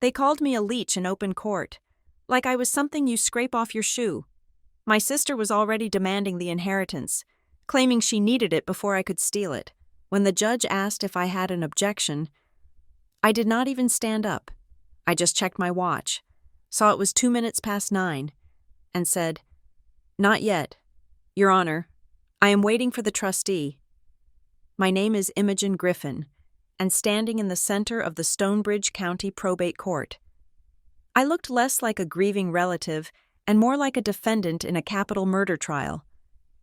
They called me a leech in open court, like I was something you scrape off your shoe. My sister was already demanding the inheritance, claiming she needed it before I could steal it. When the judge asked if I had an objection, I did not even stand up. I just checked my watch, saw it was 2 minutes past 9, and said, "Not yet, Your Honor. I am waiting for the trustee. My name is Imogen Griffin, and standing in the center of the Stonebridge County Probate Court." I looked less like a grieving relative and more like a defendant in a capital murder trial.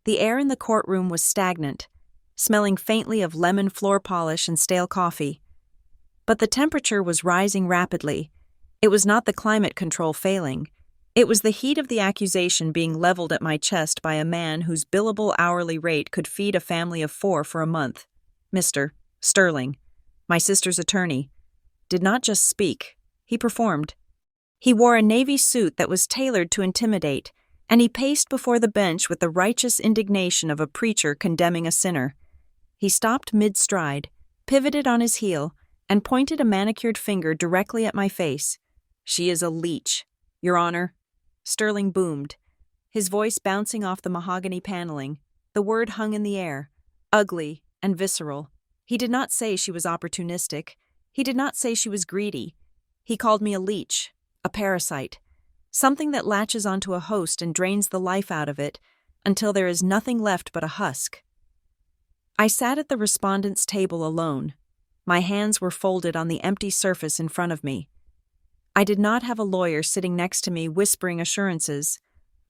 The air in the courtroom was stagnant, smelling faintly of lemon floor polish and stale coffee. But the temperature was rising rapidly. It was not the climate control failing. It was the heat of the accusation being leveled at my chest by a man whose billable hourly rate could feed a family of 4 for a month. Mr. Sterling, my sister's attorney, did not just speak, he performed. He wore a navy suit that was tailored to intimidate, and he paced before the bench with the righteous indignation of a preacher condemning a sinner. He stopped mid-stride, pivoted on his heel, and pointed a manicured finger directly at my face. "She is a leech, Your Honor." Sterling boomed, his voice bouncing off the mahogany paneling. The word hung in the air, ugly and visceral. He did not say she was opportunistic. He did not say she was greedy. He called me a leech, a parasite, something that latches onto a host and drains the life out of it until there is nothing left but a husk. I sat at the respondent's table alone. My hands were folded on the empty surface in front of me. I did not have a lawyer sitting next to me whispering assurances.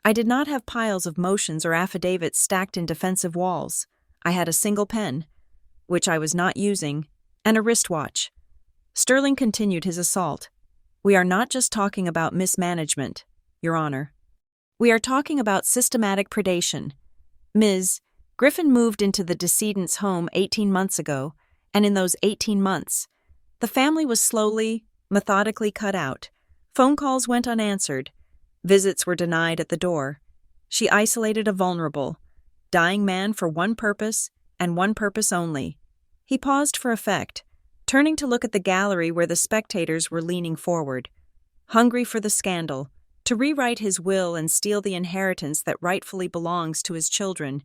I did not have piles of motions or affidavits stacked in defensive walls. I had a single pen, which I was not using, and a wristwatch. Sterling continued his assault. "We are not just talking about mismanagement, Your Honor. We are talking about systematic predation. Ms. Griffin moved into the decedent's home 18 months ago, and in those 18 months, the family was slowly, methodically cut out. Phone calls went unanswered. Visits were denied at the door. She isolated a vulnerable, dying man for one purpose, and one purpose only." He paused for effect, turning to look at the gallery where the spectators were leaning forward. "Hungry for the scandal, to rewrite his will and steal the inheritance that rightfully belongs to his children.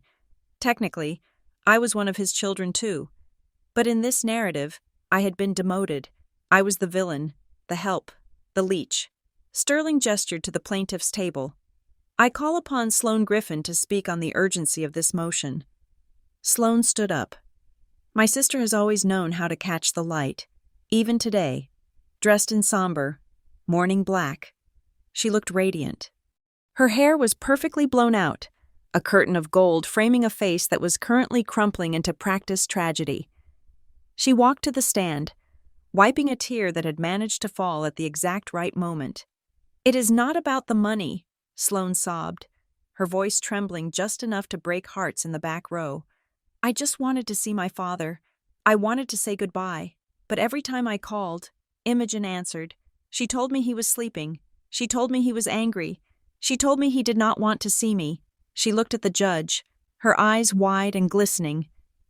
Technically, I was one of his children too. But in this narrative, I had been demoted. I was the villain, the help, the leech." Sterling gestured to the plaintiff's table. "I call upon Sloane Griffin to speak on the urgency of this motion." Sloane stood up. My sister has always known how to catch the light, even today, dressed in somber, mourning black. She looked radiant. Her hair was perfectly blown out, a curtain of gold framing a face that was currently crumpling into practiced tragedy. She walked to the stand, wiping a tear that had managed to fall at the exact right moment. "It is not about the money," Sloane sobbed, her voice trembling just enough to break hearts in the back row. "I just wanted to see my father. I wanted to say goodbye, but every time I called, Imogen answered. She told me he was sleeping. She told me he was angry. She told me he did not want to see me." She looked at the judge, her eyes wide and glistening.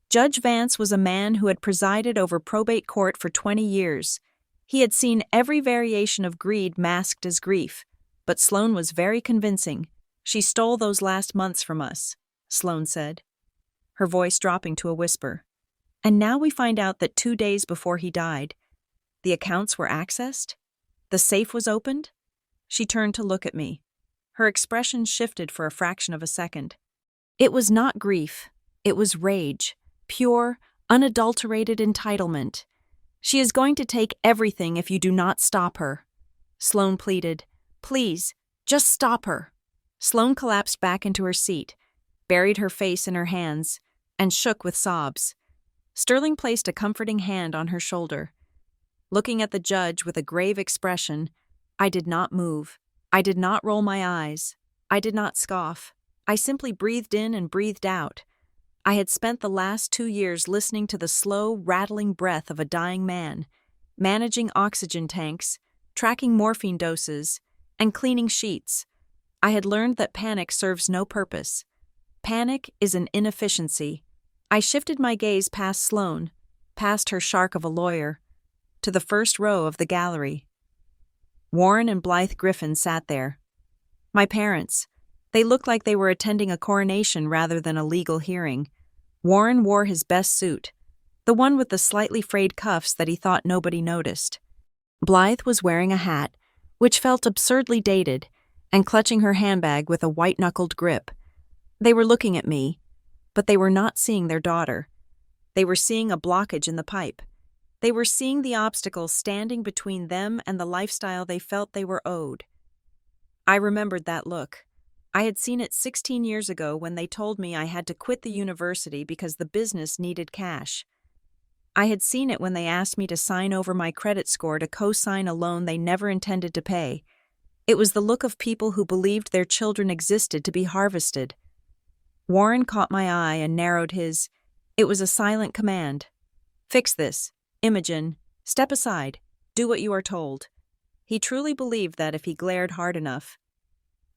Judge Vance was a man who had presided over probate court for 20 years. He had seen every variation of greed masked as grief, but Sloane was very convincing. "She stole those last months from us," Sloane said, her voice dropping to a whisper. "And now we find out that 2 days before he died, the accounts were accessed? The safe was opened?" She turned to look at me. Her expression shifted for a fraction of a second. It was not grief. It was rage. Pure, unadulterated entitlement. "She is going to take everything if you do not stop her," Sloane pleaded. "Please, just stop her." Sloane collapsed back into her seat, buried her face in her hands, and shook with sobs. Sterling placed a comforting hand on her shoulder. Looking at the judge with a grave expression, I did not move. I did not roll my eyes. I did not scoff. I simply breathed in and breathed out. I had spent the last 2 years listening to the slow, rattling breath of a dying man, managing oxygen tanks, tracking morphine doses, and cleaning sheets. I had learned that panic serves no purpose. Panic is an inefficiency. I shifted my gaze past Sloane, past her shark of a lawyer, to the first row of the gallery. Warren and Blythe Griffin sat there. My parents. They looked like they were attending a coronation rather than a legal hearing. Warren wore his best suit, the one with the slightly frayed cuffs that he thought nobody noticed. Blythe was wearing a hat, which felt absurdly dated, and clutching her handbag with a white-knuckled grip. They were looking at me, but they were not seeing their daughter. They were seeing a blockage in the pipe. They were seeing the obstacle standing between them and the lifestyle they felt they were owed. I remembered that look. I had seen it 16 years ago when they told me I had to quit the university because the business needed cash. I had seen it when they asked me to sign over my credit score to co-sign a loan they never intended to pay. It was the look of people who believed their children existed to be harvested. Warren caught my eye and narrowed his. It was a silent command. Fix this. Imogen, step aside. Do what you are told. He truly believed that if he glared hard enough,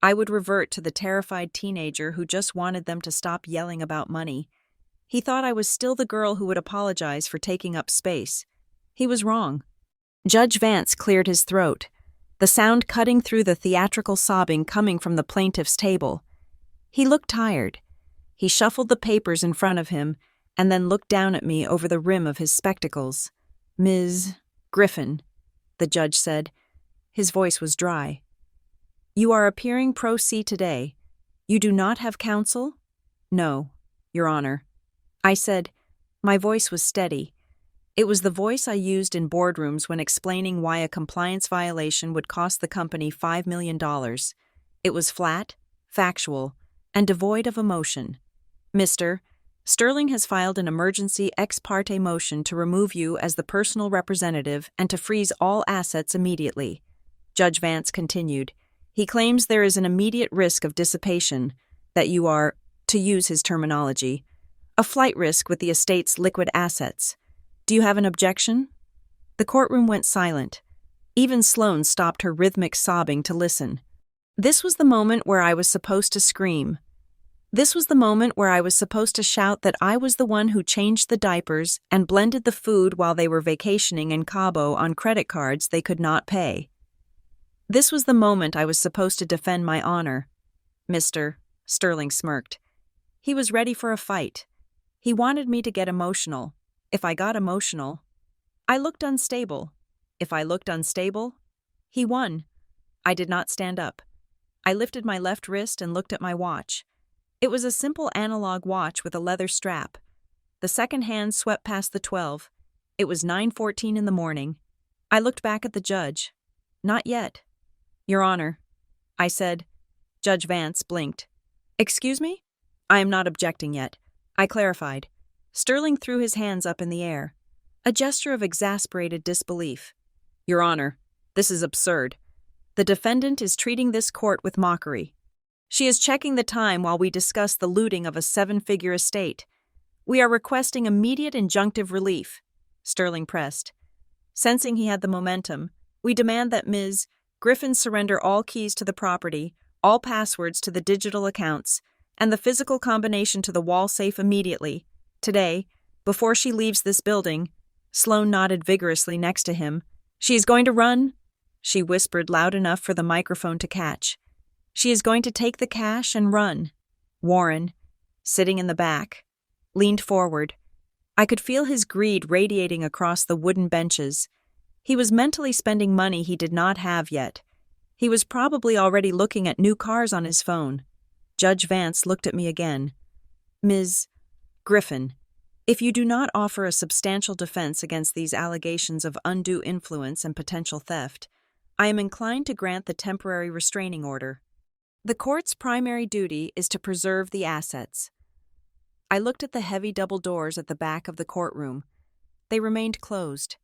I would revert to the terrified teenager who just wanted them to stop yelling about money. He thought I was still the girl who would apologize for taking up space. He was wrong. Judge Vance cleared his throat, the sound cutting through the theatrical sobbing coming from the plaintiff's table. He looked tired. He shuffled the papers in front of him and then looked down at me over the rim of his spectacles. Ms. Griffin, the judge said. His voice was dry. You are appearing pro se today. You do not have counsel? No, Your Honor. I said. My voice was steady. It was the voice I used in boardrooms when explaining why a compliance violation would cost the company $5 million. It was flat, factual, and devoid of emotion. Mr. Sterling has filed an emergency ex parte motion to remove you as the personal representative and to freeze all assets immediately. Judge Vance continued. He claims there is an immediate risk of dissipation, that you are, to use his terminology, a flight risk with the estate's liquid assets. Do you have an objection? The courtroom went silent. Even Sloane stopped her rhythmic sobbing to listen. This was the moment where I was supposed to scream. This was the moment where I was supposed to shout that I was the one who changed the diapers and blended the food while they were vacationing in Cabo on credit cards they could not pay. This was the moment I was supposed to defend my honor. Mr. Sterling smirked. He was ready for a fight. He wanted me to get emotional. If I got emotional, I looked unstable. If I looked unstable, he won. I did not stand up. I lifted my left wrist and looked at my watch. It was a simple analog watch with a leather strap. The second hand swept past the 12. It was 9:14 in the morning. I looked back at the judge. Not yet. Your Honor, I said. Judge Vance blinked. Excuse me? I am not objecting yet. I clarified. Sterling threw his hands up in the air, a gesture of exasperated disbelief. Your Honor, this is absurd. The defendant is treating this court with mockery. She is checking the time while we discuss the looting of a 7-figure estate. We are requesting immediate injunctive relief, Sterling pressed. Sensing he had the momentum, we demand that Ms. Griffin surrender all keys to the property, all passwords to the digital accounts, and the physical combination to the wall safe immediately. Today, before she leaves this building. Sloane nodded vigorously next to him. She is going to run, she whispered loud enough for the microphone to catch. She is going to take the cash and run. Warren, sitting in the back, leaned forward. I could feel his greed radiating across the wooden benches. He was mentally spending money he did not have yet. He was probably already looking at new cars on his phone. Judge Vance looked at me again. Ms. Griffin, if you do not offer a substantial defense against these allegations of undue influence and potential theft, I am inclined to grant the temporary restraining order. The court's primary duty is to preserve the assets. I looked at the heavy double doors at the back of the courtroom. They remained closed.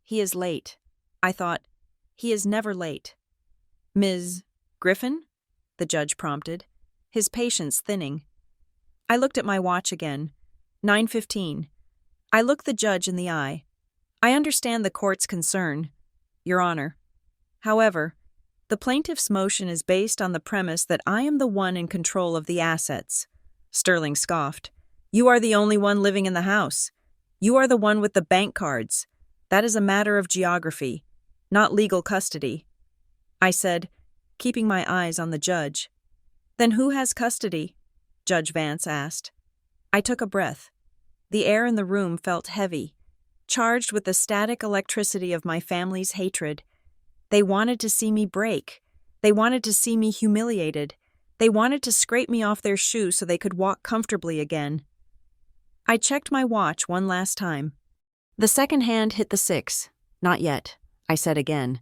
He is late. I thought, he is never late. Ms. Griffin? The judge prompted, his patience thinning. I looked at my watch again. 9:15. I looked the judge in the eye. I understand the court's concern, Your Honor. However, the plaintiff's motion is based on the premise that I am the one in control of the assets. Sterling scoffed. You are the only one living in the house. You are the one with the bank cards. That is a matter of geography, not legal custody. I said, keeping my eyes on the judge. Then who has custody? Judge Vance asked. I took a breath. The air in the room felt heavy, charged with the static electricity of my family's hatred. They wanted to see me break. They wanted to see me humiliated. They wanted to scrape me off their shoe so they could walk comfortably again. I checked my watch one last time. The second hand hit the 6. Not yet, I said again,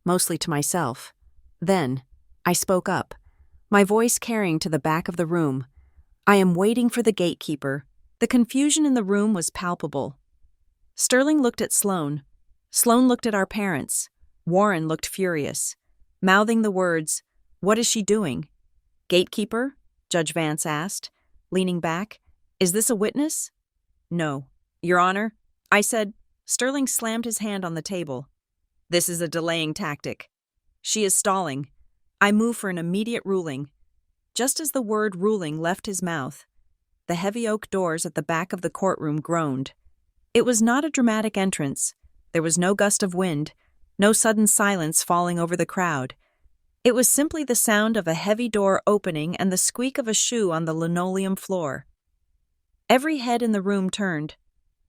mostly to myself. Then, I spoke up, my voice carrying to the back of the room. I am waiting for the gatekeeper. The confusion in the room was palpable. Sterling looked at Sloane. Sloane looked at our parents. Warren looked furious, mouthing the words, "What is she doing?" "Gatekeeper?" Judge Vance asked, leaning back. "Is this a witness?" "No, Your Honor," I said. Sterling slammed his hand on the table. "This is a delaying tactic. She is stalling. I move for an immediate ruling." Just as the word ruling left his mouth, the heavy oak doors at the back of the courtroom groaned. It was not a dramatic entrance. There was no gust of wind, no sudden silence falling over the crowd. It was simply the sound of a heavy door opening and the squeak of a shoe on the linoleum floor. Every head in the room turned.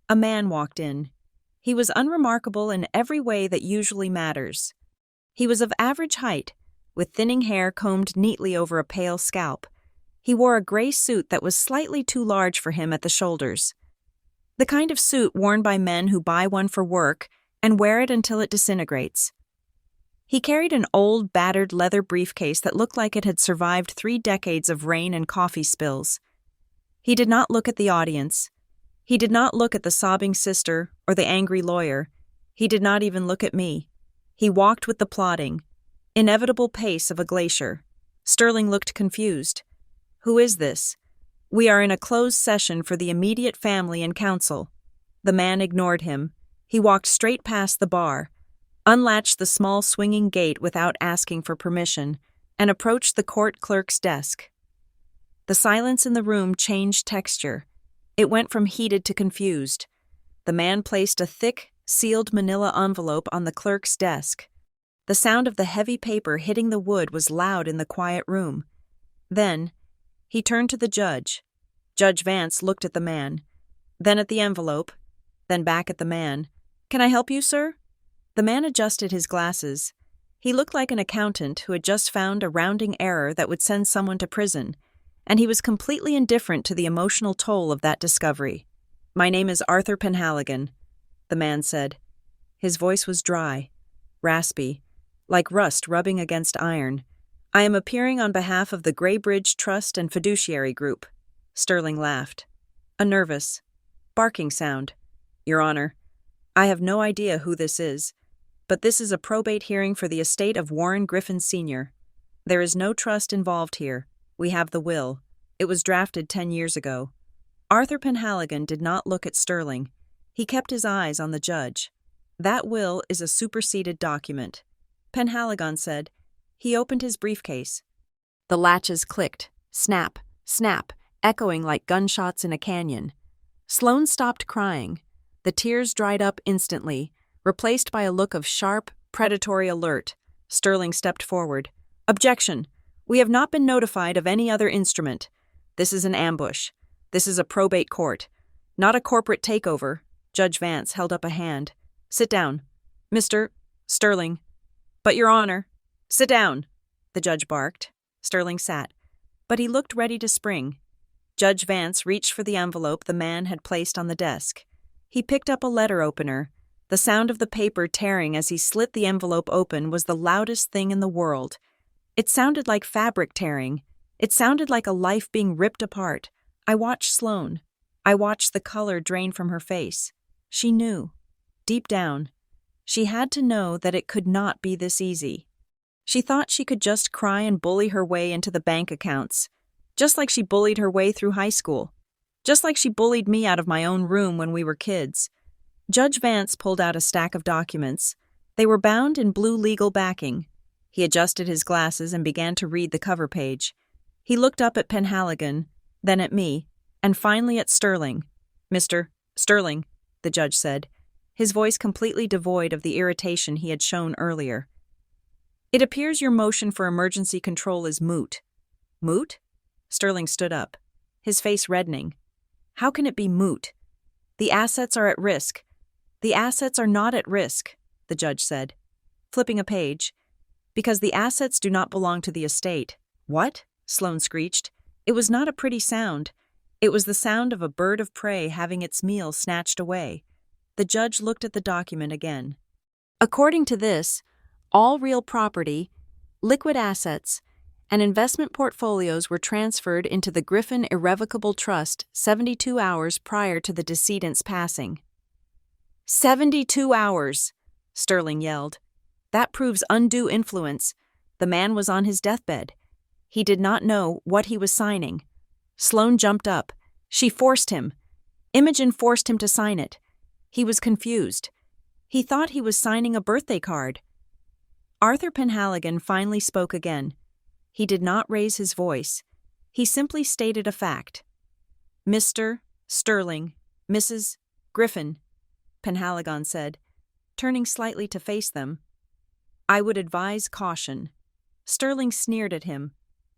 A man walked in. He was unremarkable in every way that usually matters. He was of average height, with thinning hair combed neatly over a pale scalp. He wore a gray suit that was slightly too large for him at the shoulders. The kind of suit worn by men who buy one for work and wear it until it disintegrates. He carried an old, battered leather briefcase that looked like it had survived 3 decades of rain and coffee spills. He did not look at the audience. He did not look at the sobbing sister or the angry lawyer. He did not even look at me. He walked with the plodding, inevitable pace of a glacier. Sterling looked confused. "Who is this?" "We are in a closed session for the immediate family and counsel." The man ignored him. He walked straight past the bar, unlatched the small swinging gate without asking for permission, and approached the court clerk's desk. The silence in the room changed texture. It went from heated to confused. The man placed a thick, sealed manila envelope on the clerk's desk. The sound of the heavy paper hitting the wood was loud in the quiet room. Then, he turned to the judge. Judge Vance looked at the man, then at the envelope, then back at the man. "Can I help you, sir?" The man adjusted his glasses. He looked like an accountant who had just found a rounding error that would send someone to prison, and he was completely indifferent to the emotional toll of that discovery. "My name is Arthur Penhaligon," the man said. His voice was dry, raspy, like rust rubbing against iron. "I am appearing on behalf of the Graybridge Trust and Fiduciary Group." Sterling laughed. A nervous, barking sound. "Your Honor, I have no idea who this is, but this is a probate hearing for the estate of Warren Griffin Sr. There is no trust involved here. We have the will. It was drafted 10 years ago." Arthur Penhaligon did not look at Sterling. He kept his eyes on the judge. "That will is a superseded document," Penhaligon said. He opened his briefcase. The latches clicked, snap, snap, echoing like gunshots in a canyon. Sloane stopped crying. The tears dried up instantly, replaced by a look of sharp, predatory alert. Sterling stepped forward. "Objection! We have not been notified of any other instrument. This is an ambush. This is a probate court, not a corporate takeover." Judge Vance held up a hand. "Sit down. Mr. Sterling." "But, Your Honor." "Sit down," the judge barked. Sterling sat, but he looked ready to spring. Judge Vance reached for the envelope the man had placed on the desk. He picked up a letter opener. The sound of the paper tearing as he slit the envelope open was the loudest thing in the world. It sounded like fabric tearing. It sounded like a life being ripped apart. I watched Sloane. I watched the color drain from her face. She knew. Deep down, she had to know that it could not be this easy. She thought she could just cry and bully her way into the bank accounts, just like she bullied her way through high school, just like she bullied me out of my own room when we were kids. Judge Vance pulled out a stack of documents. They were bound in blue legal backing. He adjusted his glasses and began to read the cover page. He looked up at Penhaligon, then at me, and finally at Sterling. "Mr. Sterling," the judge said, his voice completely devoid of the irritation he had shown earlier. It appears your motion for emergency control is moot. Moot? Sterling stood up, his face reddening. How can it be moot? The assets are at risk. The assets are not at risk, the judge said, flipping a page. Because the assets do not belong to the estate. What? Sloane screeched. It was not a pretty sound. It was the sound of a bird of prey having its meal snatched away. The judge looked at the document again. According to this, all real property, liquid assets, and investment portfolios were transferred into the Griffin Irrevocable Trust 72 hours prior to the decedent's passing. 72 hours! Sterling yelled. That proves undue influence. The man was on his deathbed. He did not know what he was signing. Sloane jumped up. She forced him. Imogen forced him to sign it. He was confused. He thought he was signing a birthday card. Arthur Penhaligon finally spoke again. He did not raise his voice. He simply stated a fact. Mr. Sterling, Mrs. Griffin, Penhaligon said, turning slightly to face them. I would advise caution. Sterling sneered at him.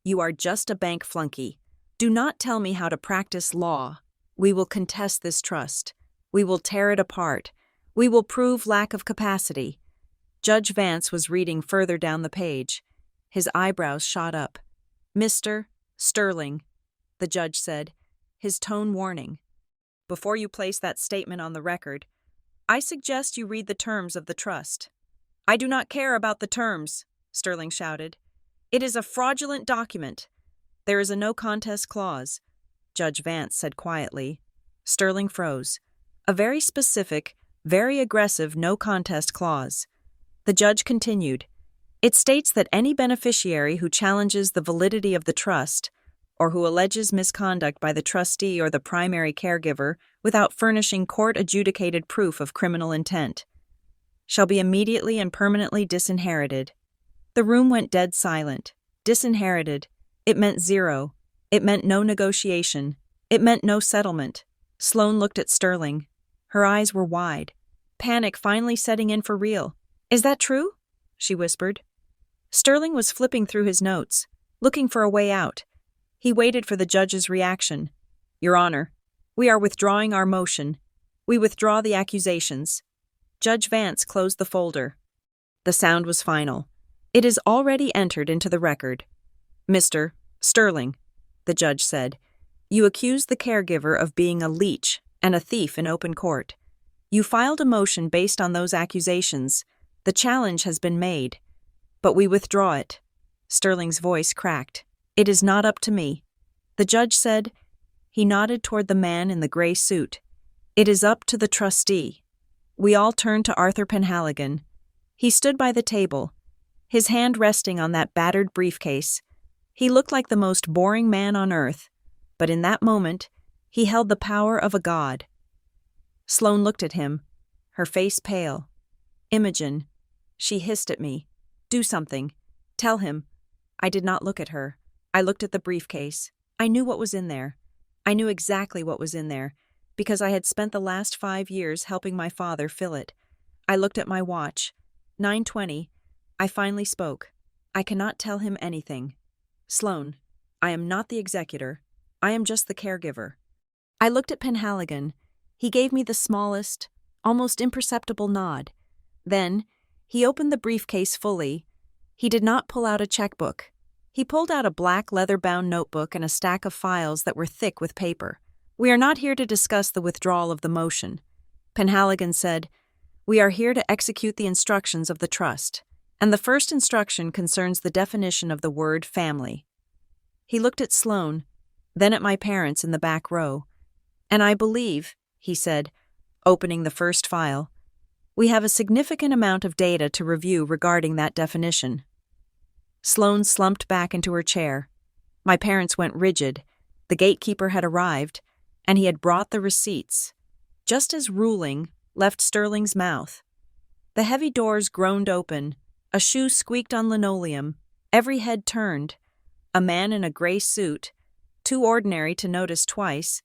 You are just a bank flunky. Do not tell me how to practice law. We will contest this trust. We will tear it apart. We will prove lack of capacity. Judge Vance was reading further down the page. His eyebrows shot up. Mr. Sterling, the judge said, his tone warning. Before you place that statement on the record, I suggest you read the terms of the trust. I do not care about the terms, Sterling shouted. It is a fraudulent document. There is a no contest clause, Judge Vance said quietly. Sterling froze. A very specific, very aggressive no contest clause. The judge continued. It states that any beneficiary who challenges the validity of the trust, or who alleges misconduct by the trustee or the primary caregiver without furnishing court-adjudicated proof of criminal intent, shall be immediately and permanently disinherited. The room went dead silent. Disinherited. It meant zero. It meant no negotiation. It meant no settlement. Sloane looked at Sterling. Her eyes were wide. Panic finally setting in for real. Is that true? She whispered. Sterling was flipping through his notes, looking for a way out. He waited for the judge's reaction. Your Honor, we are withdrawing our motion. We withdraw the accusations. Judge Vance closed the folder. The sound was final. It is already entered into the record. Mr. Sterling, the judge said, you accuse the caregiver of being a leech and a thief in open court. You filed a motion based on those accusations. The challenge has been made. But we withdraw it. Sterling's voice cracked. It is not up to me. The judge said. He nodded toward the man in the gray suit. It is up to the trustee. We all turned to Arthur Penhaligon. He stood by the table, his hand resting on that battered briefcase. He looked like the most boring man on earth, but in that moment, he held the power of a god. Sloane looked at him, her face pale. Imogen, she hissed at me. Do something. Tell him. I did not look at her. I looked at the briefcase. I knew what was in there. I knew exactly what was in there, because I had spent the last 5 years helping my father fill it. I looked at my watch. 9:20. I finally spoke. I cannot tell him anything. Sloane, I am not the executor. I am just the caregiver. I looked at Penhaligon. He gave me the smallest, almost imperceptible nod. Then, he opened the briefcase fully. He did not pull out a checkbook. He pulled out a black leather-bound notebook and a stack of files that were thick with paper. We are not here to discuss the withdrawal of the motion. Penhaligon said, we are here to execute the instructions of the trust, and the first instruction concerns the definition of the word family. He looked at Sloane, then at my parents in the back row. And I believe, he said, opening the first file, we have a significant amount of data to review regarding that definition. Sloane slumped back into her chair. My parents went rigid. The gatekeeper had arrived, and he had brought the receipts. Just as ruling left Sterling's mouth. The heavy doors groaned open. A shoe squeaked on linoleum. Every head turned. A man in a gray suit, too ordinary to notice twice,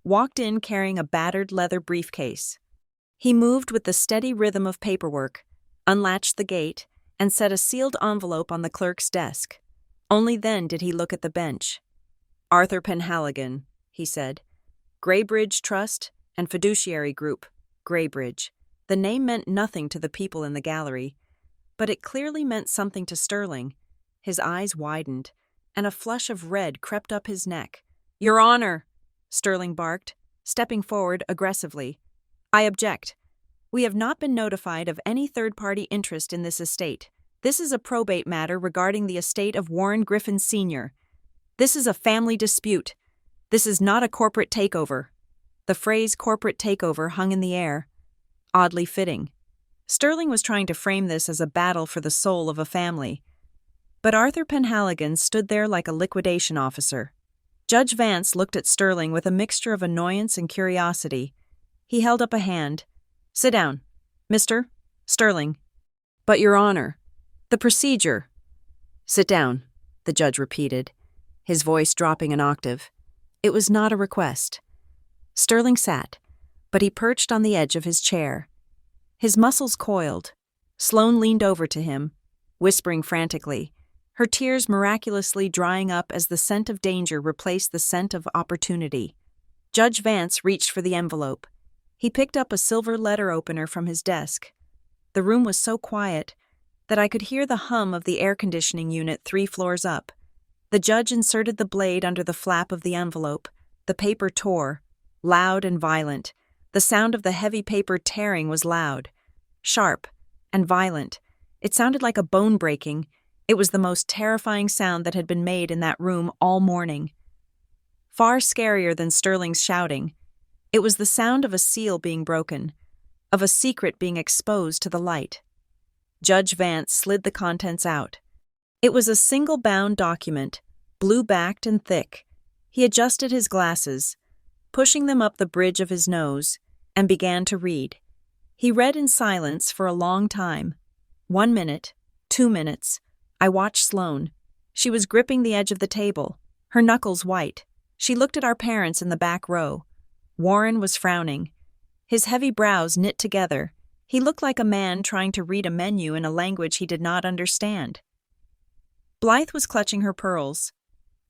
walked in carrying a battered leather briefcase. He moved with the steady rhythm of paperwork, unlatched the gate, and set a sealed envelope on the clerk's desk. Only then did he look at the bench. "Arthur Penhaligon," he said. "Greybridge Trust and Fiduciary Group, Greybridge." The name meant nothing to the people in the gallery, but it clearly meant something to Sterling. His eyes widened, and a flush of red crept up his neck. "Your Honor!" Sterling barked, stepping forward aggressively. "I object. We have not been notified of any third-party interest in this estate. This is a probate matter regarding the estate of Warren Griffin Sr. This is a family dispute. This is not a corporate takeover." The phrase corporate takeover hung in the air, oddly fitting. Sterling was trying to frame this as a battle for the soul of a family. But Arthur Penhaligon stood there like a liquidation officer. Judge Vance looked at Sterling with a mixture of annoyance and curiosity. He held up a hand. "Sit down, Mr. Sterling." "But, Your Honor, the procedure." "Sit down," the judge repeated, his voice dropping an octave. It was not a request. Sterling sat, but he perched on the edge of his chair. His muscles coiled. Sloane leaned over to him, whispering frantically, her tears miraculously drying up as the scent of danger replaced the scent of opportunity. Judge Vance reached for the envelope. He picked up a silver letter opener from his desk. The room was so quiet that I could hear the hum of the air conditioning unit 3 floors up. The judge inserted the blade under the flap of the envelope. The paper tore, loud and violent. The sound of the heavy paper tearing was loud, sharp, and violent. It sounded like a bone breaking. It was the most terrifying sound that had been made in that room all morning. Far scarier than Sterling's shouting. It was the sound of a seal being broken, of a secret being exposed to the light. Judge Vance slid the contents out. It was a single-bound document, blue-backed and thick. He adjusted his glasses, pushing them up the bridge of his nose, and began to read. He read in silence for a long time. 1 minute, 2 minutes. I watched Sloane. She was gripping the edge of the table, her knuckles white. She looked at our parents in the back row. Warren was frowning, his heavy brows knit together. He looked like a man trying to read a menu in a language he did not understand. Blythe was clutching her pearls,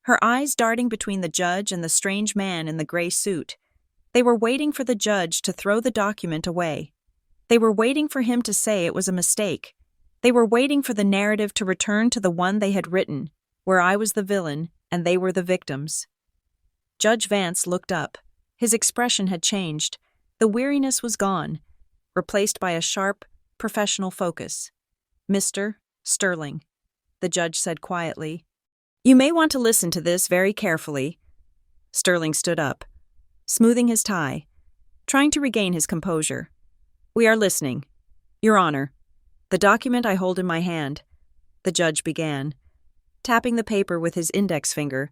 her eyes darting between the judge and the strange man in the gray suit. They were waiting for the judge to throw the document away. They were waiting for him to say it was a mistake. They were waiting for the narrative to return to the one they had written, where I was the villain and they were the victims. Judge Vance looked up. His expression had changed. The weariness was gone, replaced by a sharp, professional focus. "Mr. Sterling," the judge said quietly, "you may want to listen to this very carefully." Sterling stood up, smoothing his tie, trying to regain his composure. "We are listening. Your Honor, the document I hold in my hand," the judge began, tapping the paper with his index finger,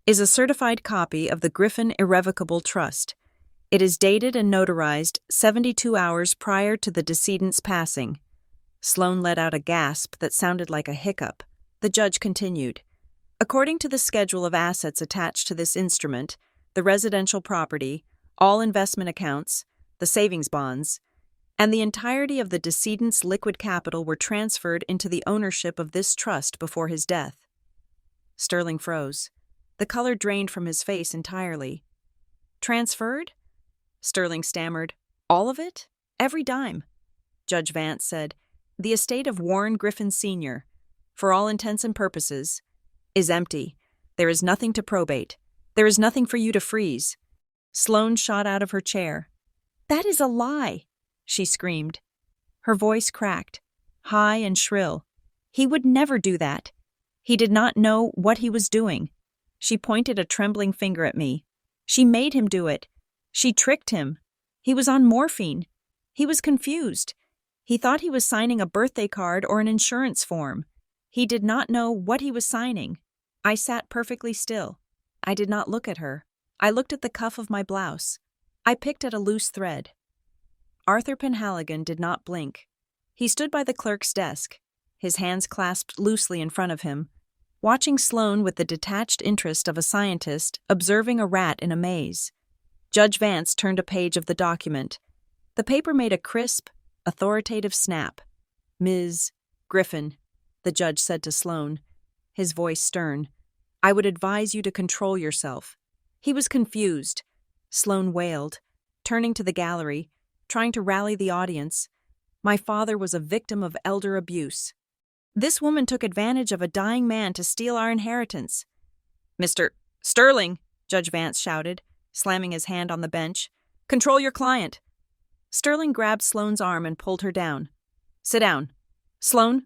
"is a certified copy of the Griffin Irrevocable Trust. It is dated and notarized 72 hours prior to the decedent's passing." Sloane let out a gasp that sounded like a hiccup. The judge continued, "According to the schedule of assets attached to this instrument, the residential property, all investment accounts, the savings bonds, and the entirety of the decedent's liquid capital were transferred into the ownership of this trust before his death." Sterling froze. The color drained from his face entirely. "Transferred?" Sterling stammered. "All of it? Every dime?" Judge Vance said, "The estate of Warren Griffin Sr., for all intents and purposes, is empty. There is nothing to probate. There is nothing for you to freeze." Sloane shot out of her chair. "That is a lie!" she screamed. Her voice cracked, high and shrill. "He would never do that. He did not know what he was doing." She pointed a trembling finger at me. "She made him do it. She tricked him. He was on morphine. He was confused. He thought he was signing a birthday card or an insurance form. He did not know what he was signing." I sat perfectly still. I did not look at her. I looked at the cuff of my blouse. I picked at a loose thread. Arthur Penhaligon did not blink. He stood by the clerk's desk, his hands clasped loosely in front of him, watching Sloane with the detached interest of a scientist observing a rat in a maze. Judge Vance turned a page of the document. The paper made a crisp, authoritative snap. "Ms. Griffin, the judge said to Sloane, his voice stern, I would advise you to control yourself. He was confused. Sloane wailed, turning to the gallery, trying to rally the audience. My father was a victim of elder abuse. This woman took advantage of a dying man to steal our inheritance. Mr. Sterling, Judge Vance shouted, slamming his hand on the bench. Control your client. Sterling grabbed Sloane's arm and pulled her down. Sit down. Sloane?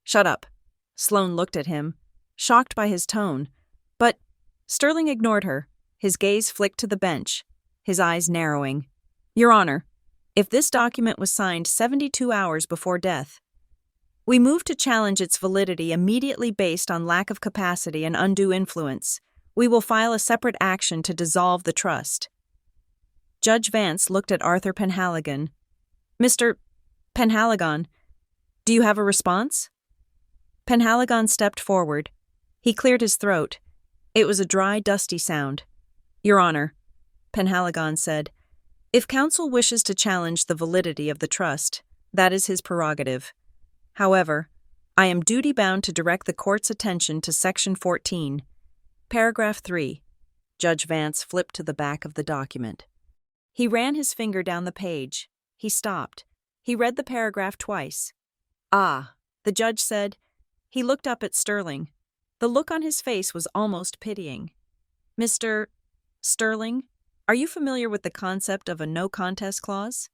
Shut up. Sloane looked at him, shocked by his tone. But Sterling ignored her, his gaze flicked to the bench, his eyes narrowing. Your Honor, if this document was signed 72 hours before death, we move to challenge its validity immediately based on lack of capacity and undue influence. We will file a separate action to dissolve the trust. Judge Vance looked at Arthur Penhaligon. Mr. Penhaligon, do you have a response? Penhaligon stepped forward. He cleared his throat. It was a dry, dusty sound. Your Honor, Penhaligon said, if counsel wishes to challenge the validity of the trust, that is his prerogative. However, I am duty-bound to direct the court's attention to Section 14, Paragraph 3. Judge Vance flipped to the back of the document. He ran his finger down the page. He stopped. He read the paragraph twice. Ah, the judge said. He looked up at Sterling. The look on his face was almost pitying. Mr. Sterling, are you familiar with the concept of a no-contest clause?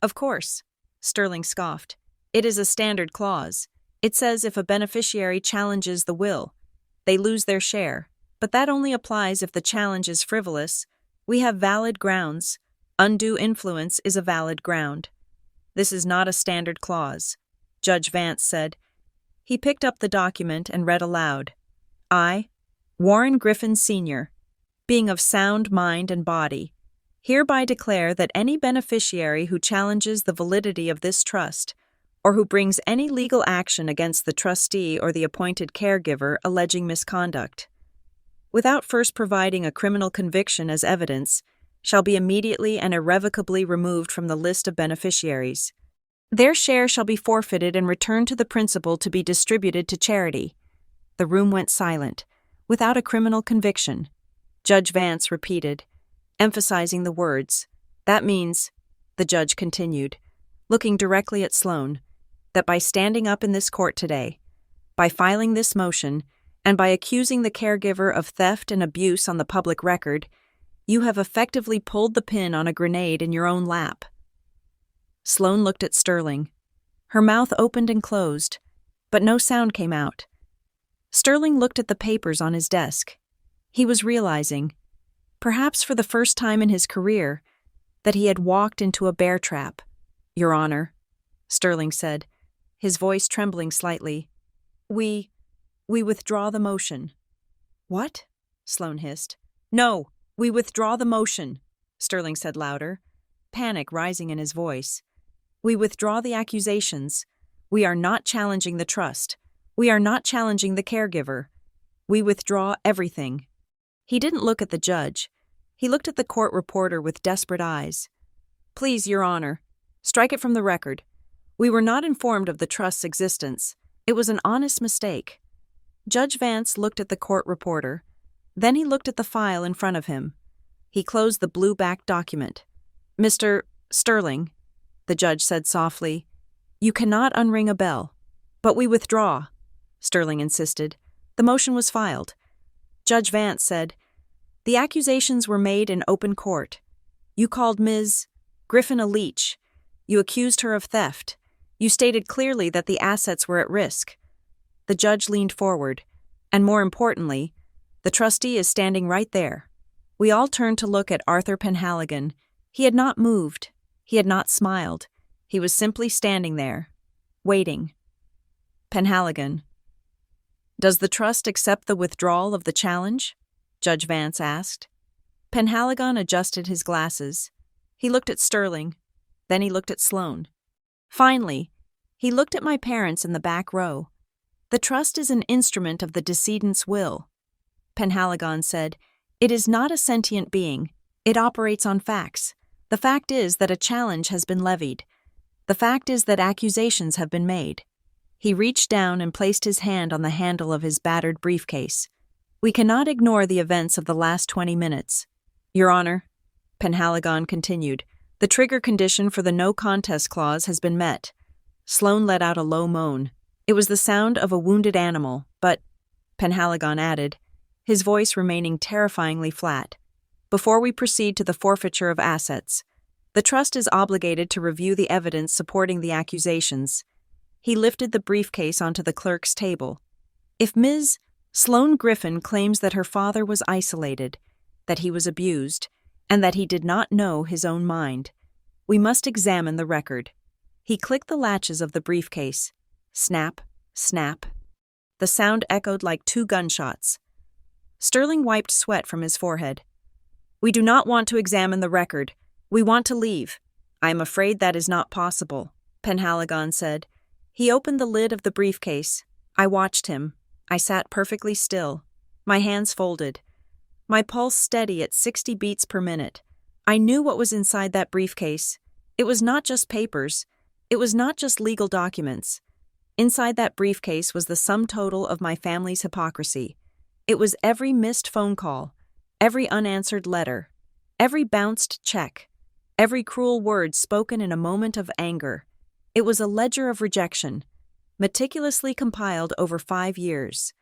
Of course, Sterling scoffed. It is a standard clause. It says if a beneficiary challenges the will, they lose their share, but that only applies if the challenge is frivolous. We have valid grounds. Undue influence is a valid ground. This is not a standard clause, Judge Vance said. He picked up the document and read aloud. I, Warren Griffin Sr., being of sound mind and body, hereby declare that any beneficiary who challenges the validity of this trust, or who brings any legal action against the trustee or the appointed caregiver alleging misconduct, without first providing a criminal conviction as evidence, shall be immediately and irrevocably removed from the list of beneficiaries. Their share shall be forfeited and returned to the principal to be distributed to charity. The room went silent, without a criminal conviction. Judge Vance repeated, emphasizing the words. That means, the judge continued, looking directly at Sloane, that by standing up in this court today, by filing this motion, and by accusing the caregiver of theft and abuse on the public record, you have effectively pulled the pin on a grenade in your own lap. Sloane looked at Sterling. Her mouth opened and closed, but no sound came out. Sterling looked at the papers on his desk. He was realizing, perhaps for the first time in his career, that he had walked into a bear trap. Your Honor, Sterling said, his voice trembling slightly. We withdraw the motion. What? Sloane hissed. No, we withdraw the motion, Sterling said louder, panic rising in his voice. We withdraw the accusations. We are not challenging the trust. We are not challenging the caregiver. We withdraw everything. He didn't look at the judge. He looked at the court reporter with desperate eyes. Please, Your Honor, strike it from the record. We were not informed of the trust's existence. It was an honest mistake. Judge Vance looked at the court reporter. Then he looked at the file in front of him. He closed the blue-backed document. Mr. Sterling, the judge said softly, you cannot unring a bell. But we withdraw, Sterling insisted. The motion was filed. Judge Vance said, the accusations were made in open court. You called Ms. Griffin a leech. You accused her of theft. You stated clearly that the assets were at risk. The judge leaned forward, and more importantly, the trustee is standing right there. We all turned to look at Arthur Penhaligon. He had not moved. He had not smiled. He was simply standing there, waiting. Penhaligon. Does the trust accept the withdrawal of the challenge? Judge Vance asked. Penhaligon adjusted his glasses. He looked at Sterling. Then he looked at Sloane. Finally, he looked at my parents in the back row. The trust is an instrument of the decedent's will. Penhaligon said, it is not a sentient being. It operates on facts. The fact is that a challenge has been levied. The fact is that accusations have been made. He reached down and placed his hand on the handle of his battered briefcase. "We cannot ignore the events of the last 20 minutes. Your Honor," Penhaligon continued, "the trigger condition for the no contest clause has been met." Sloane let out a low moan. It was the sound of a wounded animal, but, Penhaligon added, his voice remaining terrifyingly flat, "before we proceed to the forfeiture of assets, the trust is obligated to review the evidence supporting the accusations." He lifted the briefcase onto the clerk's table. "If Ms. Sloane Griffin claims that her father was isolated, that he was abused, and that he did not know his own mind, we must examine the record." He clicked the latches of the briefcase. Snap, snap. The sound echoed like 2 gunshots. Sterling wiped sweat from his forehead. "We do not want to examine the record. We want to leave." "I am afraid that is not possible," Penhaligon said. He opened the lid of the briefcase. I watched him. I sat perfectly still, my hands folded, my pulse steady at 60 beats per minute. I knew what was inside that briefcase. It was not just papers. It was not just legal documents. Inside that briefcase was the sum total of my family's hypocrisy. It was every missed phone call, every unanswered letter, every bounced check, every cruel word spoken in a moment of anger. It was a ledger of rejection, meticulously compiled over 5 years.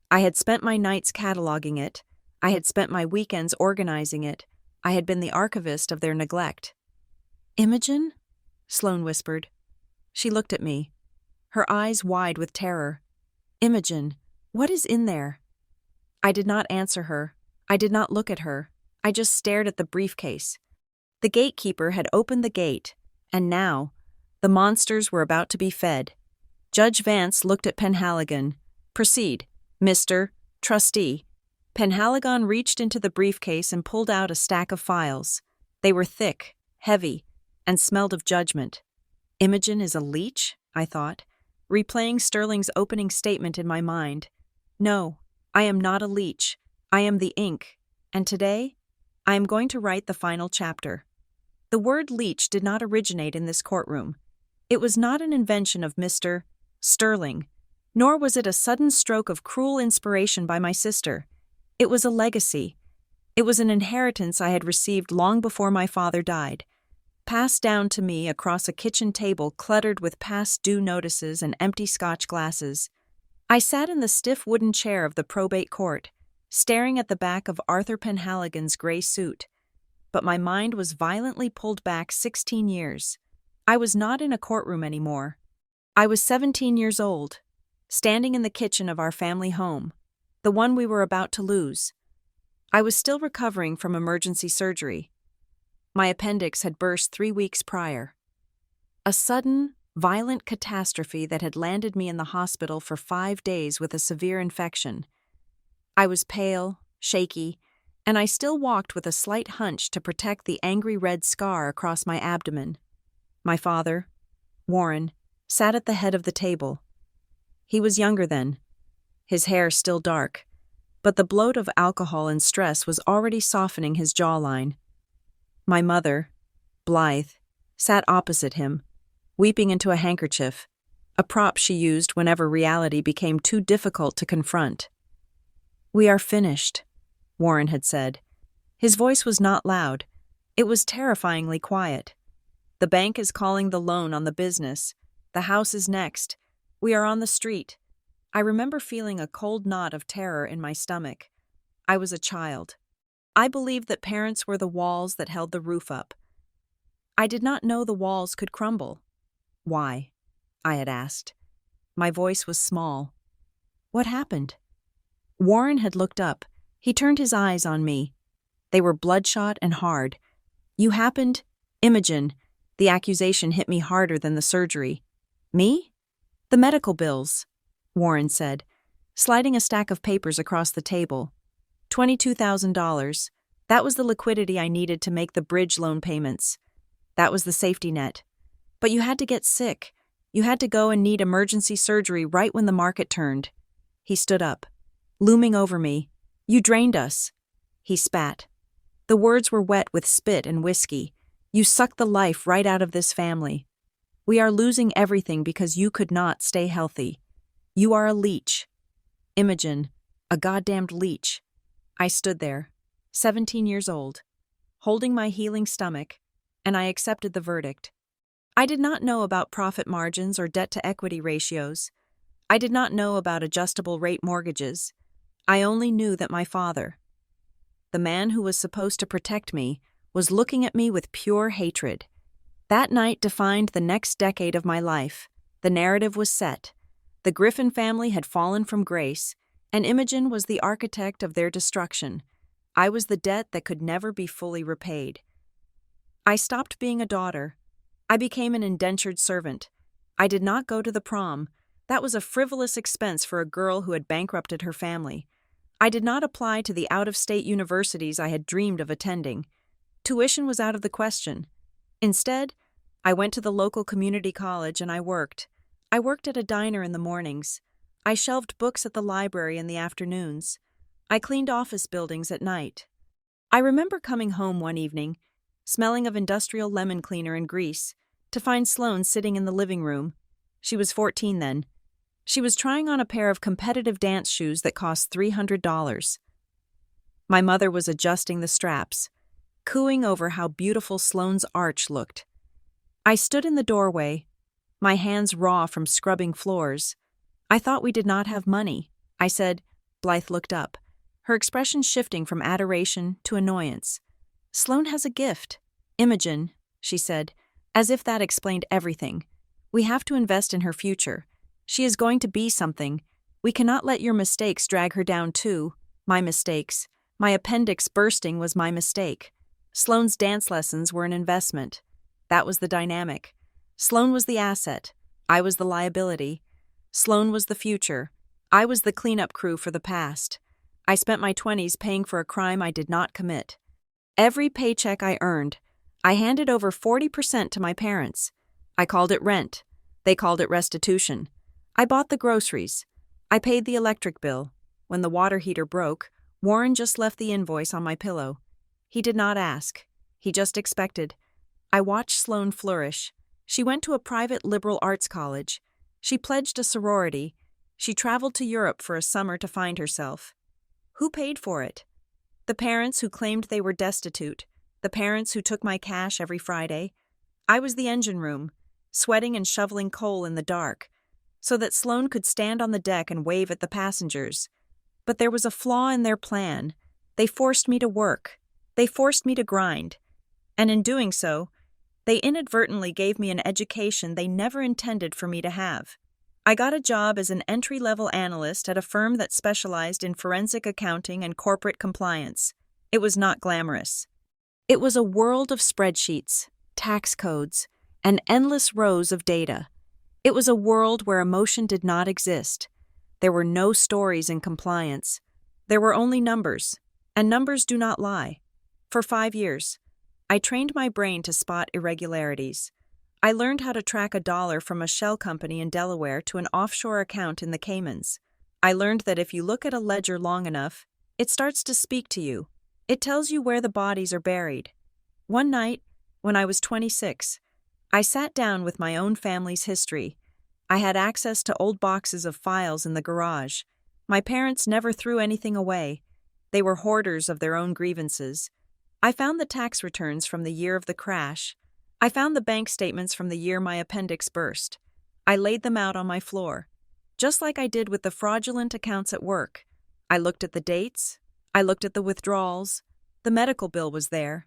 I had spent my nights cataloging it. I had spent my weekends organizing it. I had been the archivist of their neglect. "Imogen?" Sloane whispered. She looked at me, her eyes wide with terror. "Imogen, what is in there?" I did not answer her. I did not look at her. I just stared at the briefcase. The gatekeeper had opened the gate, and now, the monsters were about to be fed. Judge Vance looked at Penhaligon. "Proceed, Mr. Trustee." Penhaligon reached into the briefcase and pulled out a stack of files. They were thick, heavy, and smelled of judgment. Imogen is a leech, I thought, replaying Sterling's opening statement in my mind. No, I am not a leech. I am the ink, and today, I am going to write the final chapter. The word leech did not originate in this courtroom. It was not an invention of Mr. Sterling, nor was it a sudden stroke of cruel inspiration by my sister. It was a legacy. It was an inheritance I had received long before my father died, passed down to me across a kitchen table cluttered with past due notices and empty Scotch glasses. I sat in the stiff wooden chair of the probate court, staring at the back of Arthur Penhaligon's gray suit. But my mind was violently pulled back 16 years. I was not in a courtroom anymore. I was 17 years old, standing in the kitchen of our family home, the one we were about to lose. I was still recovering from emergency surgery. My appendix had burst 3 weeks prior. A sudden, violent catastrophe that had landed me in the hospital for 5 days with a severe infection. I was pale, shaky, and I still walked with a slight hunch to protect the angry red scar across my abdomen. My father, Warren, sat at the head of the table. He was younger then, his hair still dark, but the bloat of alcohol and stress was already softening his jawline. My mother, Blythe, sat opposite him, weeping into a handkerchief, a prop she used whenever reality became too difficult to confront. "We are finished," Warren had said. His voice was not loud. It was terrifyingly quiet. "The bank is calling the loan on the business. The house is next. We are on the street." I remember feeling a cold knot of terror in my stomach. I was a child. I believed that parents were the walls that held the roof up. I did not know the walls could crumble. "Why?" I had asked. My voice was small. "What happened?" Warren had looked up. He turned his eyes on me. They were bloodshot and hard. "You happened, Imogen." The accusation hit me harder than the surgery. "Me?" "The medical bills," Warren said, sliding a stack of papers across the table. $22,000. That was the liquidity I needed to make the bridge loan payments. That was the safety net. But you had to get sick. You had to go and need emergency surgery right when the market turned. He stood up, looming over me. "You drained us." He spat. The words were wet with spit and whiskey. "You sucked the life right out of this family." We are losing everything because you could not stay healthy. You are a leech. Imogen, a goddamned leech. I stood there, 17 years old, holding my healing stomach, and I accepted the verdict. I did not know about profit margins or debt-to-equity ratios. I did not know about adjustable-rate mortgages. I only knew that my father, the man who was supposed to protect me, was looking at me with pure hatred. That night defined the next decade of my life. The narrative was set. The Griffin family had fallen from grace, and Imogen was the architect of their destruction. I was the debt that could never be fully repaid. I stopped being a daughter. I became an indentured servant. I did not go to the prom. That was a frivolous expense for a girl who had bankrupted her family. I did not apply to the out-of-state universities I had dreamed of attending. Tuition was out of the question. Instead, I went to the local community college and I worked. I worked at a diner in the mornings. I shelved books at the library in the afternoons. I cleaned office buildings at night. I remember coming home one evening, smelling of industrial lemon cleaner and grease, to find Sloane sitting in the living room. She was 14 then. She was trying on a pair of competitive dance shoes that cost $300. My mother was adjusting the straps, cooing over how beautiful Sloane's arch looked. I stood in the doorway, my hands raw from scrubbing floors. I thought we did not have money, I said. Blythe looked up, her expression shifting from adoration to annoyance. Sloane has a gift. Imogen, she said, as if that explained everything. We have to invest in her future. She is going to be something. We cannot let your mistakes drag her down too. My mistakes. My appendix bursting was my mistake. Sloane's dance lessons were an investment. That was the dynamic. Sloane was the asset. I was the liability. Sloane was the future. I was the cleanup crew for the past. I spent my 20s paying for a crime I did not commit. Every paycheck I earned, I handed over 40% to my parents. I called it rent. They called it restitution. I bought the groceries. I paid the electric bill. When the water heater broke, Warren just left the invoice on my pillow. He did not ask. He just expected. I watched Sloane flourish. She went to a private liberal arts college. She pledged a sorority. She traveled to Europe for a summer to find herself. Who paid for it? The parents who claimed they were destitute. The parents who took my cash every Friday. I was the engine room, sweating and shoveling coal in the dark, so that Sloane could stand on the deck and wave at the passengers. But there was a flaw in their plan. They forced me to work. They forced me to grind. And in doing so, they inadvertently gave me an education they never intended for me to have. I got a job as an entry-level analyst at a firm that specialized in forensic accounting and corporate compliance. It was not glamorous. It was a world of spreadsheets, tax codes, and endless rows of data. It was a world where emotion did not exist. There were no stories in compliance. There were only numbers, and numbers do not lie. For 5 years, I trained my brain to spot irregularities. I learned how to track a dollar from a shell company in Delaware to an offshore account in the Caymans. I learned that if you look at a ledger long enough, it starts to speak to you. It tells you where the bodies are buried. One night, when I was 26, I sat down with my own family's history. I had access to old boxes of files in the garage. My parents never threw anything away. They were hoarders of their own grievances. I found the tax returns from the year of the crash. I found the bank statements from the year my appendix burst. I laid them out on my floor, just like I did with the fraudulent accounts at work. I looked at the dates. I looked at the withdrawals. The medical bill was there.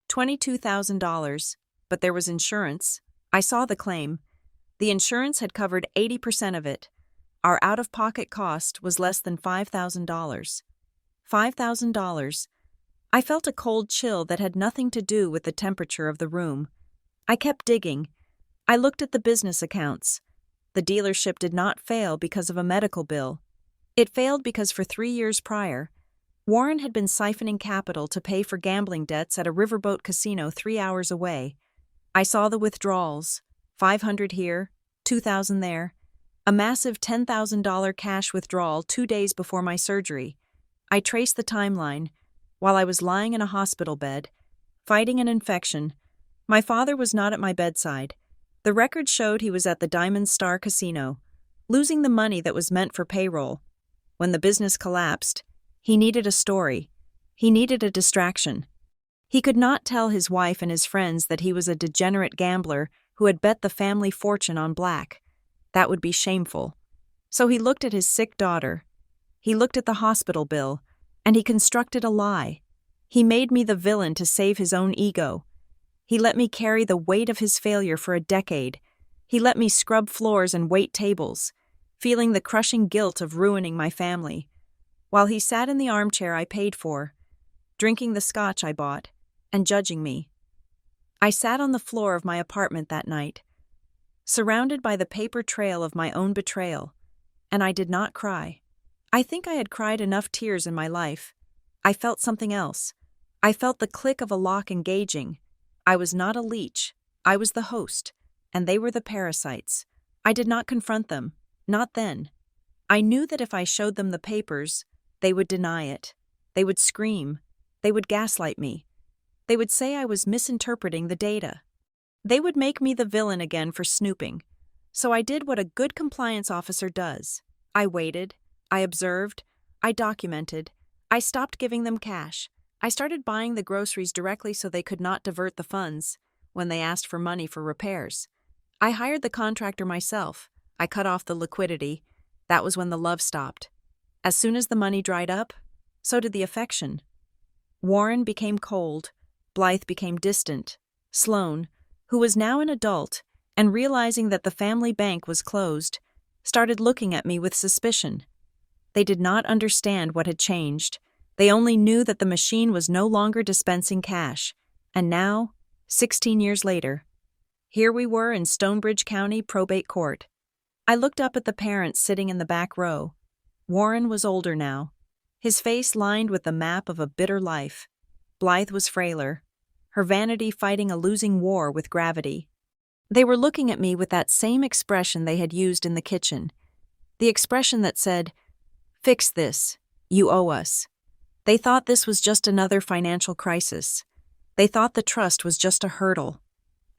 $22,000, but there was insurance. I saw the claim. The insurance had covered 80% of it. Our out-of-pocket cost was less than $5,000. $5,000. I felt a cold chill that had nothing to do with the temperature of the room. I kept digging. I looked at the business accounts. The dealership did not fail because of a medical bill. It failed because for 3 years prior, Warren had been siphoning capital to pay for gambling debts at a riverboat casino 3 hours away. I saw the withdrawals, $500 here, $2,000 there, a massive $10,000 cash withdrawal 2 days before my surgery. I traced the timeline. While I was lying in a hospital bed, fighting an infection, my father was not at my bedside. The record showed he was at the Diamond Star Casino, losing the money that was meant for payroll. When the business collapsed, he needed a story. He needed a distraction. He could not tell his wife and his friends that he was a degenerate gambler who had bet the family fortune on black. That would be shameful. So he looked at his sick daughter. He looked at the hospital bill, and he constructed a lie. He made me the villain to save his own ego. He let me carry the weight of his failure for a decade. He let me scrub floors and wait tables, feeling the crushing guilt of ruining my family, while he sat in the armchair I paid for, drinking the scotch I bought, and judging me. I sat on the floor of my apartment that night, surrounded by the paper trail of my own betrayal, and I did not cry. I think I had cried enough tears in my life. I felt something else. I felt the click of a lock engaging. I was not a leech. I was the host, and they were the parasites. I did not confront them, not then. I knew that if I showed them the papers, they would deny it. They would scream. They would gaslight me. They would say I was misinterpreting the data. They would make me the villain again for snooping. So I did what a good compliance officer does. I waited. I observed. I documented. I stopped giving them cash. I started buying the groceries directly so they could not divert the funds when they asked for money for repairs. I hired the contractor myself. I cut off the liquidity. That was when the love stopped. As soon as the money dried up, so did the affection. Warren became cold. Blythe became distant. Sloan, who was now an adult and realizing that the family bank was closed, started looking at me with suspicion. They did not understand what had changed. They only knew that the machine was no longer dispensing cash. And now, 16 years later, here we were in Stonebridge County Probate Court. I looked up at the parents sitting in the back row. Warren was older now, his face lined with the map of a bitter life. Blythe was frailer, her vanity fighting a losing war with gravity. They were looking at me with that same expression they had used in the kitchen, the expression that said, "Fix this, you owe us." They thought this was just another financial crisis. They thought the trust was just a hurdle,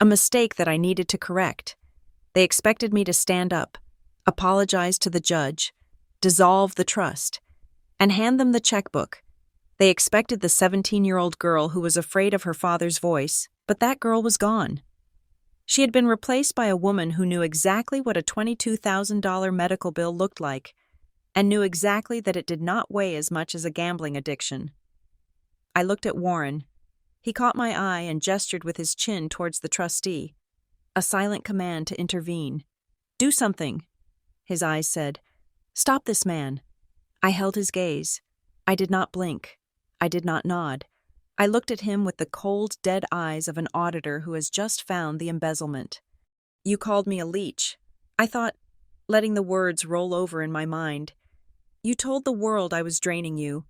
a mistake that I needed to correct. They expected me to stand up, apologize to the judge, dissolve the trust, and hand them the checkbook. They expected the 17-year-old girl who was afraid of her father's voice, but that girl was gone. She had been replaced by a woman who knew exactly what a $22,000 medical bill looked like, and knew exactly that it did not weigh as much as a gambling addiction. I looked at Warren. He caught my eye and gestured with his chin towards the trustee, a silent command to intervene. "Do something," his eyes said. "Stop this man." I held his gaze. I did not blink. I did not nod. I looked at him with the cold, dead eyes of an auditor who has just found the embezzlement. "You called me a leech," I thought, letting the words roll over in my mind. "You told the world I was draining you."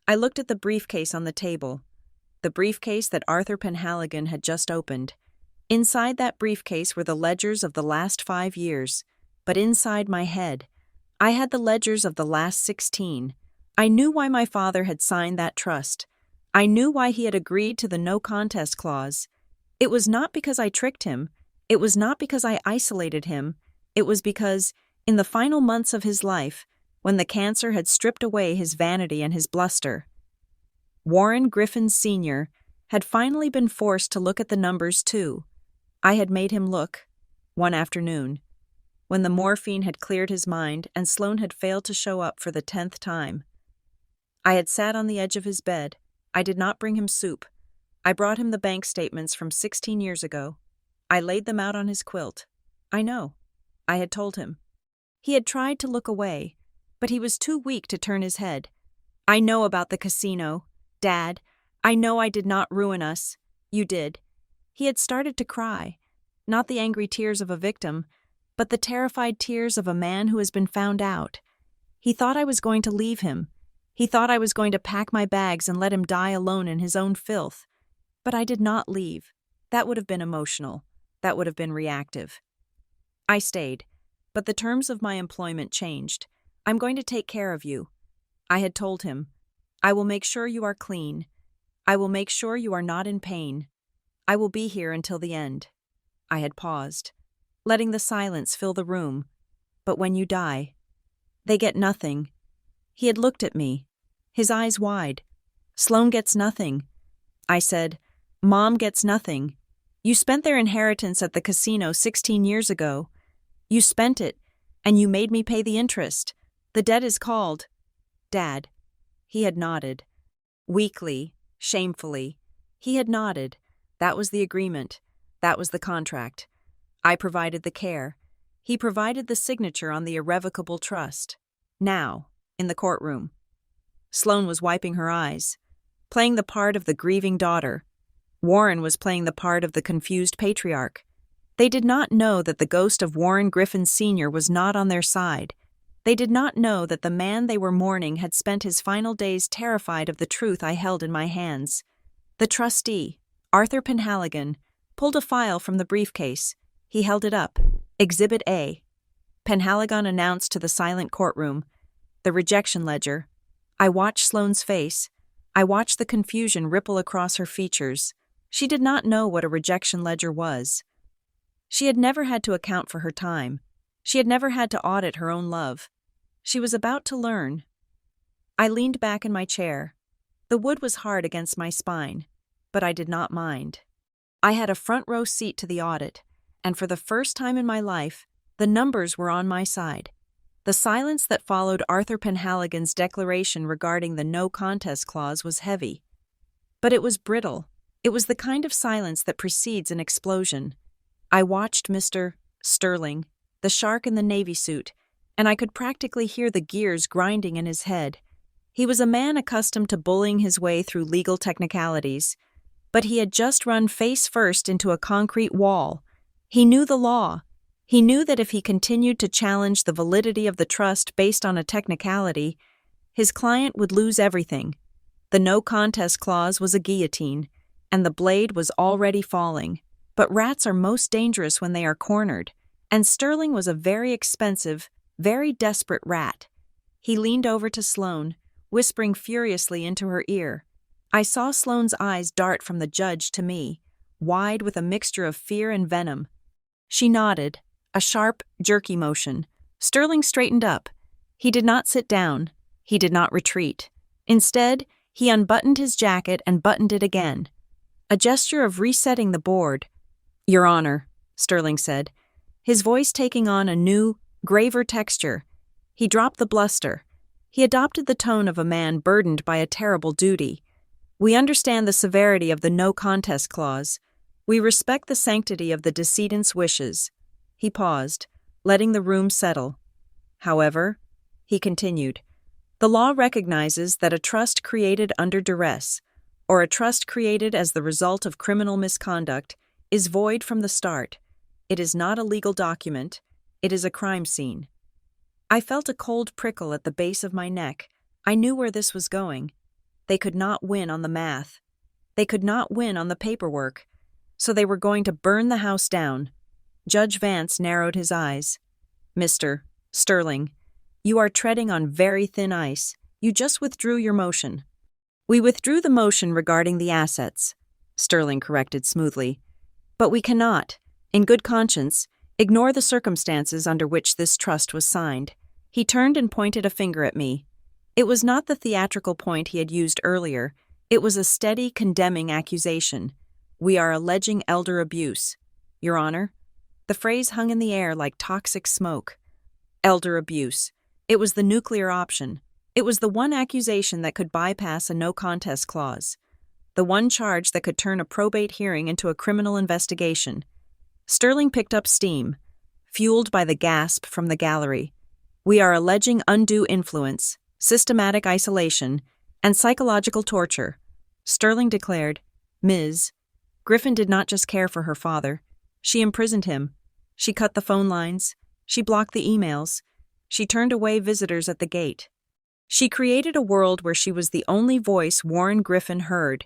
I looked at the briefcase on the table, the briefcase that Arthur Penhaligon had just opened. Inside that briefcase were the ledgers of the last 5 years, but inside my head, I had the ledgers of the last 16. I knew why my father had signed that trust. I knew why he had agreed to the no contest clause. It was not because I tricked him. It was not because I isolated him. It was because, in the final months of his life, when the cancer had stripped away his vanity and his bluster, Warren Griffin Sr. had finally been forced to look at the numbers too. I had made him look, one afternoon, when the morphine had cleared his mind and Sloan had failed to show up for the 10th time. I had sat on the edge of his bed. I did not bring him soup. I brought him the bank statements from 16 years ago. I laid them out on his quilt. I know. I had told him. He had tried to look away, but he was too weak to turn his head. "I know about the casino. Dad, I know I did not ruin us. You did." He had started to cry, not the angry tears of a victim, but the terrified tears of a man who has been found out. He thought I was going to leave him. He thought I was going to pack my bags and let him die alone in his own filth. But I did not leave. That would have been emotional. That would have been reactive. I stayed, but the terms of my employment changed. "I'm going to take care of you." I had told him. "I will make sure you are clean. I will make sure you are not in pain. I will be here until the end." I had paused. letting the silence fill the room. But when you die, they get nothing. He had looked at me, his eyes wide. Sloan gets nothing. I said, Mom gets nothing. You spent their inheritance at the casino 16 years ago. You spent it, and you made me pay the interest. The debt is called. Dad. He had nodded. Weakly, shamefully. He had nodded. That was the agreement. That was the contract. I provided the care. He provided the signature on the irrevocable trust. Now, in the courtroom. Sloan was wiping her eyes, playing the part of the grieving daughter. Warren was playing the part of the confused patriarch. They did not know that the ghost of Warren Griffin Sr. was not on their side. They did not know that the man they were mourning had spent his final days terrified of the truth I held in my hands. The trustee, Arthur Penhaligon, pulled a file from the briefcase. He held it up. Exhibit A. Penhaligon announced to the silent courtroom. The rejection ledger. I watched Sloane's face. I watched the confusion ripple across her features. She did not know what a rejection ledger was. She had never had to account for her time. She had never had to audit her own love. She was about to learn. I leaned back in my chair. The wood was hard against my spine, but I did not mind. I had a front row seat to the audit, and for the first time in my life, the numbers were on my side. The silence that followed Arthur Penhaligon's declaration regarding the no contest clause was heavy. But it was brittle. It was the kind of silence that precedes an explosion. I watched Mr. Sterling, the shark in the navy suit, and I could practically hear the gears grinding in his head. He was a man accustomed to bullying his way through legal technicalities, but he had just run face first into a concrete wall. He knew the law. He knew that if he continued to challenge the validity of the trust based on a technicality, his client would lose everything. The no contest clause was a guillotine, and the blade was already falling. But rats are most dangerous when they are cornered, and Sterling was a very expensive, very desperate rat. He leaned over to Sloan, whispering furiously into her ear. I saw Sloane's eyes dart from the judge to me, wide with a mixture of fear and venom. She nodded, a sharp, jerky motion. Sterling straightened up. He did not sit down. He did not retreat. Instead, he unbuttoned his jacket and buttoned it again. A gesture of resetting the board. Your Honor, Sterling said, his voice taking on a new, graver texture. He dropped the bluster. He adopted the tone of a man burdened by a terrible duty. We understand the severity of the no contest clause. We respect the sanctity of the decedent's wishes. He paused, letting the room settle. However, he continued, the law recognizes that a trust created under duress, or a trust created as the result of criminal misconduct, is void from the start. It is not a legal document. It is a crime scene. I felt a cold prickle at the base of my neck. I knew where this was going. They could not win on the math. They could not win on the paperwork. So they were going to burn the house down. Judge Vance narrowed his eyes. Mr. Sterling, you are treading on very thin ice. You just withdrew your motion. We withdrew the motion regarding the assets, Sterling corrected smoothly. But we cannot, in good conscience, ignore the circumstances under which this trust was signed. He turned and pointed a finger at me. It was not the theatrical point he had used earlier. It was a steady, condemning accusation. We are alleging elder abuse. Your Honor. The phrase hung in the air like toxic smoke. Elder abuse. It was the nuclear option. It was the one accusation that could bypass a no contest clause. The one charge that could turn a probate hearing into a criminal investigation. Sterling picked up steam, fueled by the gasp from the gallery. We are alleging undue influence, systematic isolation, and psychological torture. Sterling declared, Ms. Griffin did not just care for her father. She imprisoned him. She cut the phone lines. She blocked the emails. She turned away visitors at the gate. She created a world where she was the only voice Warren Griffin heard,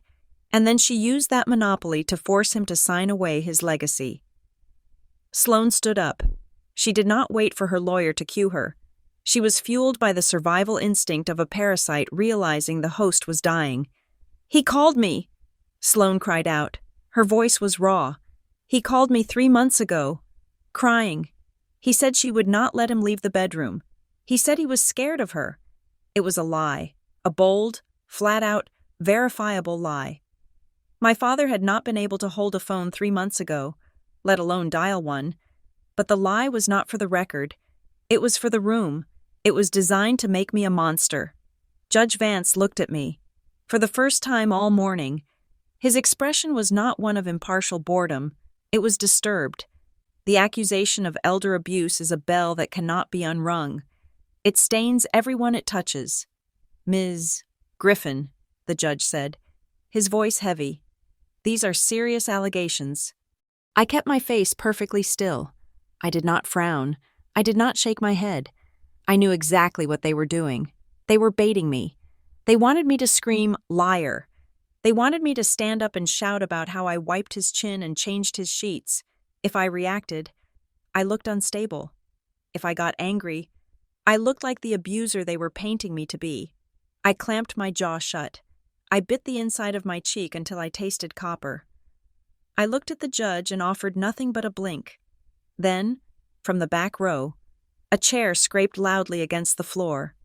and then she used that monopoly to force him to sign away his legacy. Sloan stood up. She did not wait for her lawyer to cue her. She was fueled by the survival instinct of a parasite realizing the host was dying. He called me, Sloan cried out. Her voice was raw. He called me 3 months ago. crying. He said she would not let him leave the bedroom. He said he was scared of her. It was a lie, a bold, flat-out, verifiable lie. My father had not been able to hold a phone 3 months ago, let alone dial one, but the lie was not for the record. It was for the room. It was designed to make me a monster. Judge Vance looked at me. For the first time all morning, his expression was not one of impartial boredom. It was disturbed. The accusation of elder abuse is a bell that cannot be unrung. It stains everyone it touches. Ms. Griffin, the judge said, his voice heavy. These are serious allegations. I kept my face perfectly still. I did not frown. I did not shake my head. I knew exactly what they were doing. They were baiting me. They wanted me to scream, liar. They wanted me to stand up and shout about how I wiped his chin and changed his sheets. If I reacted, I looked unstable. If I got angry, I looked like the abuser they were painting me to be. I clamped my jaw shut. I bit the inside of my cheek until I tasted copper. I looked at the judge and offered nothing but a blink. Then, from the back row, a chair scraped loudly against the floor.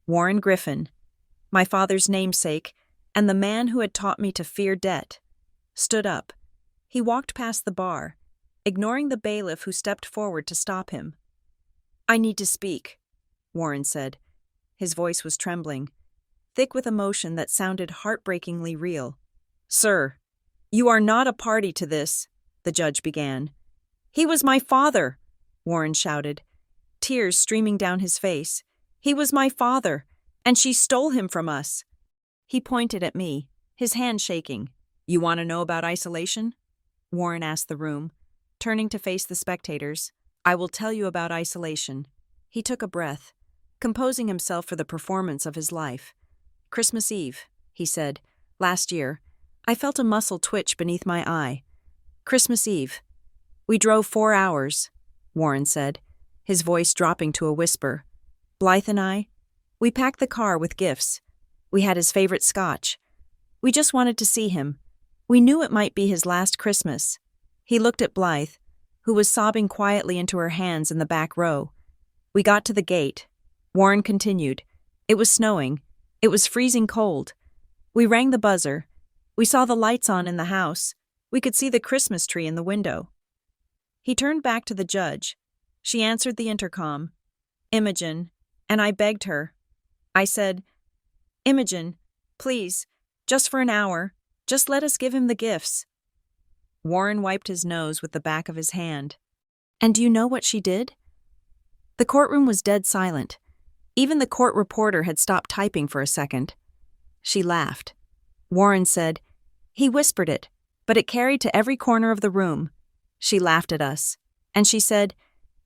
Warren Griffin, my father's namesake, and the man who had taught me to fear debt, stood up. He walked past the bar, ignoring the bailiff who stepped forward to stop him. I need to speak, Warren said. His voice was trembling, thick with emotion that sounded heartbreakingly real. Sir, you are not a party to this, the judge began. He was my father, Warren shouted, tears streaming down his face. He was my father, and she stole him from us. He pointed at me, his hand shaking. You want to know about isolation? Warren asked the room, turning to face the spectators. I will tell you about isolation. He took a breath, composing himself for the performance of his life. Christmas Eve, he said, last year. I felt a muscle twitch beneath my eye. Christmas Eve. We drove 4 hours, Warren said, his voice dropping to a whisper. Blythe and I, we packed the car with gifts. We had his favorite scotch. We just wanted to see him. We knew it might be his last Christmas. He looked at Blythe, who was sobbing quietly into her hands in the back row. We got to the gate. Warren continued. It was snowing. It was freezing cold. We rang the buzzer. We saw the lights on in the house. We could see the Christmas tree in the window. He turned back to the judge. She answered the intercom. Imogen, and I begged her. I said, Imogen, please, just for an hour, just let us give him the gifts. Warren wiped his nose with the back of his hand. And do you know what she did? The courtroom was dead silent. Even the court reporter had stopped typing for a second. She laughed. Warren said, He whispered it, but it carried to every corner of the room. She laughed at us, and she said,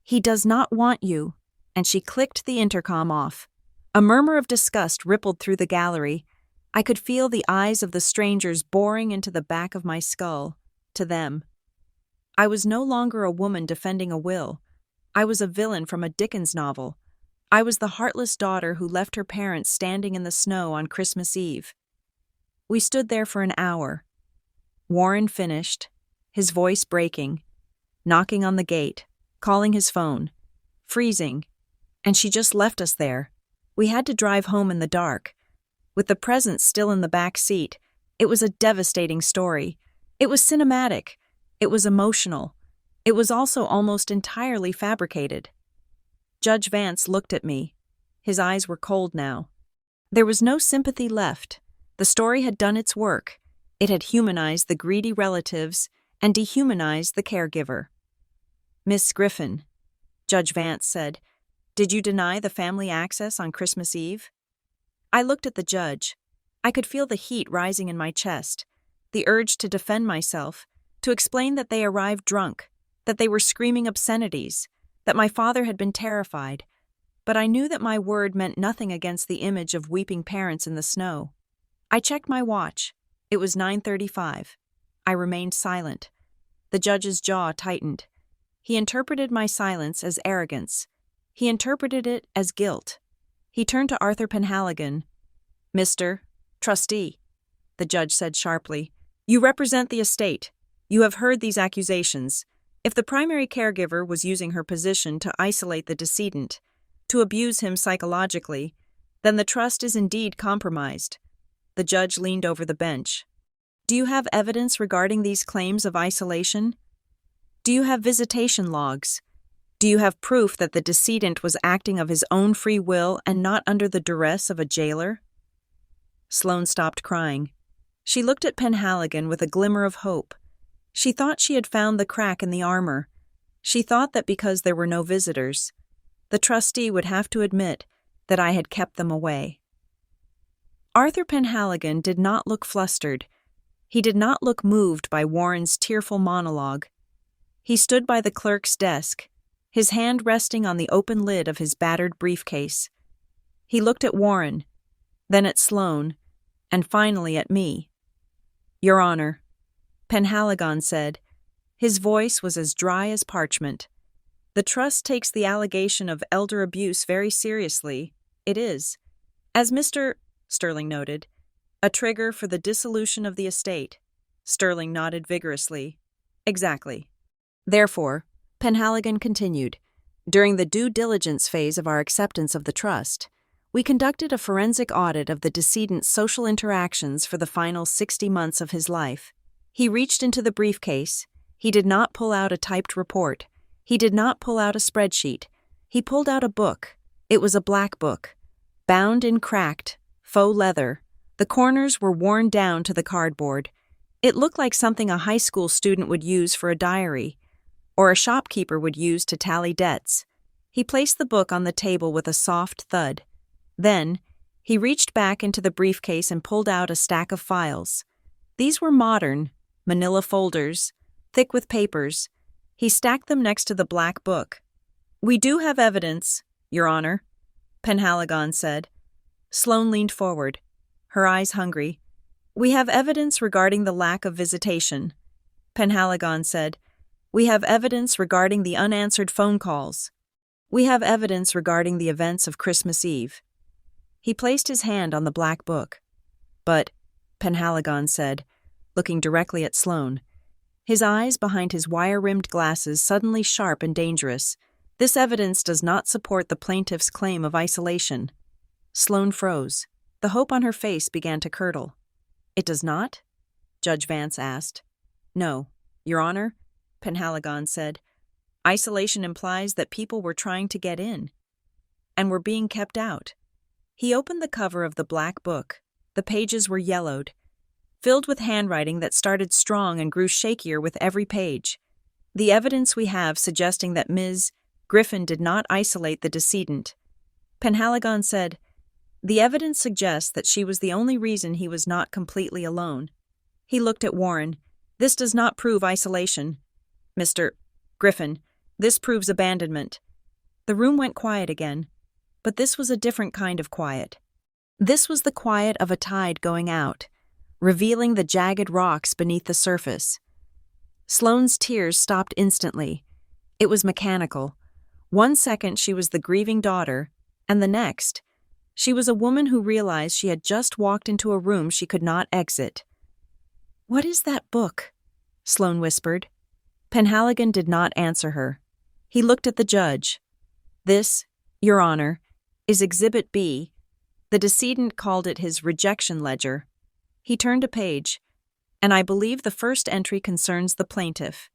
He does not want you, and she clicked the intercom off. A murmur of disgust rippled through the gallery. I could feel the eyes of the strangers boring into the back of my skull, to them. I was no longer a woman defending a will. I was a villain from a Dickens novel. I was the heartless daughter who left her parents standing in the snow on Christmas Eve. We stood there for an hour. Warren finished, his voice breaking, knocking on the gate, calling his phone, freezing, and she just left us there. We had to drive home in the dark. With the presents still in the back seat, it was a devastating story. It was cinematic. It was emotional. It was also almost entirely fabricated. Judge Vance looked at me. His eyes were cold now. There was no sympathy left. The story had done its work. It had humanized the greedy relatives and dehumanized the caregiver. Miss Griffin, Judge Vance said, did you deny the family access on Christmas Eve? I looked at the judge. I could feel the heat rising in my chest, the urge to defend myself, to explain that they arrived drunk, that they were screaming obscenities, that my father had been terrified, but I knew that my word meant nothing against the image of weeping parents in the snow. I checked my watch. It was 9:35. I remained silent. The judge's jaw tightened. He interpreted my silence as arrogance. He interpreted it as guilt. He turned to Arthur Penhaligon. Mr. Trustee, the judge said sharply, you represent the estate. You have heard these accusations. If the primary caregiver was using her position to isolate the decedent, to abuse him psychologically, then the trust is indeed compromised. The judge leaned over the bench. Do you have evidence regarding these claims of isolation? Do you have visitation logs? Do you have proof that the decedent was acting of his own free will and not under the duress of a jailer? Sloane stopped crying. She looked at Penhaligon with a glimmer of hope. She thought she had found the crack in the armor. She thought that because there were no visitors, the trustee would have to admit that I had kept them away. Arthur Penhaligon did not look flustered. He did not look moved by Warren's tearful monologue. He stood by the clerk's desk, his hand resting on the open lid of his battered briefcase. He looked at Warren, then at Sloane, and finally at me. Your Honor, Penhaligon said. His voice was as dry as parchment. The trust takes the allegation of elder abuse very seriously. It is, as Mr. Sterling noted, a trigger for the dissolution of the estate. Sterling nodded vigorously. Exactly. Therefore, Penhaligon continued, during the due diligence phase of our acceptance of the trust, we conducted a forensic audit of the decedent's social interactions for the final 60 months of his life. He reached into the briefcase. He did not pull out a typed report. He did not pull out a spreadsheet. He pulled out a book. It was a black book, bound in cracked, faux leather. The corners were worn down to the cardboard. It looked like something a high school student would use for a diary, or a shopkeeper would use to tally debts. He placed the book on the table with a soft thud. Then, he reached back into the briefcase and pulled out a stack of files. These were modern, manila folders, thick with papers. He stacked them next to the black book. We do have evidence, Your Honor, Penhaligon said. Sloane leaned forward, her eyes hungry. We have evidence regarding the lack of visitation, Penhaligon said. We have evidence regarding the unanswered phone calls. We have evidence regarding the events of Christmas Eve. He placed his hand on the black book. But, Penhaligon said, looking directly at Sloane, his eyes behind his wire-rimmed glasses suddenly sharp and dangerous, this evidence does not support the plaintiff's claim of isolation. Sloane froze. The hope on her face began to curdle. It does not? Judge Vance asked. No, Your Honor, Penhaligon said. Isolation implies that people were trying to get in, and were being kept out. He opened the cover of the black book. The pages were yellowed, filled with handwriting that started strong and grew shakier with every page. The evidence we have suggesting that Ms. Griffin did not isolate the decedent. Penhaligon said, the evidence suggests that she was the only reason he was not completely alone. He looked at Warren. This does not prove isolation. Mr. Griffin, this proves abandonment. The room went quiet again, but this was a different kind of quiet. This was the quiet of a tide going out, revealing the jagged rocks beneath the surface. Sloane's tears stopped instantly. It was mechanical. 1 second she was the grieving daughter, and the next, she was a woman who realized she had just walked into a room she could not exit. What is that book? Sloane whispered. Penhaligon did not answer her. He looked at the judge. This, Your Honor, is Exhibit B. The decedent called it his rejection ledger. He turned a page, and I believe the first entry concerns the plaintiff.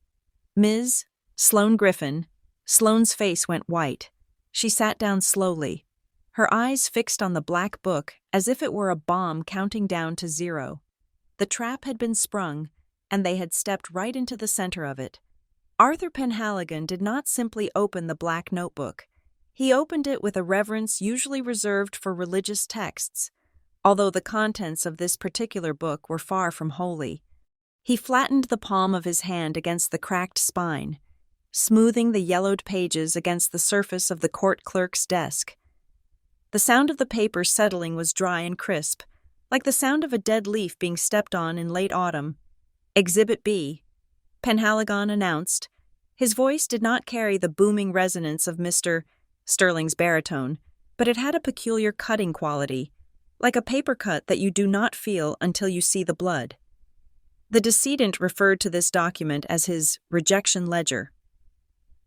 Ms. Sloane Griffin. Sloane's face went white. She sat down slowly, her eyes fixed on the black book as if it were a bomb counting down to 0. The trap had been sprung, and they had stepped right into the center of it. Arthur Penhaligon did not simply open the black notebook. He opened it with a reverence usually reserved for religious texts, although the contents of this particular book were far from holy. He flattened the palm of his hand against the cracked spine, smoothing the yellowed pages against the surface of the court clerk's desk. The sound of the paper settling was dry and crisp, like the sound of a dead leaf being stepped on in late autumn. Exhibit B, Penhaligon announced. His voice did not carry the booming resonance of Mr. Sterling's baritone, but it had a peculiar cutting quality, like a paper cut that you do not feel until you see the blood. The decedent referred to this document as his rejection ledger.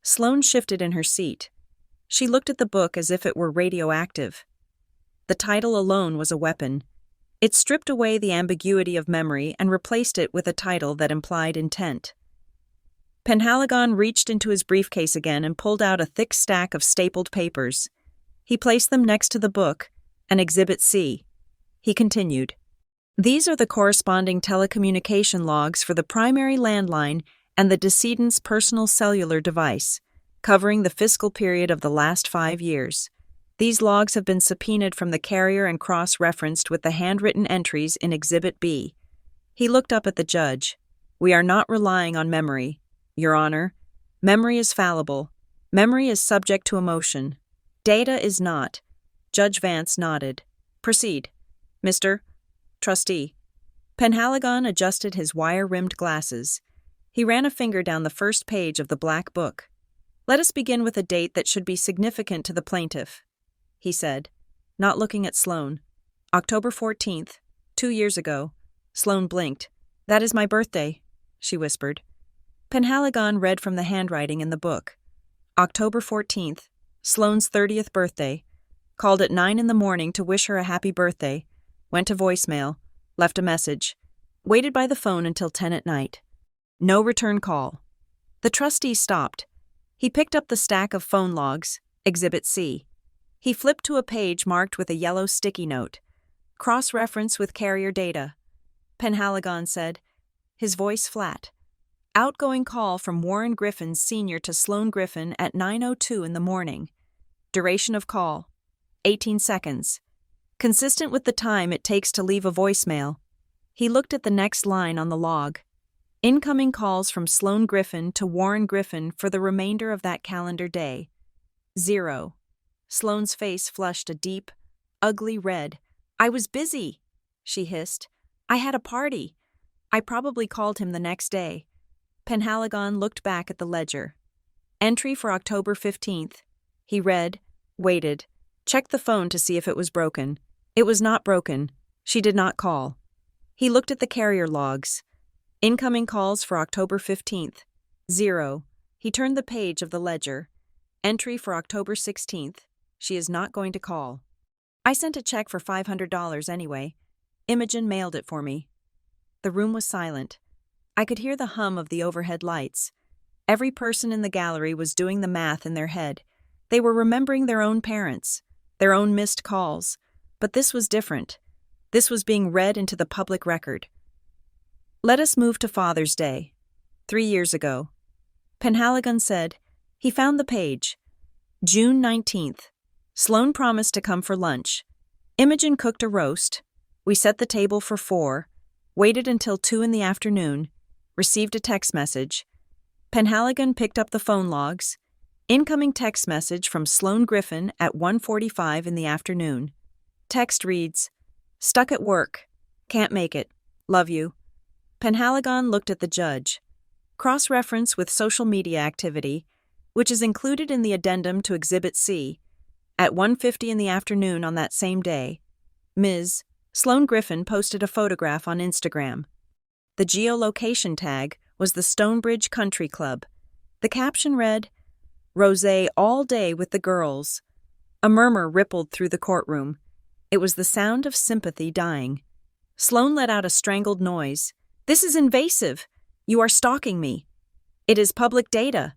Sloane shifted in her seat. She looked at the book as if it were radioactive. The title alone was a weapon. It stripped away the ambiguity of memory and replaced it with a title that implied intent. Penhaligon reached into his briefcase again and pulled out a thick stack of stapled papers. He placed them next to the book, and Exhibit C. He continued, "These are the corresponding telecommunication logs for the primary landline and the decedent's personal cellular device, covering the fiscal period of the last 5 years. These logs have been subpoenaed from the carrier and cross-referenced with the handwritten entries in Exhibit B." He looked up at the judge. "We are not relying on memory, Your Honor. Memory is fallible. Memory is subject to emotion. Data is not." Judge Vance nodded. "Proceed, Mr. Trustee." Penhaligon adjusted his wire-rimmed glasses. He ran a finger down the first page of the black book. "Let us begin with a date that should be significant to the plaintiff," he said, not looking at Sloane. "October 14th, 2 years ago." Sloane blinked. "That is my birthday," she whispered. Penhaligon read from the handwriting in the book. October 14th, Sloane's 30th birthday. Called at 9 in the morning to wish her a happy birthday. Went to voicemail. Left a message. Waited by the phone until 10 at night. No return call. The trustee stopped. He picked up the stack of phone logs, Exhibit C. He flipped to a page marked with a yellow sticky note. "Cross-reference with carrier data," Penhaligon said, his voice flat. "Outgoing call from Warren Griffin Sr. to Sloane Griffin at 9:02 in the morning. Duration of call, 18 seconds. Consistent with the time it takes to leave a voicemail." He looked at the next line on the log. "Incoming calls from Sloane Griffin to Warren Griffin for the remainder of that calendar day. 0. Sloane's face flushed a deep, ugly red. "I was busy," she hissed. "I had a party. I probably called him the next day." Penhaligon looked back at the ledger. "Entry for October 15th. He read, waited, checked the phone to see if it was broken. It was not broken. She did not call. He looked at the carrier logs. Incoming calls for October 15th. 0. He turned the page of the ledger. Entry for October 16th. She is not going to call. I sent a check for $500 anyway. Imogen mailed it for me." The room was silent. I could hear the hum of the overhead lights. Every person in the gallery was doing the math in their head. They were remembering their own parents, their own missed calls. But this was different. This was being read into the public record. "Let us move to Father's Day. 3 years ago." Penhaligon said. He found the page. June 19th. Sloane promised to come for lunch. Imogen cooked a roast. We set the table for 4. Waited until 2 in the afternoon. Received a text message. Penhaligon picked up the phone logs. Incoming text message from Sloane Griffin at 1:45 in the afternoon. Text reads, "Stuck at work. Can't make it. Love you." Penhaligon looked at the judge. Cross-reference with social media activity, which is included in the addendum to Exhibit C. At 1:50 in the afternoon on that same day, Ms. Sloane Griffin posted a photograph on Instagram. The geolocation tag was the Stonebridge Country Club. The caption read, "Rosé all day with the girls." A murmur rippled through the courtroom. It was the sound of sympathy dying. Sloane let out a strangled noise. "This is invasive. You are stalking me." "It is public data,"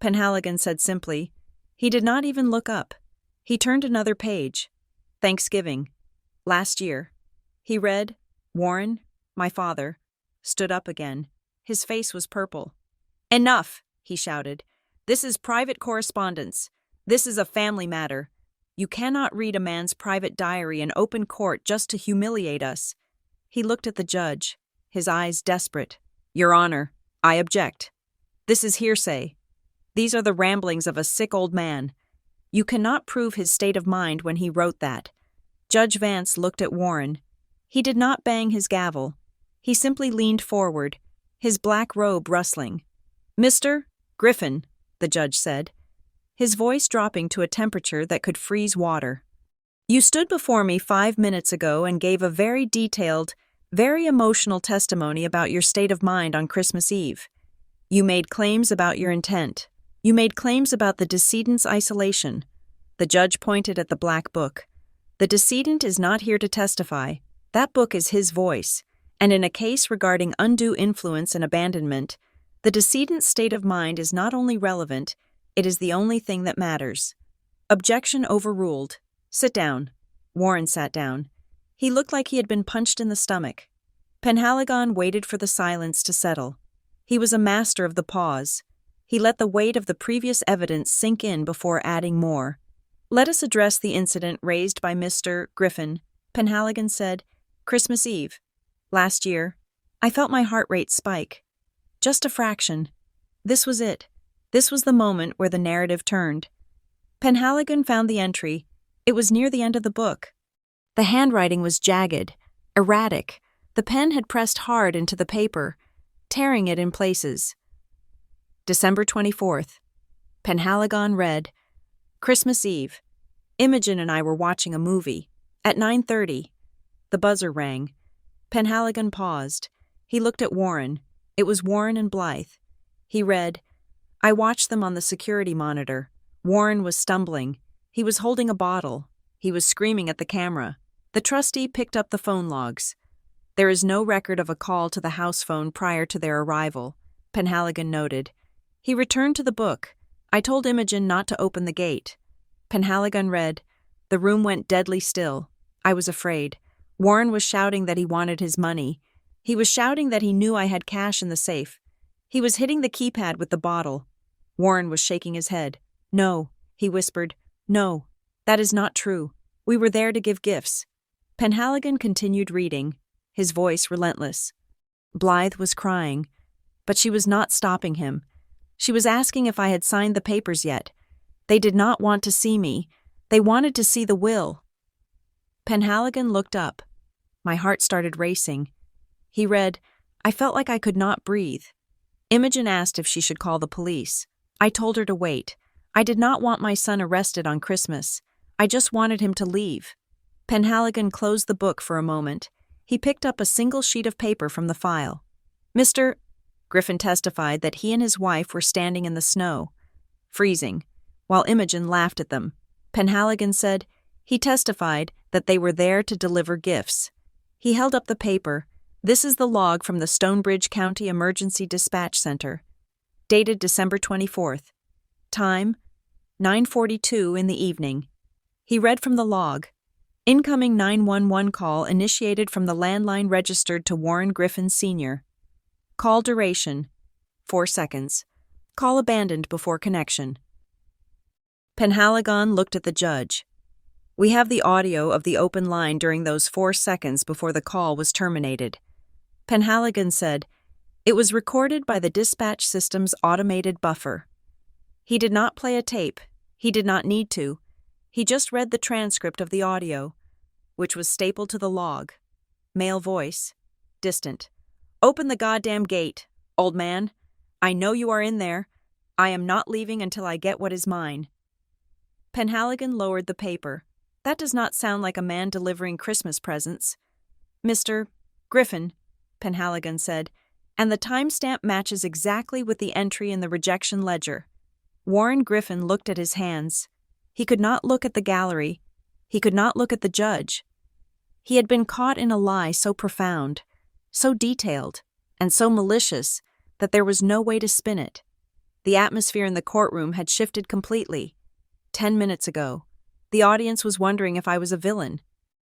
Penhaligon said simply. He did not even look up. He turned another page. Thanksgiving. Last year. He read, "Warren, my father," stood up again. His face was purple. "Enough," he shouted. "This is private correspondence. This is a family matter. You cannot read a man's private diary in open court just to humiliate us." He looked at the judge, his eyes desperate. "Your Honor, I object. This is hearsay. These are the ramblings of a sick old man. You cannot prove his state of mind when he wrote that." Judge Vance looked at Warren. He did not bang his gavel. He simply leaned forward, his black robe rustling. "Mr. Griffin," the judge said, his voice dropping to a temperature that could freeze water. "You stood before me 5 minutes ago and gave a very detailed, very emotional testimony about your state of mind on Christmas Eve. You made claims about your intent. You made claims about the decedent's isolation. The judge pointed at the black book. The decedent is not here to testify. That book is his voice. And in a case regarding undue influence and abandonment, the decedent's state of mind is not only relevant, it is the only thing that matters. Objection overruled. Sit down. Warren sat down. He looked like he had been punched in the stomach. Penhaligon waited for the silence to settle. He was a master of the pause. He let the weight of the previous evidence sink in before adding more. Let us address the incident raised by Mr. Griffin. Penhaligon said, Christmas Eve. Last year. I felt my heart rate spike. Just a fraction. This was it. This was the moment where the narrative turned. Penhaligon found the entry. It was near the end of the book. The handwriting was jagged, erratic. The pen had pressed hard into the paper, tearing it in places. December 24th. Penhaligon read, Christmas Eve. Imogen and I were watching a movie. At 9:30. The buzzer rang. Penhaligon paused. He looked at Warren. It was Warren and Blythe. He read, I watched them on the security monitor. Warren was stumbling. He was holding a bottle. He was screaming at the camera. The trustee picked up the phone logs. There is no record of a call to the house phone prior to their arrival, Penhaligon noted. He returned to the book. I told Imogen not to open the gate. Penhaligon read, The room went deadly still. I was afraid. Warren was shouting that he wanted his money. He was shouting that he knew I had cash in the safe. He was hitting the keypad with the bottle. Warren was shaking his head. No, he whispered. No, that is not true. We were there to give gifts. Penhaligon continued reading, his voice relentless. Blythe was crying, but she was not stopping him. She was asking if I had signed the papers yet. They did not want to see me. They wanted to see the will. Penhaligon looked up. My heart started racing. He read, I felt like I could not breathe. Imogen asked if she should call the police. I told her to wait. I did not want my son arrested on Christmas. I just wanted him to leave. Penhaligon closed the book for a moment. He picked up a single sheet of paper from the file. Mr. Griffin testified that he and his wife were standing in the snow, freezing, while Imogen laughed at them. Penhaligon said he testified that they were there to deliver gifts. He held up the paper. This is the log from the Stonebridge County Emergency Dispatch Center. Dated December 24th. Time, 9:42 in the evening. He read from the log. Incoming 911 call initiated from the landline registered to Warren Griffin Sr. Call duration, 4 seconds. Call abandoned before connection. Penhaligon looked at the judge. We have the audio of the open line during those 4 seconds before the call was terminated. Penhaligon said, It was recorded by the dispatch system's automated buffer. He did not play a tape. He did not need to. He just read the transcript of the audio, which was stapled to the log. Male voice, distant. Open the goddamn gate, old man. I know you are in there. I am not leaving until I get what is mine. Penhaligon lowered the paper. That does not sound like a man delivering Christmas presents. Mr. Griffin, Penhaligon said, and the timestamp matches exactly with the entry in the rejection ledger. Warren Griffin looked at his hands. He could not look at the gallery. He could not look at the judge. He had been caught in a lie so profound, so detailed, and so malicious that there was no way to spin it. The atmosphere in the courtroom had shifted completely. 10 minutes ago, the audience was wondering if I was a villain.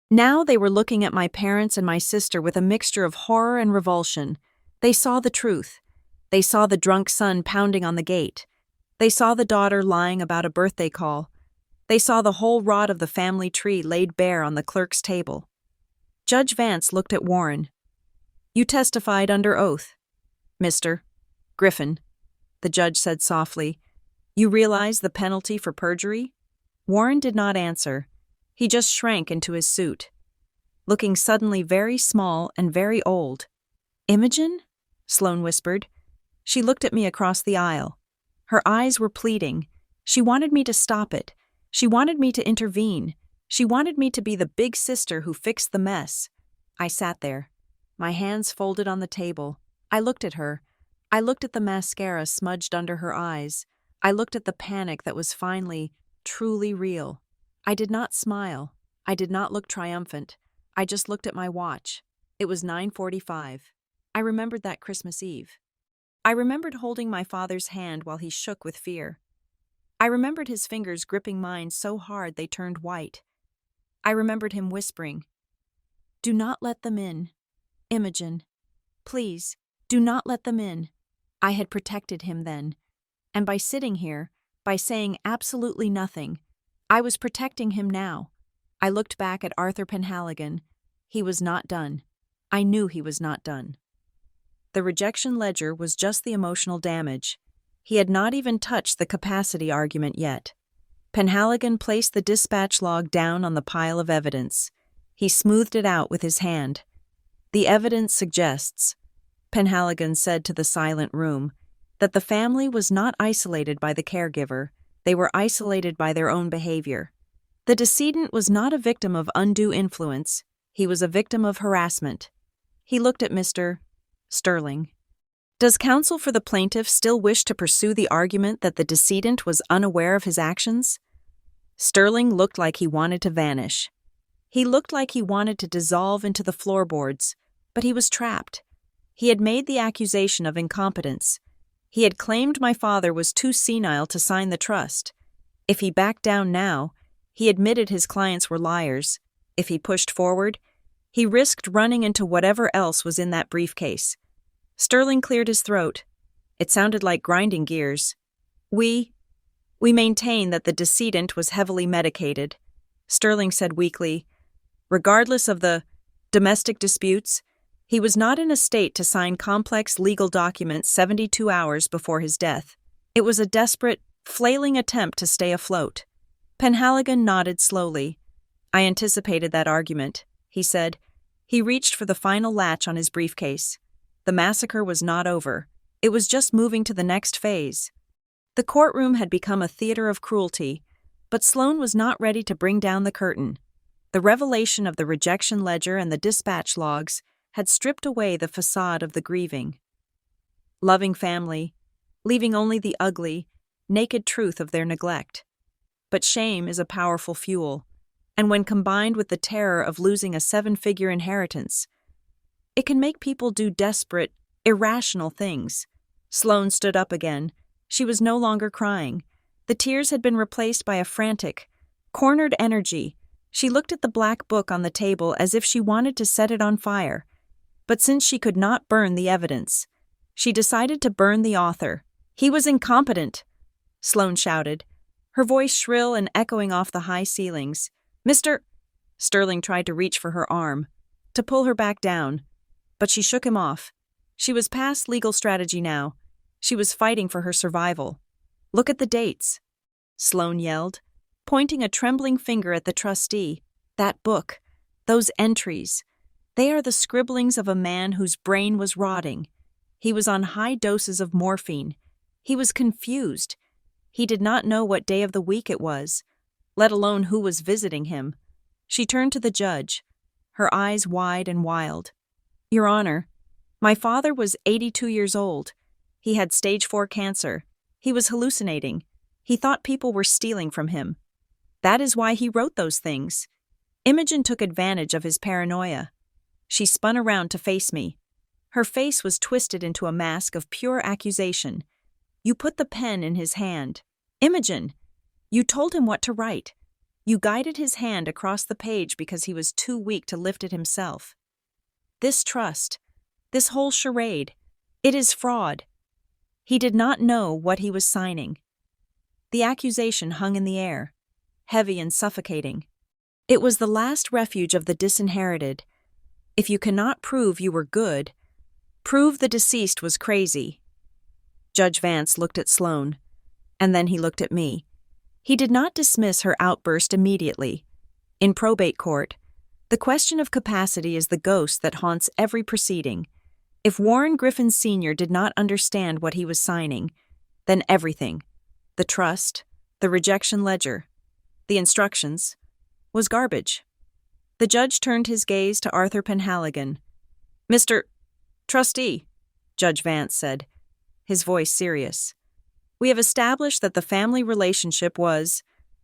Now they were looking at my parents and my sister with a mixture of horror and revulsion. They saw the truth. They saw the drunk son pounding on the gate. They saw the daughter lying about a birthday call. They saw the whole rot of the family tree laid bare on the clerk's table. Judge Vance looked at Warren. You testified under oath. Mr. Griffin, the judge said softly. You realize the penalty for perjury? Warren did not answer. He just shrank into his suit, looking suddenly very small and very old. Imogen? Sloane whispered. She looked at me across the aisle. Her eyes were pleading. She wanted me to stop it. She wanted me to intervene. She wanted me to be the big sister who fixed the mess. I sat there, my hands folded on the table. I looked at her. I looked at the mascara smudged under her eyes. I looked at the panic that was finally, truly real. I did not smile. I did not look triumphant. I just looked at my watch. It was 9:45. I remembered that Christmas Eve. I remembered holding my father's hand while he shook with fear. I remembered his fingers gripping mine so hard they turned white. I remembered him whispering, "Do not let them in. Imogen, please, do not let them in." I had protected him then, and by sitting here, by saying absolutely nothing, I was protecting him now. I looked back at Arthur Penhaligon. He was not done. I knew he was not done. The rejection ledger was just the emotional damage. He had not even touched the capacity argument yet. Penhaligon placed the dispatch log down on the pile of evidence. He smoothed it out with his hand. "The evidence suggests," Penhaligon said to the silent room, "that the family was not isolated by the caregiver. They were isolated by their own behavior. The decedent was not a victim of undue influence. He was a victim of harassment." He looked at Mr. Sterling. "Does counsel for the plaintiff still wish to pursue the argument that the decedent was unaware of his actions?" Sterling looked like he wanted to vanish. He looked like he wanted to dissolve into the floorboards, but he was trapped. He had made the accusation of incompetence. He had claimed my father was too senile to sign the trust. If he backed down now, he admitted his clients were liars. If he pushed forward, he risked running into whatever else was in that briefcase. Sterling cleared his throat. It sounded like grinding gears. We maintain that the decedent was heavily medicated," Sterling said weakly. "Regardless of the domestic disputes, he was not in a state to sign complex legal documents 72 hours before his death. It was a desperate, flailing attempt to stay afloat." Penhaligon nodded slowly. "I anticipated that argument," he said. He reached for the final latch on his briefcase. The massacre was not over. It was just moving to the next phase. The courtroom had become a theater of cruelty, but Sloane was not ready to bring down the curtain. The revelation of the rejection ledger and the dispatch logs had stripped away the facade of the grieving, loving family, leaving only the ugly, naked truth of their neglect. But shame is a powerful fuel, and when combined with the terror of losing a 7-figure inheritance, it can make people do desperate, irrational things. Sloane stood up again. She was no longer crying. The tears had been replaced by a frantic, cornered energy. She looked at the black book on the table as if she wanted to set it on fire. But since she could not burn the evidence, she decided to burn the author. "He was incompetent," Sloane shouted, her voice shrill and echoing off the high ceilings. "Mr. Sterling tried to reach for her arm, to pull her back down, but she shook him off. She was past legal strategy now. She was fighting for her survival. "Look at the dates," Sloane yelled, pointing a trembling finger at the trustee. "That book, those entries, they are the scribblings of a man whose brain was rotting. He was on high doses of morphine. He was confused. He did not know what day of the week it was, let alone who was visiting him." She turned to the judge, her eyes wide and wild. "Your Honor, my father was 82 years old. He had stage 4 cancer. He was hallucinating. He thought people were stealing from him. That is why he wrote those things." Imogen took advantage of his paranoia. She spun around to face me. Her face was twisted into a mask of pure accusation. "You put the pen in his hand. Imogen! You told him what to write. You guided his hand across the page because he was too weak to lift it himself. This trust, this whole charade, it is fraud. He did not know what he was signing." The accusation hung in the air, heavy and suffocating. It was the last refuge of the disinherited. If you cannot prove you were good, prove the deceased was crazy. Judge Vance looked at Sloane, and then he looked at me. He did not dismiss her outburst immediately. In probate court, the question of capacity is the ghost that haunts every proceeding. If Warren Griffin Sr. did not understand what he was signing, then everything, the trust, the rejection ledger, the instructions, was garbage. The judge turned his gaze to Arthur Penhaligon. "Mr. Trustee," Judge Vance said, his voice serious, We have established that the family relationship was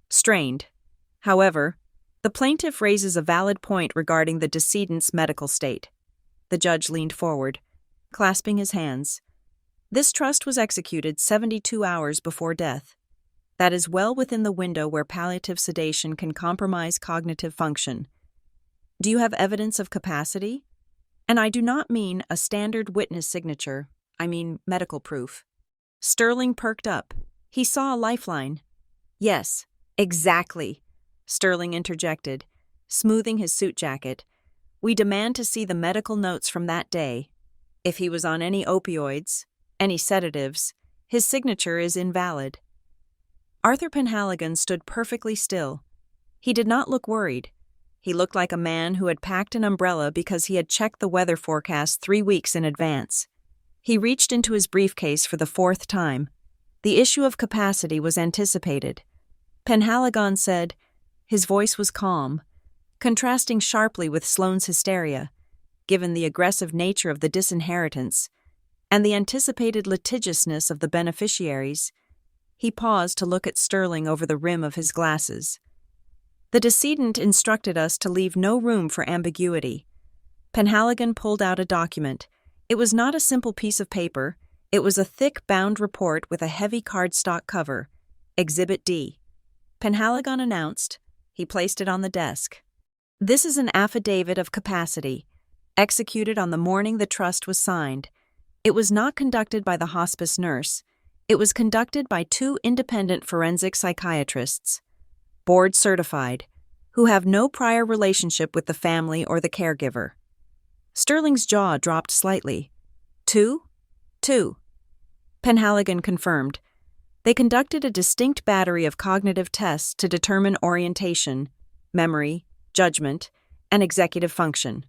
strained. However, the plaintiff raises a valid point regarding the decedent's medical state. The judge leaned forward, clasping his hands. This trust was executed 72 hours before death. That is well within the window where palliative sedation can compromise cognitive function. Do you have evidence of capacity? And I do not mean a standard witness signature, I mean medical proof. Sterling perked up. He saw a lifeline. Yes, exactly, Sterling interjected, smoothing his suit jacket. We demand to see the medical notes from that day. If he was on any opioids, any sedatives, his signature is invalid. Arthur Penhaligon stood perfectly still. He did not look worried. He looked like a man who had packed an umbrella because he had checked the weather forecast 3 weeks in advance. He reached into his briefcase for the 4th time. The issue of capacity was anticipated. Penhaligon said, his voice was calm, contrasting sharply with Sloane's hysteria, given the aggressive nature of the disinheritance and the anticipated litigiousness of the beneficiaries. He paused to look at Sterling over the rim of his glasses. The decedent instructed us to leave no room for ambiguity. Penhaligon pulled out a document. It was not a simple piece of paper. It was a thick bound report with a heavy cardstock cover. Exhibit D. Penhaligon announced. He placed it on the desk. This is an affidavit of capacity, executed on the morning the trust was signed. It was not conducted by the hospice nurse. It was conducted by 2 independent forensic psychiatrists, board certified, who have no prior relationship with the family or the caregiver. Sterling's jaw dropped slightly. 2? 2. Penhaligon confirmed. They conducted a distinct battery of cognitive tests to determine orientation, memory, judgment, and executive function.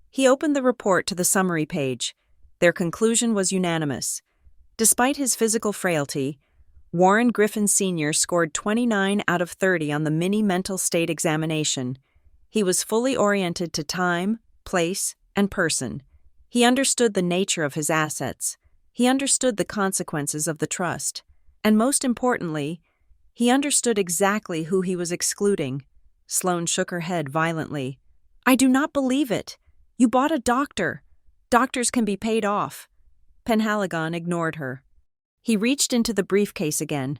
He opened the report to the summary page. Their conclusion was unanimous. Despite his physical frailty, Warren Griffin Sr. scored 29 out of 30 on the mini mental state examination. He was fully oriented to time, place, and person. He understood the nature of his assets. He understood the consequences of the trust. And most importantly, he understood exactly who he was excluding. Sloane shook her head violently. I do not believe it. You bought a doctor. Doctors can be paid off. Penhaligon ignored her. He reached into the briefcase again.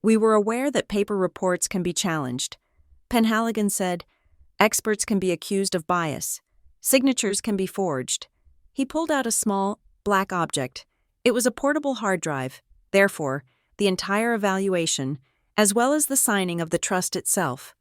We were aware that paper reports can be challenged. Penhaligon said, experts can be accused of bias. Signatures can be forged. He pulled out a small, black object. It was a portable hard drive. Therefore, the entire evaluation, as well as the signing of the trust itself,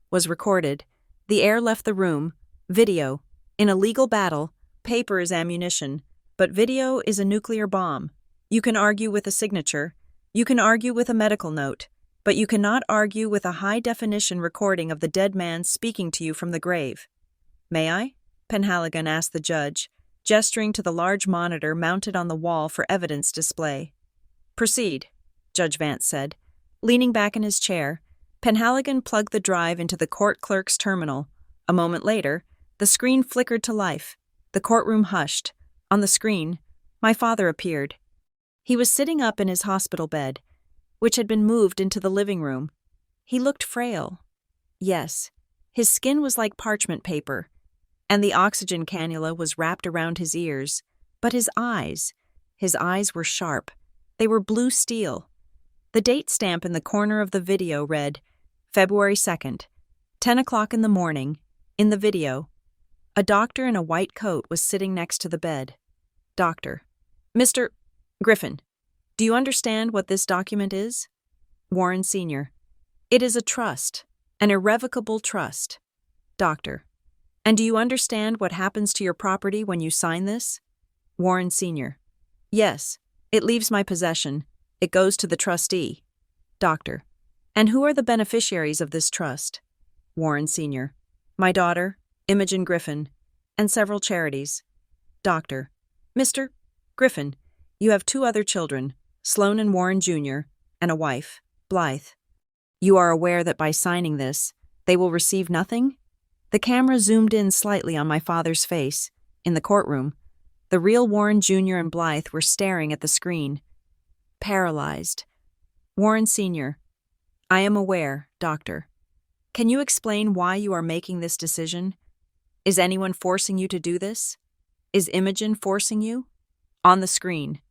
was recorded. The heir left the room. Video. In a legal battle, paper is ammunition, but video is a nuclear bomb. You can argue with a signature. You can argue with a medical note, but you cannot argue with a high-definition recording of the dead man speaking to you from the grave. May I? Penhaligon asked the judge, gesturing to the large monitor mounted on the wall for evidence display. Proceed, Judge Vance said. Leaning back in his chair, Penhaligon plugged the drive into the court clerk's terminal. A moment later, the screen flickered to life. The courtroom hushed. On the screen, my father appeared. He was sitting up in his hospital bed, which had been moved into the living room. He looked frail. Yes, his skin was like parchment paper, and the oxygen cannula was wrapped around his ears. But his eyes were sharp. They were blue steel. The date stamp in the corner of the video read, February 2nd, 10 o'clock in the morning. In the video, a doctor in a white coat was sitting next to the bed. Doctor. Mr. Griffin, do you understand what this document is? Warren Sr. It is a trust, an irrevocable trust. Doctor. And do you understand what happens to your property when you sign this? Warren Sr. Yes, it leaves my possession. It goes to the trustee. Doctor. And who are the beneficiaries of this trust? Warren Sr. My daughter, Imogen Griffin, and several charities. Doctor. Mr. Griffin, you have 2 other children, Sloane and Warren Jr., and a wife, Blythe. You are aware that by signing this, they will receive nothing? The camera zoomed in slightly on my father's face. In the courtroom, the real Warren Jr. and Blythe were staring at the screen. Paralyzed, Warren Sr. I am aware, Doctor. Can you explain why you are making this decision? Is anyone forcing you to do this? Is Imogen forcing you? On the screen.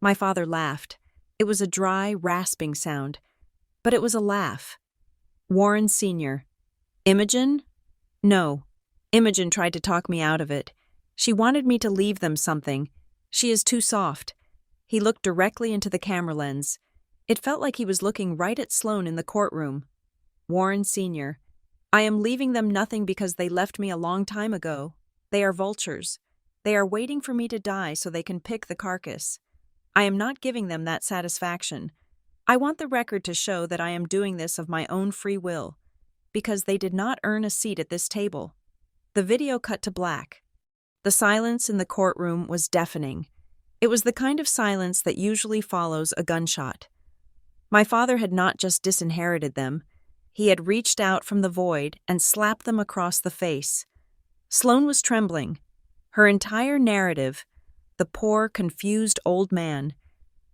My father laughed. It was a dry, rasping sound, but it was a laugh. Warren Sr. Imogen? No. Imogen tried to talk me out of it. She wanted me to leave them something. She is too soft. He looked directly into the camera lens. It felt like he was looking right at Sloane in the courtroom. Warren Sr. I am leaving them nothing because they left me a long time ago. They are vultures. They are waiting for me to die so they can pick the carcass. I am not giving them that satisfaction. I want the record to show that I am doing this of my own free will, because they did not earn a seat at this table. The video cut to black. The silence in the courtroom was deafening. It was the kind of silence that usually follows a gunshot. My father had not just disinherited them. He had reached out from the void and slapped them across the face. Sloane was trembling. Her entire narrative, the poor, confused old man,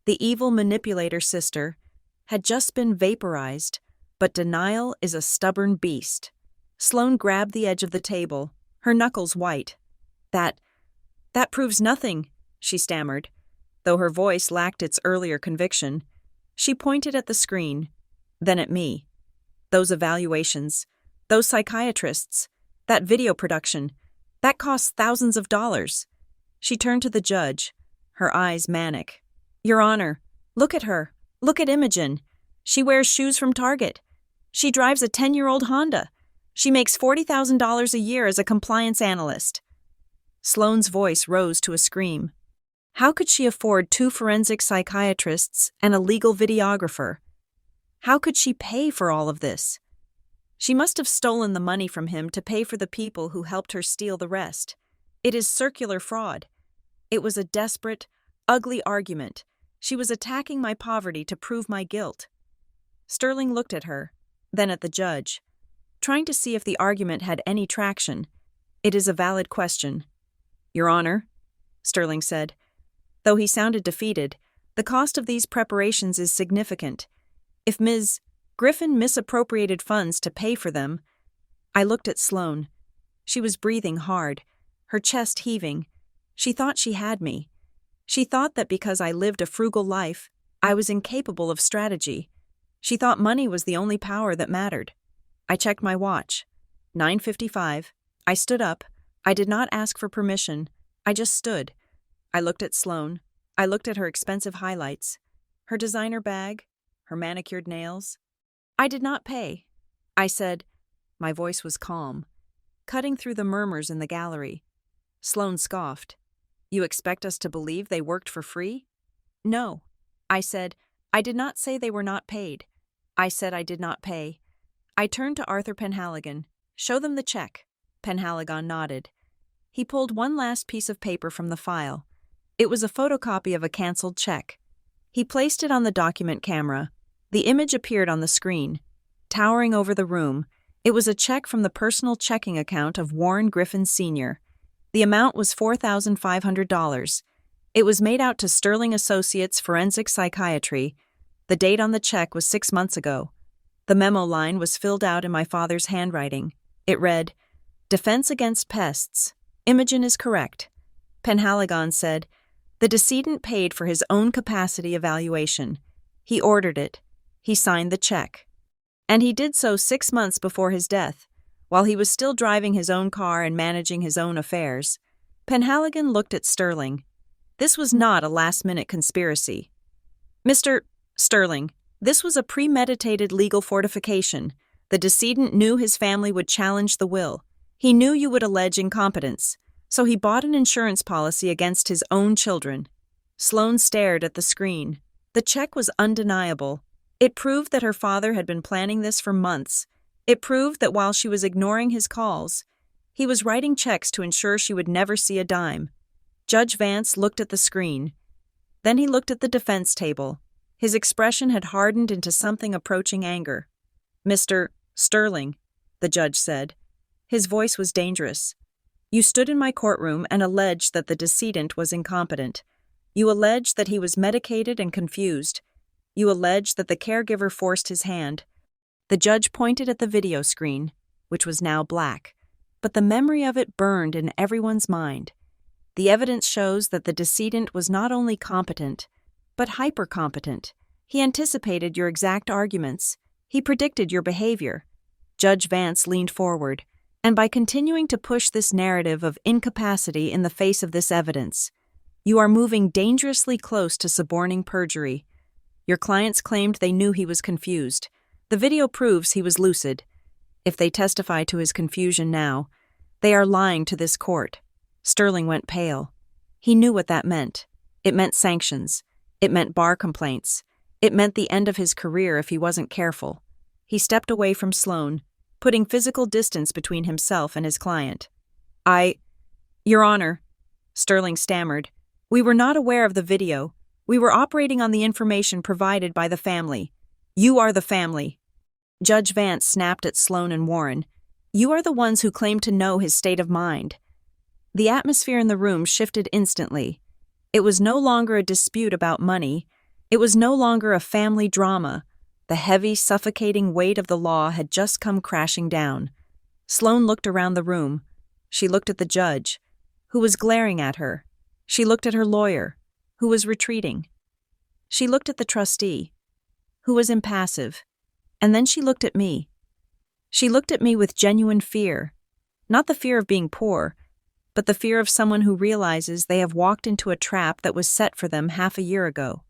the evil manipulator sister, had just been vaporized, but denial is a stubborn beast. Sloane grabbed the edge of the table, her knuckles white. That proves nothing, she stammered. Though her voice lacked its earlier conviction, she pointed at the screen, then at me. Those evaluations, those psychiatrists, that video production, that costs thousands of dollars. She turned to the judge, her eyes manic. Your Honor, look at her. Look at Imogen. She wears shoes from Target. She drives a 10-year-old Honda. She makes $40,000 a year as a compliance analyst. Sloane's voice rose to a scream. How could she afford 2 forensic psychiatrists and a legal videographer? How could she pay for all of this? She must have stolen the money from him to pay for the people who helped her steal the rest. It is circular fraud. It was a desperate, ugly argument. She was attacking my poverty to prove my guilt. Sterling looked at her, then at the judge, trying to see if the argument had any traction. It is a valid question. Your Honor, Sterling said. Though he sounded defeated, the cost of these preparations is significant. If Ms. Griffin misappropriated funds to pay for them, I looked at Sloane. She was breathing hard, her chest heaving. She thought she had me. She thought that because I lived a frugal life, I was incapable of strategy. She thought money was the only power that mattered. I checked my watch. 9:55. I stood up. I did not ask for permission. I just stood. I looked at Sloane. I looked at her expensive highlights, her designer bag, her manicured nails. I did not pay. I said, my voice was calm, cutting through the murmurs in the gallery. Sloane scoffed. You expect us to believe they worked for free? No. I said, I did not say they were not paid. I said I did not pay. I turned to Arthur Penhaligon. Show them the check. Penhaligon nodded. He pulled one last piece of paper from the file. It was a photocopy of a canceled check. He placed it on the document camera. The image appeared on the screen. Towering over the room, it was a check from the personal checking account of Warren Griffin Sr. The amount was $4,500. It was made out to Sterling Associates Forensic Psychiatry. The date on the check was 6 months ago. The memo line was filled out in my father's handwriting. It read, Defense against pests. Imogen is correct. Penhaligon said, the decedent paid for his own capacity evaluation. He ordered it. He signed the check. And he did so 6 months before his death, while he was still driving his own car and managing his own affairs. Penhaligon looked at Sterling. This was not a last-minute conspiracy. Mr. Sterling, this was a premeditated legal fortification. The decedent knew his family would challenge the will. He knew you would allege incompetence, so he bought an insurance policy against his own children. Sloane stared at the screen. The check was undeniable. It proved that her father had been planning this for months. It proved that while she was ignoring his calls, he was writing checks to ensure she would never see a dime. Judge Vance looked at the screen. Then he looked at the defense table. His expression had hardened into something approaching anger. Mr. Sterling, the judge said. His voice was dangerous. You stood in my courtroom and alleged that the decedent was incompetent. You alleged that he was medicated and confused. You allege that the caregiver forced his hand. The judge pointed at the video screen, which was now black, but the memory of it burned in everyone's mind. The evidence shows that the decedent was not only competent, but hyper-competent. He anticipated your exact arguments. He predicted your behavior. Judge Vance leaned forward, and by continuing to push this narrative of incapacity in the face of this evidence, you are moving dangerously close to suborning perjury. Your clients claimed they knew he was confused. The video proves he was lucid. If they testify to his confusion now, they are lying to this court. Sterling went pale. He knew what that meant. It meant sanctions. It meant bar complaints. It meant the end of his career if he wasn't careful. He stepped away from Sloan, putting physical distance between himself and his client. Your Honor, Sterling stammered, we were not aware of the video. We were operating on the information provided by the family. You are the family. Judge Vance snapped at Sloan and Warren. You are the ones who claim to know his state of mind. The atmosphere in the room shifted instantly. It was no longer a dispute about money. It was no longer a family drama. The heavy, suffocating weight of the law had just come crashing down. Sloan looked around the room. She looked at the judge, who was glaring at her. She looked at her lawyer, who was retreating. She looked at the trustee, who was impassive. And then she looked at me. She looked at me with genuine fear. Not the fear of being poor, but the fear of someone who realizes they have walked into a trap that was set for them half a year ago.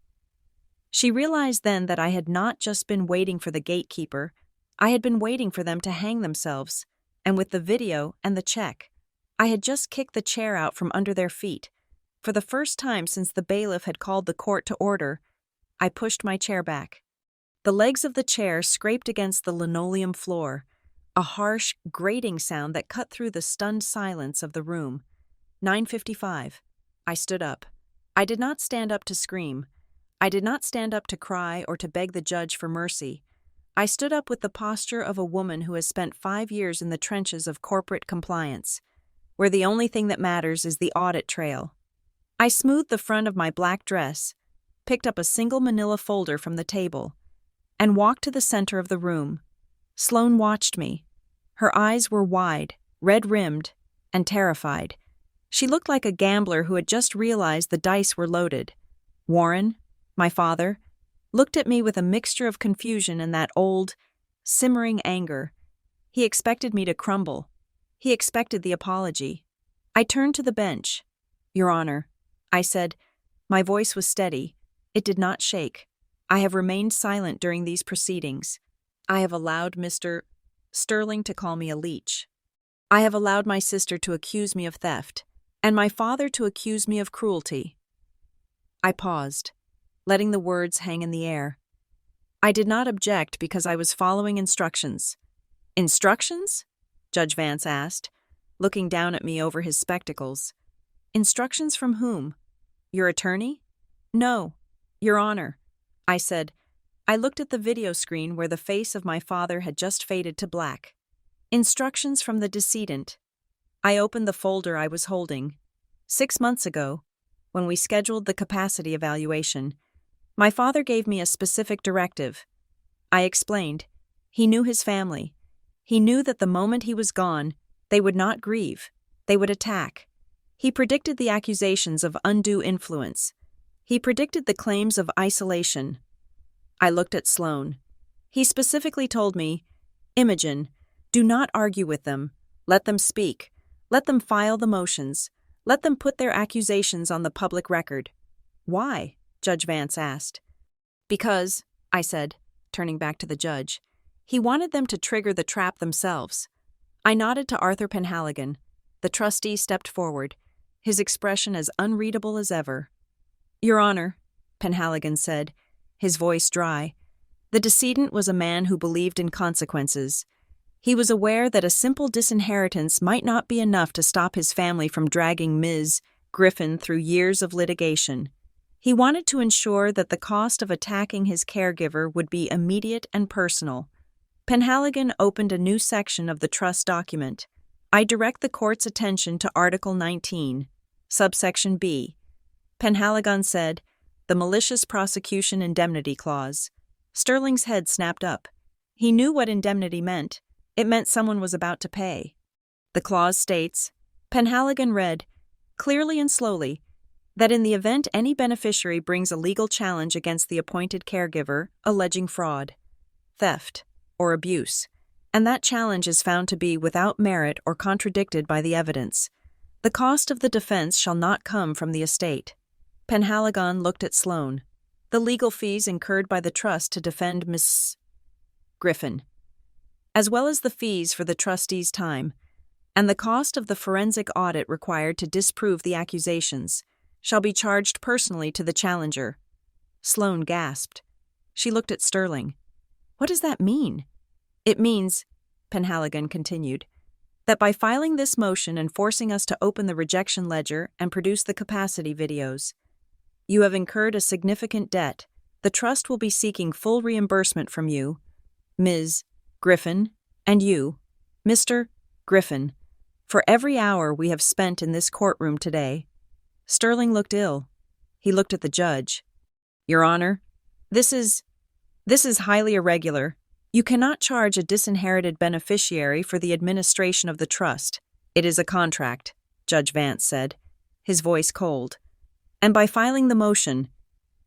She realized then that I had not just been waiting for the gatekeeper, I had been waiting for them to hang themselves, and with the video and the check, I had just kicked the chair out from under their feet. For the first time since the bailiff had called the court to order, I pushed my chair back. The legs of the chair scraped against the linoleum floor, a harsh, grating sound that cut through the stunned silence of the room. 9:55. I stood up. I did not stand up to scream. I did not stand up to cry or to beg the judge for mercy. I stood up with the posture of a woman who has spent 5 years in the trenches of corporate compliance, where the only thing that matters is the audit trail. I smoothed the front of my black dress, picked up a single manila folder from the table, and walked to the center of the room. Sloan watched me. Her eyes were wide, red-rimmed, and terrified. She looked like a gambler who had just realized the dice were loaded. Warren, my father, looked at me with a mixture of confusion and that old, simmering anger. He expected me to crumble. He expected the apology. I turned to the bench. Your Honor, I said. My voice was steady. It did not shake. I have remained silent during these proceedings. I have allowed Mr. Sterling to call me a leech. I have allowed my sister to accuse me of theft, and my father to accuse me of cruelty. I paused, letting the words hang in the air. I did not object because I was following instructions. Instructions? Judge Vance asked, looking down at me over his spectacles. Instructions from whom? Your attorney? No, Your Honor, I said. I looked at the video screen where the face of my father had just faded to black. Instructions from the decedent. I opened the folder I was holding. 6 months ago, when we scheduled the capacity evaluation, my father gave me a specific directive. I explained. He knew his family. He knew that the moment he was gone, they would not grieve. They would attack. He predicted the accusations of undue influence. He predicted the claims of isolation. I looked at Sloan. He specifically told me, Imogen, do not argue with them. Let them speak. Let them file the motions. Let them put their accusations on the public record. Why? Judge Vance asked. Because, I said, turning back to the judge, he wanted them to trigger the trap themselves. I nodded to Arthur Penhaligon. The trustee stepped forward, his expression as unreadable as ever. Your Honor, Penhaligon said, his voice dry. The decedent was a man who believed in consequences. He was aware that a simple disinheritance might not be enough to stop his family from dragging Ms. Griffin through years of litigation. He wanted to ensure that the cost of attacking his caregiver would be immediate and personal. Penhaligon opened a new section of the trust document. I direct the court's attention to Article 19, subsection B. Penhaligon said, The malicious prosecution indemnity clause. Sterling's head snapped up. He knew what indemnity meant. It meant someone was about to pay. The clause states, Penhaligon read, clearly and slowly, that in the event any beneficiary brings a legal challenge against the appointed caregiver alleging fraud, theft, or abuse, and that challenge is found to be without merit or contradicted by the evidence, the cost of the defense shall not come from the estate. Penhaligon looked at Sloane. The legal fees incurred by the trust to defend Miss Griffin, as well as the fees for the trustee's time, and the cost of the forensic audit required to disprove the accusations, shall be charged personally to the challenger. Sloane gasped. She looked at Sterling. What does that mean? It means, Penhaligon continued, that by filing this motion and forcing us to open the rejection ledger and produce the capacity videos, you have incurred a significant debt. The trust will be seeking full reimbursement from you, Ms. Griffin, and you, Mr. Griffin, for every hour we have spent in this courtroom today. Sterling looked ill. He looked at the judge. Your Honor, this is highly irregular. You cannot charge a disinherited beneficiary for the administration of the trust. It is a contract, Judge Vance said, his voice cold. And by filing the motion,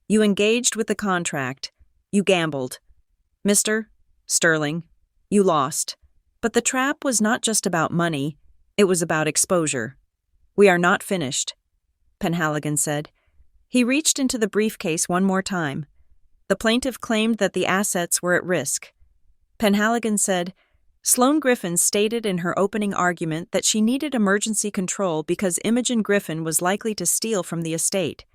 you engaged with the contract. You gambled. Mr. Sterling, you lost. But the trap was not just about money. It was about exposure. We are not finished, Penhaligon said. He reached into the briefcase one more time. The plaintiff claimed that the assets were at risk. Penhaligon said, Sloane Griffin stated in her opening argument that she needed emergency control because Imogen Griffin was likely to steal from the estate.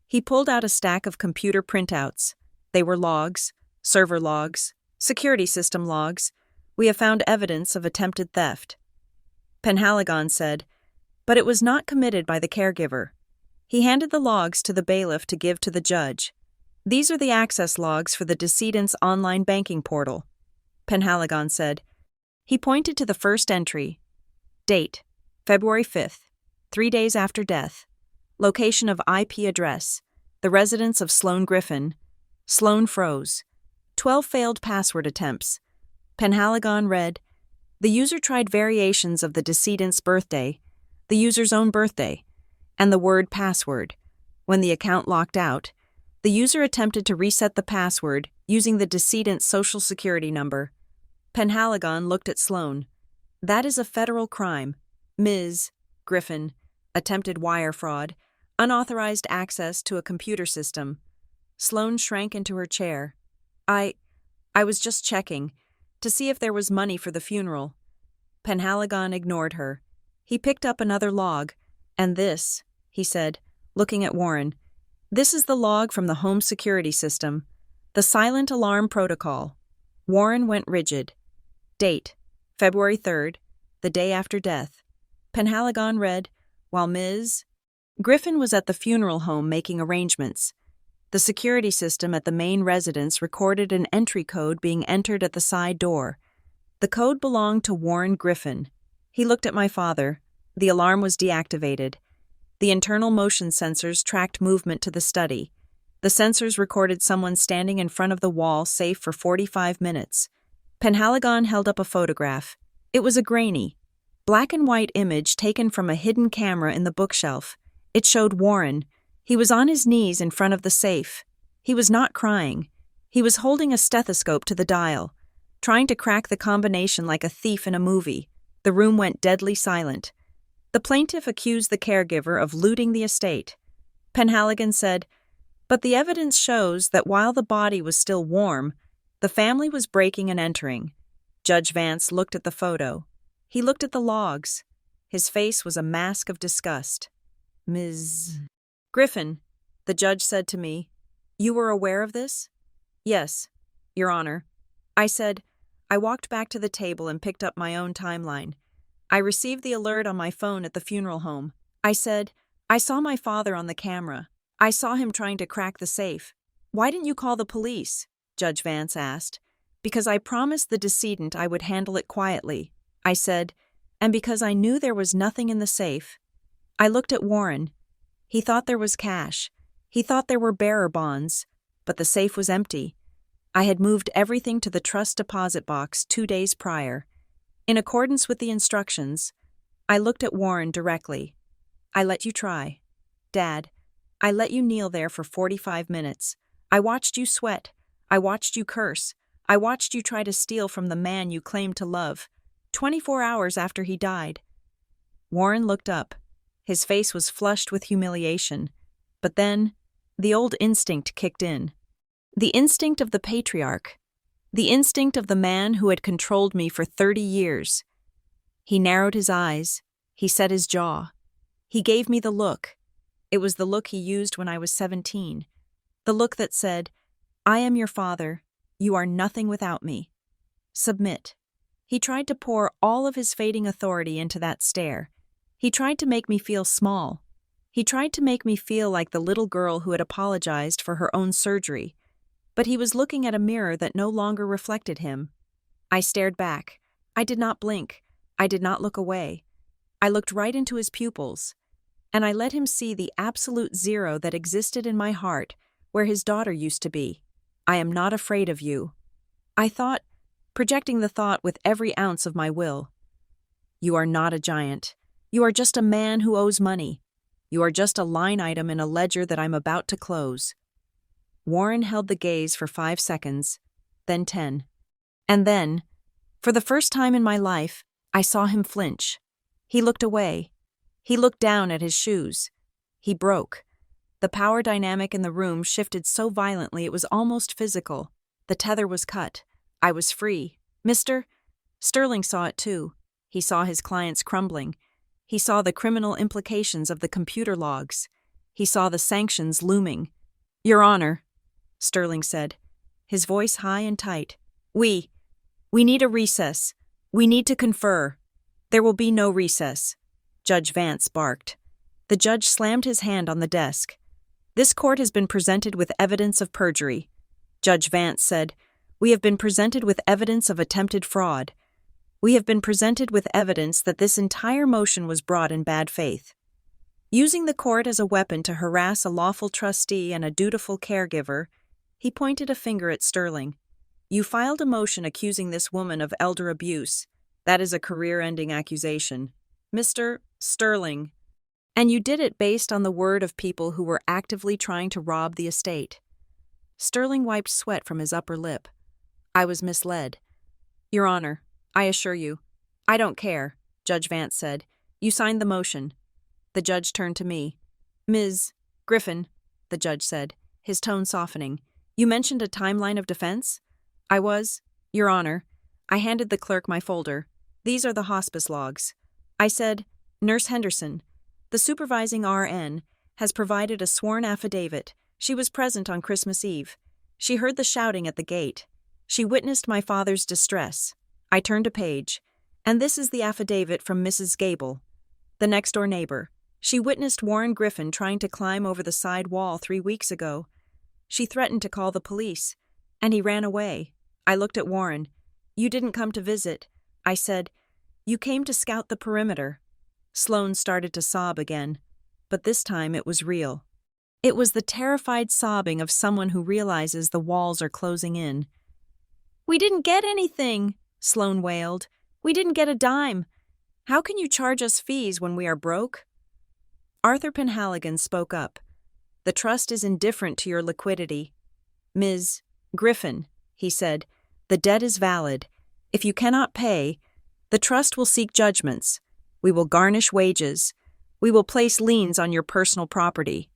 He pulled out a stack of computer printouts. They were logs, server logs, security system logs. We have found evidence of attempted theft. Penhaligon said, but it was not committed by the caregiver. He handed the logs to the bailiff to give to the judge. These are the access logs for the decedent's online banking portal. Penhaligon said. He pointed to the first entry. Date, February 5th, 3 days after death. Location of IP address, the residence of Sloane Griffin. Sloane froze. 12 failed password attempts. Penhaligon read, the user tried variations of the decedent's birthday, the user's own birthday, and the word password. When the account locked out, the user attempted to reset the password using the decedent's social security number. Penhaligon looked at Sloane. That is a federal crime. Ms. Griffin, attempted wire fraud, unauthorized access to a computer system. Sloane shrank into her chair. I was just checking, to see if there was money for the funeral. Penhaligon ignored her. He picked up another log. And this, he said, looking at Warren. This is the log from the home security system. The silent alarm protocol. Warren went rigid. Date, February 3rd, the day after death. Penhaligon read, while Ms. Griffin was at the funeral home making arrangements. The security system at the main residence recorded an entry code being entered at the side door. The code belonged to Warren Griffin. He looked at my father. The alarm was deactivated. The internal motion sensors tracked movement to the study. The sensors recorded someone standing in front of the wall safe for 45 minutes. Penhaligon held up a photograph. It was a grainy, black and white image taken from a hidden camera in the bookshelf. It showed Warren. He was on his knees in front of the safe. He was not crying. He was holding a stethoscope to the dial, trying to crack the combination like a thief in a movie. The room went deadly silent. The plaintiff accused the caregiver of looting the estate. Penhaligon said, but the evidence shows that while the body was still warm, the family was breaking and entering. Judge Vance looked at the photo. He looked at the logs. His face was a mask of disgust. Ms. Griffin, the judge said to me, you were aware of this? Yes, Your Honor. I said. I walked back to the table and picked up my own timeline. I received the alert on my phone at the funeral home. I said, I saw my father on the camera. I saw him trying to crack the safe. Why didn't you call the police? Judge Vance asked. Because I promised the decedent I would handle it quietly, I said, and because I knew there was nothing in the safe. I looked at Warren. He thought there was cash. He thought there were bearer bonds, but the safe was empty. I had moved everything to the trust deposit box 2 days prior. In accordance with the instructions, I looked at Warren directly. I let you try. Dad, I let you kneel there for 45 minutes. I watched you sweat. I watched you curse. I watched you try to steal from the man you claimed to love. 24 hours after he died. Warren looked up. His face was flushed with humiliation. But then, the old instinct kicked in. The instinct of the patriarch. The instinct of the man who had controlled me for 30 years. He narrowed his eyes. He set his jaw. He gave me the look. It was the look he used when I was 17. The look that said, I am your father. You are nothing without me. Submit. He tried to pour all of his fading authority into that stare. He tried to make me feel small. He tried to make me feel like the little girl who had apologized for her own surgery. But he was looking at a mirror that no longer reflected him. I stared back. I did not blink. I did not look away. I looked right into his pupils, and I let him see the absolute zero that existed in my heart where his daughter used to be. I am not afraid of you. I thought, projecting the thought with every ounce of my will. You are not a giant. You are just a man who owes money. You are just a line item in a ledger that I'm about to close. Warren held the gaze for 5 seconds, then 10. And then, for the first time in my life, I saw him flinch. He looked away. He looked down at his shoes. He broke. The power dynamic in the room shifted so violently it was almost physical. The tether was cut. I was free. Mr. Sterling saw it too. He saw his clients crumbling. He saw the criminal implications of the computer logs. He saw the sanctions looming. Your Honor, Sterling said, his voice high and tight. We need a recess. We need to confer. There will be no recess. Judge Vance barked. The judge slammed his hand on the desk. This court has been presented with evidence of perjury. Judge Vance said, we have been presented with evidence of attempted fraud. We have been presented with evidence that this entire motion was brought in bad faith. Using the court as a weapon to harass a lawful trustee and a dutiful caregiver, he pointed a finger at Sterling. You filed a motion accusing this woman of elder abuse. That is a career-ending accusation. Mr. Sterling. And you did it based on the word of people who were actively trying to rob the estate. Sterling wiped sweat from his upper lip. I was misled. Your Honor, I assure you. I don't care, Judge Vance said. You signed the motion. The judge turned to me. Ms. Griffin, the judge said, his tone softening. You mentioned a timeline of defense? I was, Your Honor. I handed the clerk my folder. These are the hospice logs. I said, Nurse Henderson, the supervising RN, has provided a sworn affidavit. She was present on Christmas Eve. She heard the shouting at the gate. She witnessed my father's distress. I turned a page, and this is the affidavit from Mrs. Gable, the next-door neighbor. She witnessed Warren Griffin trying to climb over the side wall 3 weeks ago. She threatened to call the police, and he ran away. I looked at Warren. You didn't come to visit. I said, you came to scout the perimeter. Sloane started to sob again, but this time it was real. It was the terrified sobbing of someone who realizes the walls are closing in. We didn't get anything, Sloane wailed. We didn't get a dime. How can you charge us fees when we are broke? Arthur Penhaligon spoke up. The trust is indifferent to your liquidity. Ms. Griffin, he said, the debt is valid. If you cannot pay, the trust will seek judgments. We will garnish wages. We will place liens on your personal property.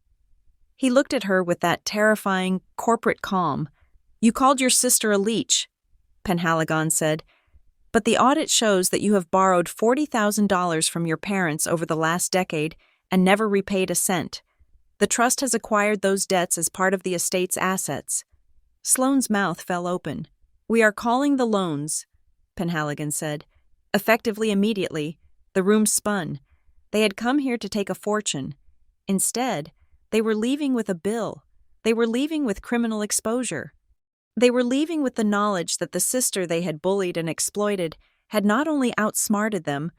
He looked at her with that terrifying, corporate calm. You called your sister a leech, Penhaligon said, but the audit shows that you have borrowed $40,000 from your parents over the last decade and never repaid a cent. The trust has acquired those debts as part of the estate's assets. Sloane's mouth fell open. We are calling the loans, Penhaligon said. Effectively immediately, the room spun. They had come here to take a fortune. Instead, they were leaving with a bill. They were leaving with criminal exposure. They were leaving with the knowledge that the sister they had bullied and exploited had not only outsmarted them,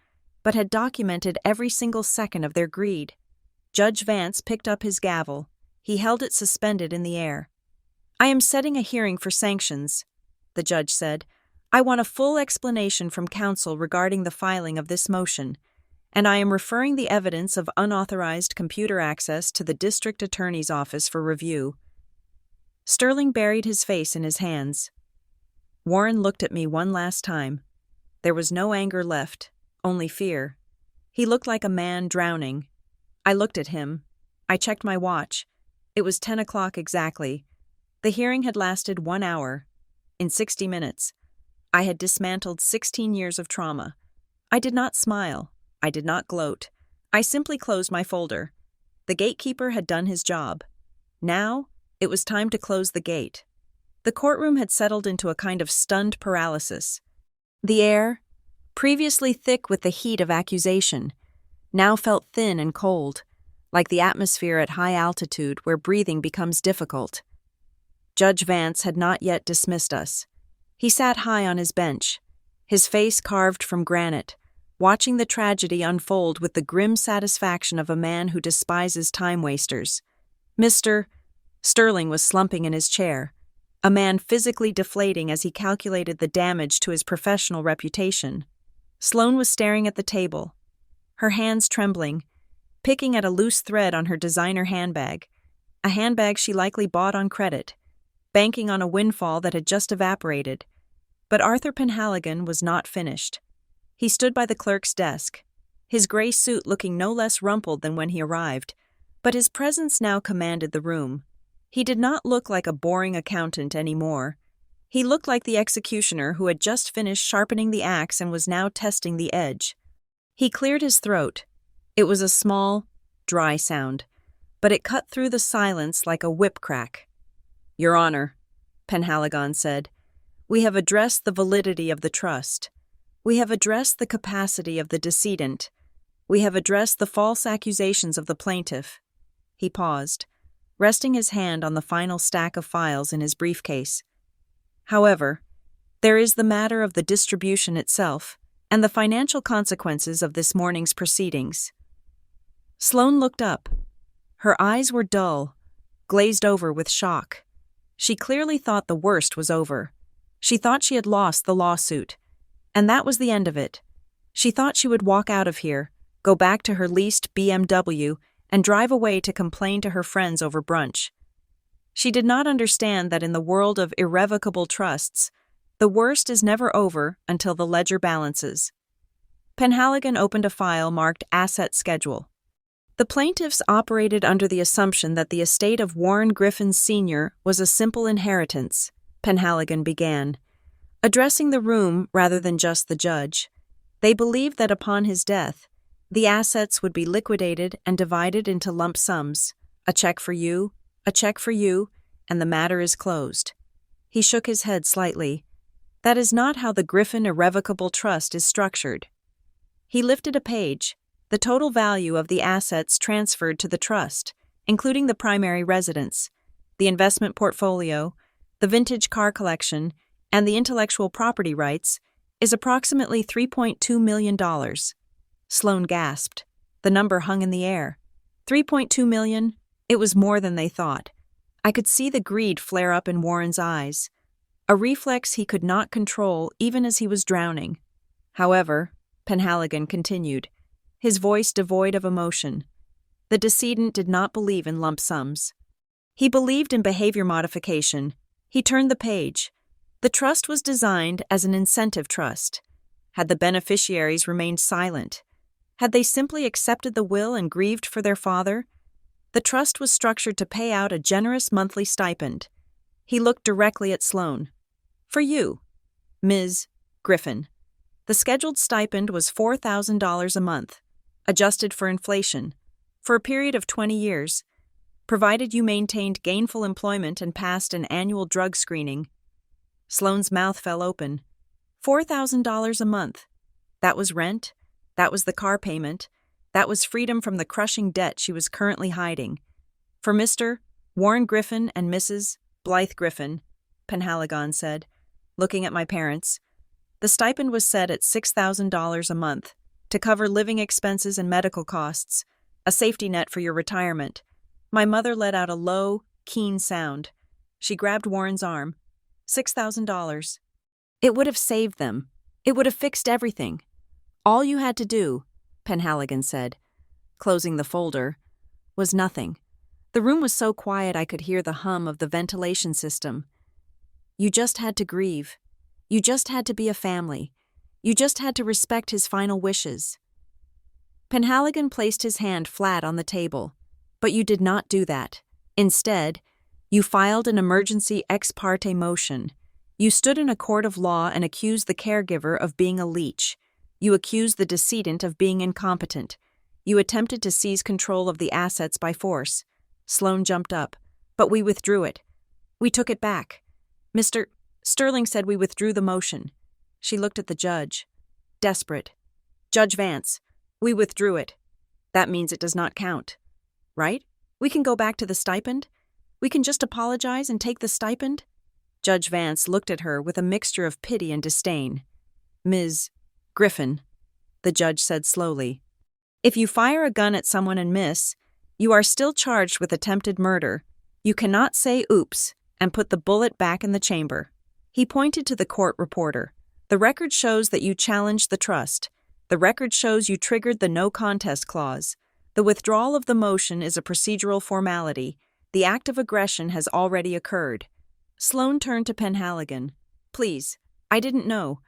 but had documented every single second of their greed. Judge Vance picked up his gavel. He held it suspended in the air. "I am setting a hearing for sanctions," the judge said. "I want a full explanation from counsel regarding the filing of this motion, and I am referring the evidence of unauthorized computer access to the district attorney's office for review." Sterling buried his face in his hands. Warren looked at me one last time. There was no anger left, only fear. He looked like a man drowning. I looked at him. I checked my watch. It was 10 o'clock exactly. The hearing had lasted 1 hour. In 60 minutes, I had dismantled 16 years of trauma. I did not smile. I did not gloat. I simply closed my folder. The gatekeeper had done his job. Now, it was time to close the gate. The courtroom had settled into a kind of stunned paralysis. The air, previously thick with the heat of accusation, now felt thin and cold, like the atmosphere at high altitude where breathing becomes difficult. Judge Vance had not yet dismissed us. He sat high on his bench, his face carved from granite, watching the tragedy unfold with the grim satisfaction of a man who despises time-wasters. Mr. Sterling was slumping in his chair, a man physically deflating as he calculated the damage to his professional reputation. Sloane was staring at the table, her hands trembling, picking at a loose thread on her designer handbag, a handbag she likely bought on credit, banking on a windfall that had just evaporated. But Arthur Penhaligon was not finished. He stood by the clerk's desk, his gray suit looking no less rumpled than when he arrived, but his presence now commanded the room. He did not look like a boring accountant anymore. He looked like the executioner who had just finished sharpening the axe and was now testing the edge. He cleared his throat. It was a small, dry sound, but it cut through the silence like a whip crack. "Your Honor," Penhaligon said, "we have addressed the validity of the trust. We have addressed the capacity of the decedent. We have addressed the false accusations of the plaintiff." He paused, resting his hand on the final stack of files in his briefcase. "However, there is the matter of the distribution itself and the financial consequences of this morning's proceedings." Sloane looked up. Her eyes were dull, glazed over with shock. She clearly thought the worst was over. She thought she had lost the lawsuit. And that was the end of it. She thought she would walk out of here, go back to her leased BMW, and drive away to complain to her friends over brunch. She did not understand that in the world of irrevocable trusts, the worst is never over until the ledger balances. Penhaligon opened a file marked Asset Schedule. The plaintiffs operated under the assumption that the estate of Warren Griffin Sr. was a simple inheritance, Penhaligon began, addressing the room rather than just the judge. They believed that upon his death, the assets would be liquidated and divided into lump sums, a check for you, and the matter is closed. He shook his head slightly. That is not how the Griffin Irrevocable Trust is structured. He lifted a page. The total value of the assets transferred to the trust, including the primary residence, the investment portfolio, the vintage car collection, and the intellectual property rights, is approximately $3.2 million. Sloane gasped. The number hung in the air. $3.2 million? It was more than they thought. I could see the greed flare up in Warren's eyes, a reflex he could not control even as he was drowning. However, Penhaligon continued, his voice devoid of emotion. The decedent did not believe in lump sums. He believed in behavior modification. He turned the page. The trust was designed as an incentive trust. Had the beneficiaries remained silent? Had they simply accepted the will and grieved for their father? The trust was structured to pay out a generous monthly stipend. He looked directly at Sloane. "For you, Ms. Griffin." The scheduled stipend was $4,000 a month, adjusted for inflation, for a period of 20 years, provided you maintained gainful employment and passed an annual drug screening. Sloane's mouth fell open. $4,000 a month. That was rent. That was the car payment. That was freedom from the crushing debt she was currently hiding. For Mr. Warren Griffin and Mrs. Blythe Griffin, Penhaligon said, looking at my parents. The stipend was set at $6,000 a month to cover living expenses and medical costs, a safety net for your retirement. My mother let out a low, keen sound. She grabbed Warren's arm. $6,000. It would have saved them. It would have fixed everything. All you had to do, Penhaligon said, closing the folder, was nothing. The room was so quiet I could hear the hum of the ventilation system. You just had to grieve. You just had to be a family. You just had to respect his final wishes. Penhaligon placed his hand flat on the table. But you did not do that. Instead, you filed an emergency ex parte motion. You stood in a court of law and accused the caregiver of being a leech. You accused the decedent of being incompetent. You attempted to seize control of the assets by force. Sloane jumped up. But we withdrew it. We took it back. Mr. Sterling said we withdrew the motion. She looked at the judge. Desperate. Judge Vance, we withdrew it. That means it does not count. Right? We can go back to the stipend? We can just apologize and take the stipend? Judge Vance looked at her with a mixture of pity and disdain. Ms. Griffin, the judge said slowly, if you fire a gun at someone and miss, you are still charged with attempted murder. You cannot say oops and put the bullet back in the chamber. He pointed to the court reporter. The record shows that you challenged the trust. The record shows you triggered the no contest clause. The withdrawal of the motion is a procedural formality. The act of aggression has already occurred. Sloane turned to Penhaligon. Please, I didn't know.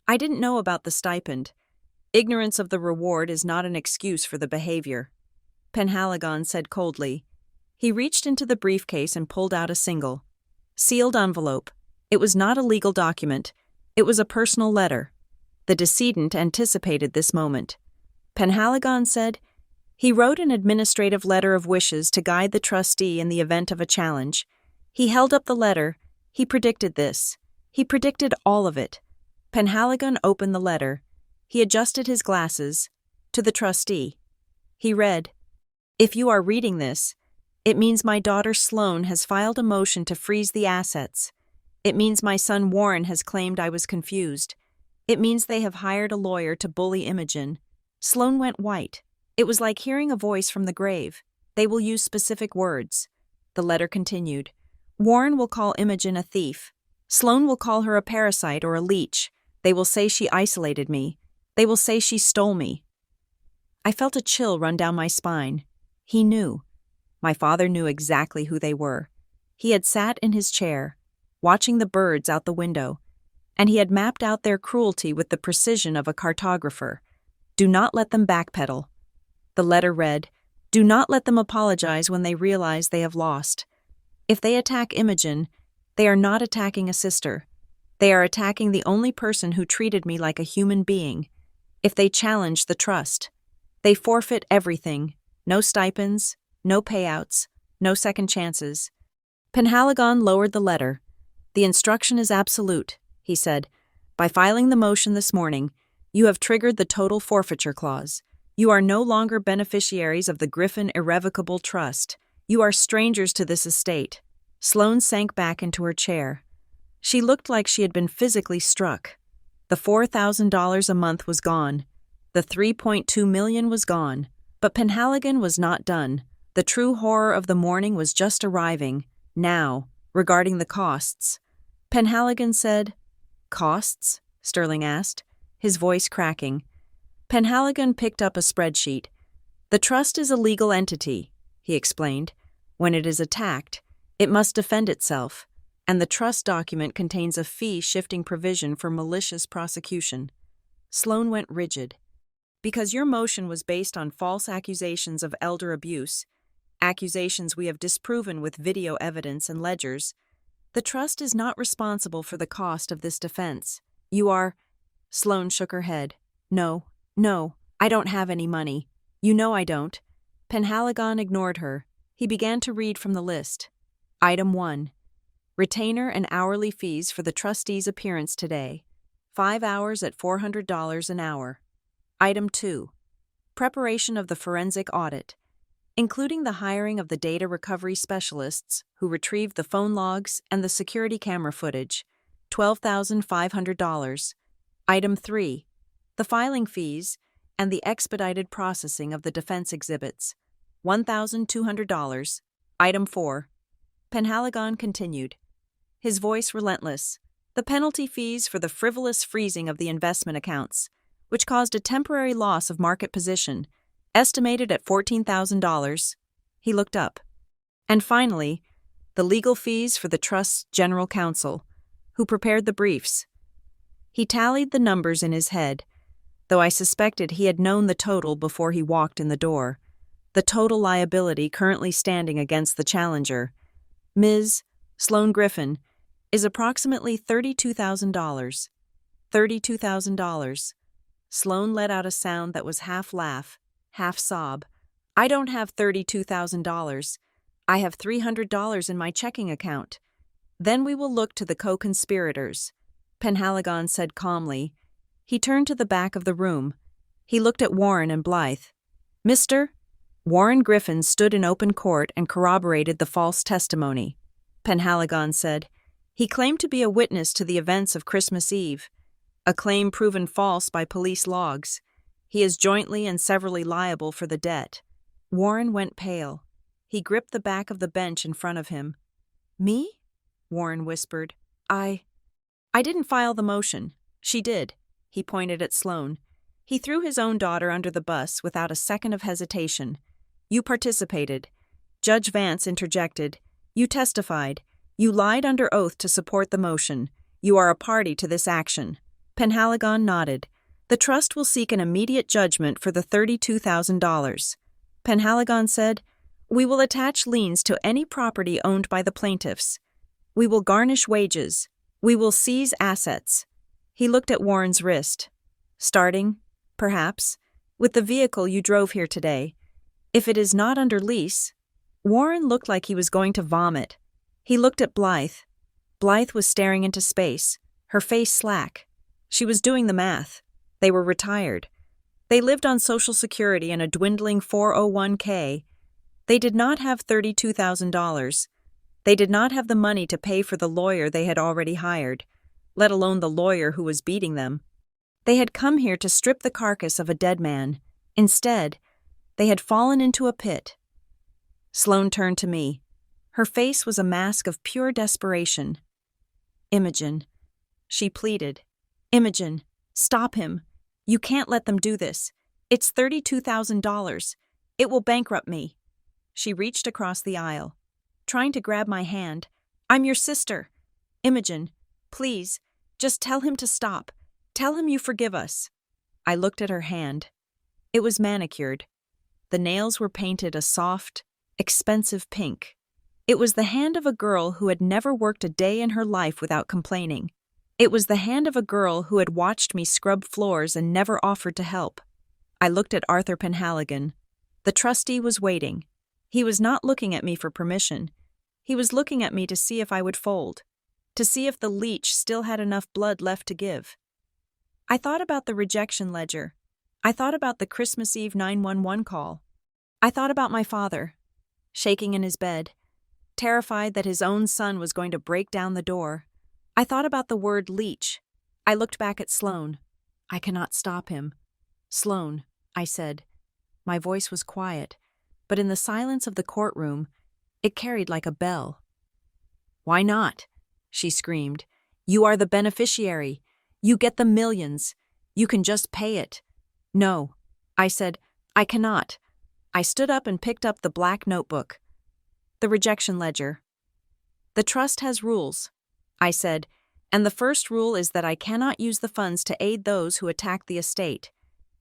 I didn't know about the stipend. Ignorance of the reward is not an excuse for the behavior. Penhaligon said coldly. He reached into the briefcase and pulled out a single, sealed envelope. It was not a legal document. It was a personal letter. The decedent anticipated this moment. Penhaligon said, he wrote an administrative letter of wishes to guide the trustee in the event of a challenge. He held up the letter. He predicted this. He predicted all of it. Penhaligon opened the letter. He adjusted his glasses. To the trustee. He read, if you are reading this, it means my daughter Sloane has filed a motion to freeze the assets. It means my son Warren has claimed I was confused. It means they have hired a lawyer to bully Imogen. Sloane went white. It was like hearing a voice from the grave. They will use specific words. The letter continued. Warren will call Imogen a thief. Sloane will call her a parasite or a leech. They will say she isolated me. They will say she stole me. I felt a chill run down my spine. He knew. My father knew exactly who they were. He had sat in his chair, watching the birds out the window, and he had mapped out their cruelty with the precision of a cartographer. Do not let them backpedal. The letter read, do not let them apologize when they realize they have lost. If they attack Imogen, they are not attacking a sister. They are attacking the only person who treated me like a human being. If they challenge the trust, they forfeit everything. No stipends, no payouts, no second chances. Penhaligon lowered the letter. The instruction is absolute, he said. By filing the motion this morning, you have triggered the total forfeiture clause. You are no longer beneficiaries of the Griffin Irrevocable Trust. You are strangers to this estate. Sloane sank back into her chair. She looked like she had been physically struck. The $4,000 a month was gone. The $3.2 million was gone. But Penhaligon was not done. The true horror of the morning was just arriving. Now, regarding the costs. Penhaligon said, Costs? Sterling asked, his voice cracking. Penhaligon picked up a spreadsheet. The trust is a legal entity, he explained. When it is attacked, it must defend itself, and the trust document contains a fee-shifting provision for malicious prosecution. Sloane went rigid. Because your motion was based on false accusations of elder abuse, accusations we have disproven with video evidence and ledgers, the trust is not responsible for the cost of this defense. You are... Sloane shook her head. No, I don't have any money. You know I don't. Penhaligon ignored her. He began to read from the list. Item 1. Retainer and hourly fees for the trustee's appearance today. 5 hours at $400 an hour. Item 2. Preparation of the forensic audit, including the hiring of the data recovery specialists who retrieved the phone logs and the security camera footage. $12,500. Item 3. The filing fees and the expedited processing of the defense exhibits. $1,200. Item 4. Penhaligon continued, his voice relentless. The penalty fees for the frivolous freezing of the investment accounts, which caused a temporary loss of market position, estimated at $14,000. He looked up. And finally, the legal fees for the Trust's general counsel, who prepared the briefs. He tallied the numbers in his head, though I suspected he had known the total before he walked in the door. The total liability currently standing against the challenger, Ms. Sloane Griffin, is approximately $32,000. $32,000. Sloane let out a sound that was half laugh, half sob. I don't have $32,000. I have $300 in my checking account. Then we will look to the co-conspirators, Penhaligon said calmly. He turned to the back of the room. He looked at Warren and Blythe. Mr. Warren Griffin stood in open court and corroborated the false testimony, Penhaligon said. He claimed to be a witness to the events of Christmas Eve, a claim proven false by police logs. He is jointly and severally liable for the debt. Warren went pale. He gripped the back of the bench in front of him. Me? Warren whispered. I didn't file the motion. She did. He pointed at Sloane. He threw his own daughter under the bus without a second of hesitation. You participated. Judge Vance interjected. You testified. You lied under oath to support the motion. You are a party to this action. Penhaligon nodded. The trust will seek an immediate judgment for the $32,000. Penhaligon said, we will attach liens to any property owned by the plaintiffs. We will garnish wages. We will seize assets. He looked at Warren's wrist. Starting, perhaps, with the vehicle you drove here today. If it is not under lease. Warren looked like he was going to vomit. He looked at Blythe. Blythe was staring into space, her face slack. She was doing the math. They were retired. They lived on Social Security and a dwindling 401k. They did not have $32,000. They did not have the money to pay for the lawyer they had already hired, let alone the lawyer who was beating them. They had come here to strip the carcass of a dead man. Instead, they had fallen into a pit. Sloane turned to me. Her face was a mask of pure desperation. Imogen, she pleaded. Imogen, stop him. You can't let them do this. It's $32,000. It will bankrupt me. She reached across the aisle, trying to grab my hand. I'm your sister. Imogen, please, just tell him to stop. Tell him you forgive us. I looked at her hand. It was manicured. The nails were painted a soft, expensive pink. It was the hand of a girl who had never worked a day in her life without complaining. It was the hand of a girl who had watched me scrub floors and never offered to help. I looked at Arthur Penhaligon. The trustee was waiting. He was not looking at me for permission. He was looking at me to see if I would fold, to see if the leech still had enough blood left to give. I thought about the rejection ledger. I thought about the Christmas Eve 911 call. I thought about my father, shaking in his bed, terrified that his own son was going to break down the door. I thought about the word leech. I looked back at Sloane. I cannot stop him. Sloane, I said. My voice was quiet, but in the silence of the courtroom, it carried like a bell. Why not? She screamed. You are the beneficiary. You get the millions. You can just pay it. No, I said, I cannot. I stood up and picked up the black notebook. The rejection ledger. The trust has rules, I said, and the first rule is that I cannot use the funds to aid those who attack the estate.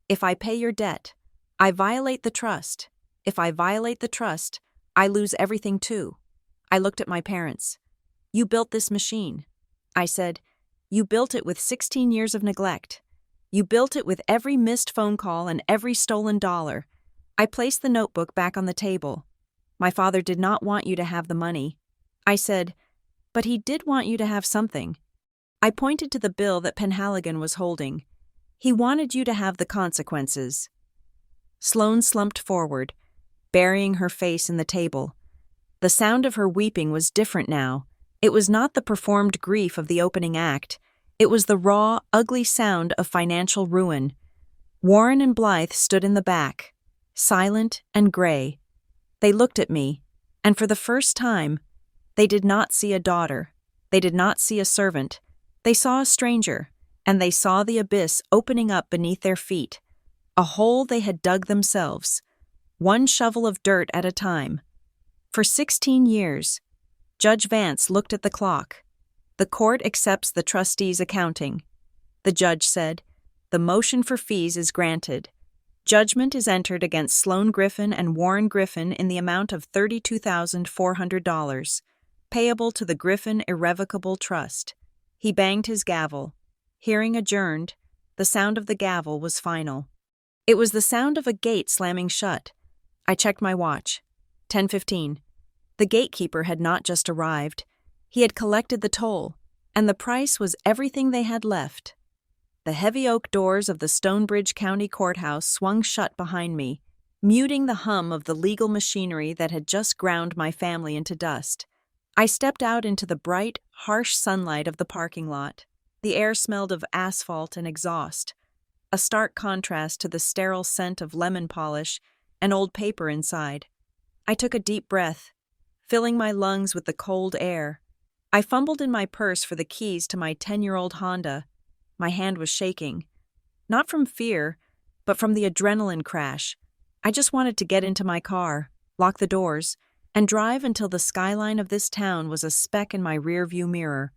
If I pay your debt, I violate the trust. If I violate the trust, I lose everything too. I looked at my parents. You built this machine. I said, you built it with 16 years of neglect. You built it with every missed phone call and every stolen dollar. I placed the notebook back on the table. My father did not want you to have the money. I said, but he did want you to have something. I pointed to the bill that Penhaligon was holding. He wanted you to have the consequences. Sloane slumped forward, burying her face in the table. The sound of her weeping was different now. It was not the performed grief of the opening act. It was the raw, ugly sound of financial ruin. Warren and Blythe stood in the back, silent and gray. They looked at me, And for the first time, they did not see a daughter. They did not see a servant. They saw a stranger, and they saw the abyss opening up beneath their feet, a hole they had dug themselves, one shovel of dirt at a time. For 16 years, Judge Vance looked at the clock. The court accepts the trustee's accounting. The judge said, "The motion for fees is granted. Judgment is entered against Sloan Griffin and Warren Griffin in the amount of $32,400, payable to the Griffin Irrevocable Trust." He banged his gavel. Hearing adjourned, the sound of the gavel was final. It was the sound of a gate slamming shut. I checked my watch. 10:15. The gatekeeper had not just arrived. He had collected the toll, and the price was everything they had left. The heavy oak doors of the Stonebridge County Courthouse swung shut behind me, muting the hum of the legal machinery that had just ground my family into dust. I stepped out into the bright, harsh sunlight of the parking lot. The air smelled of asphalt and exhaust, a stark contrast to the sterile scent of lemon polish and old paper inside. I took a deep breath, filling my lungs with the cold air. I fumbled in my purse for the keys to my 10-year-old Honda. My hand was shaking. Not from fear, but from the adrenaline crash. I just wanted to get into my car, lock the doors, and drive until the skyline of this town was a speck in my rearview mirror.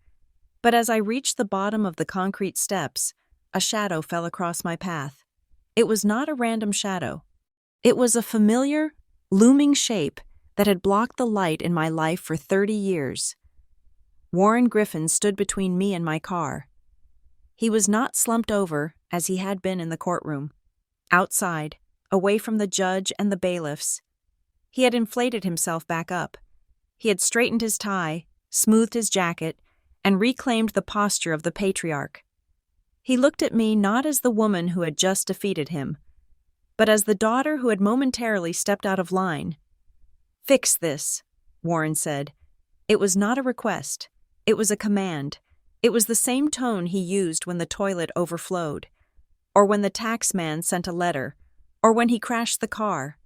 But as I reached the bottom of the concrete steps, a shadow fell across my path. It was not a random shadow. It was a familiar, looming shape that had blocked the light in my life for 30 years. Warren Griffin stood between me and my car. He was not slumped over, as he had been in the courtroom. Outside, away from the judge and the bailiffs, he had inflated himself back up. He had straightened his tie, smoothed his jacket, and reclaimed the posture of the patriarch. He looked at me not as the woman who had just defeated him, but as the daughter who had momentarily stepped out of line. "Fix this," Warren said. It was not a request. It was a command. It was the same tone he used when the toilet overflowed, or when the tax man sent a letter, or when he crashed the car.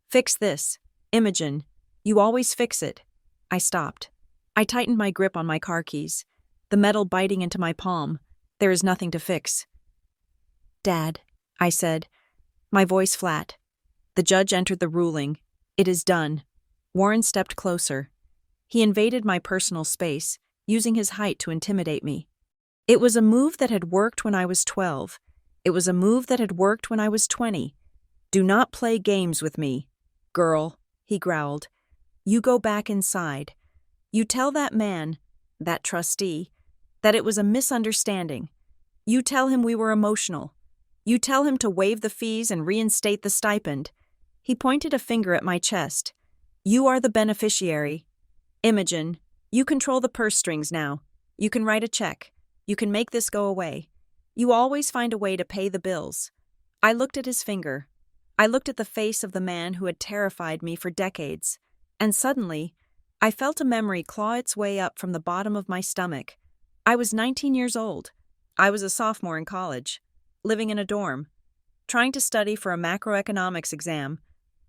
"Fix this. Imogen, you always fix it." I stopped. I tightened my grip on my car keys, the metal biting into my palm. "There is nothing to fix." "Dad," I said, my voice flat. The judge entered the ruling. "It is done." Warren stepped closer. He invaded my personal space, using his height to intimidate me. It was a move that had worked when I was 12. It was a move that had worked when I was 20. "Do not play games with me, girl," he growled. "You go back inside. You tell that man, that trustee, that it was a misunderstanding. You tell him we were emotional. You tell him to waive the fees and reinstate the stipend." He pointed a finger at my chest. "You are the beneficiary. Imogen, you control the purse strings now. You can write a check. You can make this go away. You always find a way to pay the bills." I looked at his finger. I looked at the face of the man who had terrified me for decades. And suddenly, I felt a memory claw its way up from the bottom of my stomach. I was 19 years old. I was a sophomore in college, living in a dorm, trying to study for a macroeconomics exam.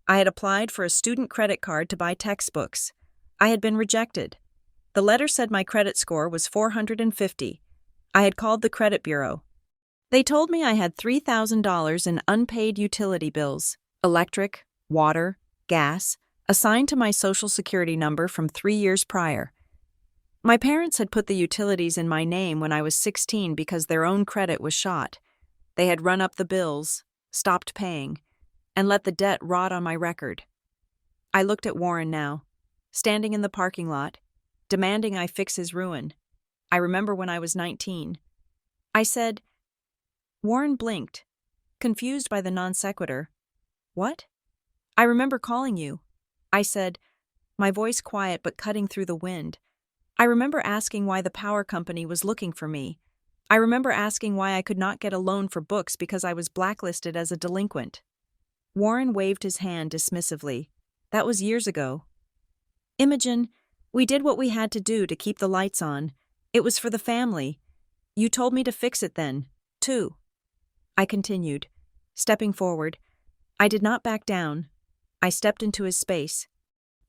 I had applied for a student credit card to buy textbooks. I had been rejected. The letter said my credit score was 450. I had called the credit bureau. They told me I had $3,000 in unpaid utility bills, electric, water, gas, assigned to my Social Security number from 3 years prior. My parents had put the utilities in my name when I was 16 because their own credit was shot. They had run up the bills, stopped paying, and let the debt rot on my record. I looked at Warren now, standing in the parking lot, demanding I fix his ruin. I remember when I was 19. I said, Warren blinked, confused by the non sequitur. "What?" "I remember calling you." I said, my voice quiet but cutting through the wind. "I remember asking why the power company was looking for me. I remember asking why I could not get a loan for books because I was blacklisted as a delinquent." Warren waved his hand dismissively. "That was years ago. Imogen, we did what we had to do to keep the lights on. It was for the family. You told me to fix it then, too." I continued, stepping forward. I did not back down. I stepped into his space.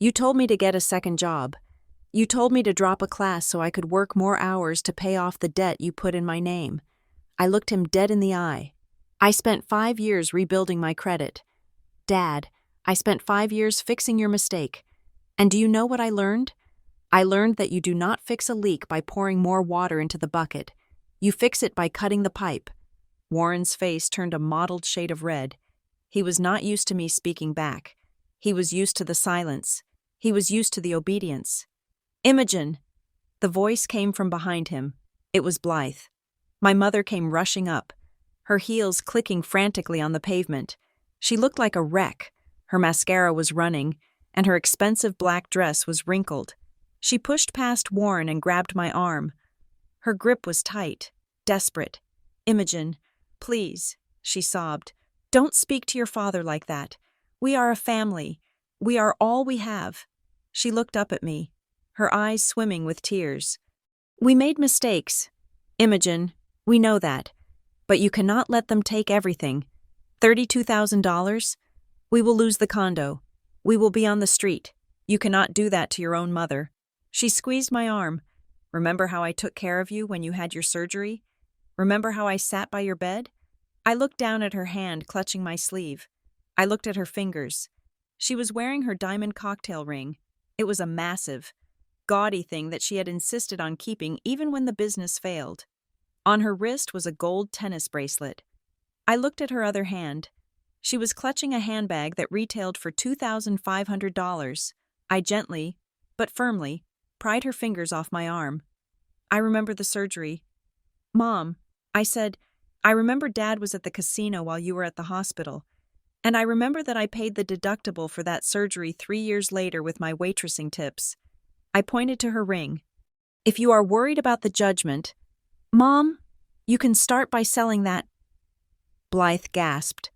You told me to get a second job. You told me to drop a class so I could work more hours to pay off the debt you put in my name. I looked him dead in the eye. I spent 5 years rebuilding my credit. Dad, I spent 5 years fixing your mistake. And do you know what I learned? I learned that you do not fix a leak by pouring more water into the bucket. You fix it by cutting the pipe. Warren's face turned a mottled shade of red. He was not used to me speaking back. He was used to the silence. He was used to the obedience. Imogen! The voice came from behind him. It was Blythe. My mother came rushing up, her heels clicking frantically on the pavement. She looked like a wreck. Her mascara was running, and her expensive black dress was wrinkled. She pushed past Warren and grabbed my arm. Her grip was tight, desperate. Imogen, please, she sobbed. Don't speak to your father like that. We are a family. We are all we have. She looked up at me, her eyes swimming with tears. We made mistakes. Imogen, we know that. But you cannot let them take everything. $32,000? We will lose the condo. We will be on the street. You cannot do that to your own mother. She squeezed my arm. Remember how I took care of you when you had your surgery? Remember how I sat by your bed? I looked down at her hand clutching my sleeve. I looked at her fingers. She was wearing her diamond cocktail ring. It was a massive, gaudy thing that she had insisted on keeping even when the business failed. On her wrist was a gold tennis bracelet. I looked at her other hand. She was clutching a handbag that retailed for $2,500. I gently, but firmly, pried her fingers off my arm. I remember the surgery. Mom, I said, I remember Dad was at the casino while you were at the hospital. And I remember that I paid the deductible for that surgery 3 years later with my waitressing tips. I pointed to her ring. If you are worried about the judgment, Mom, you can start by selling that. Blythe gasped,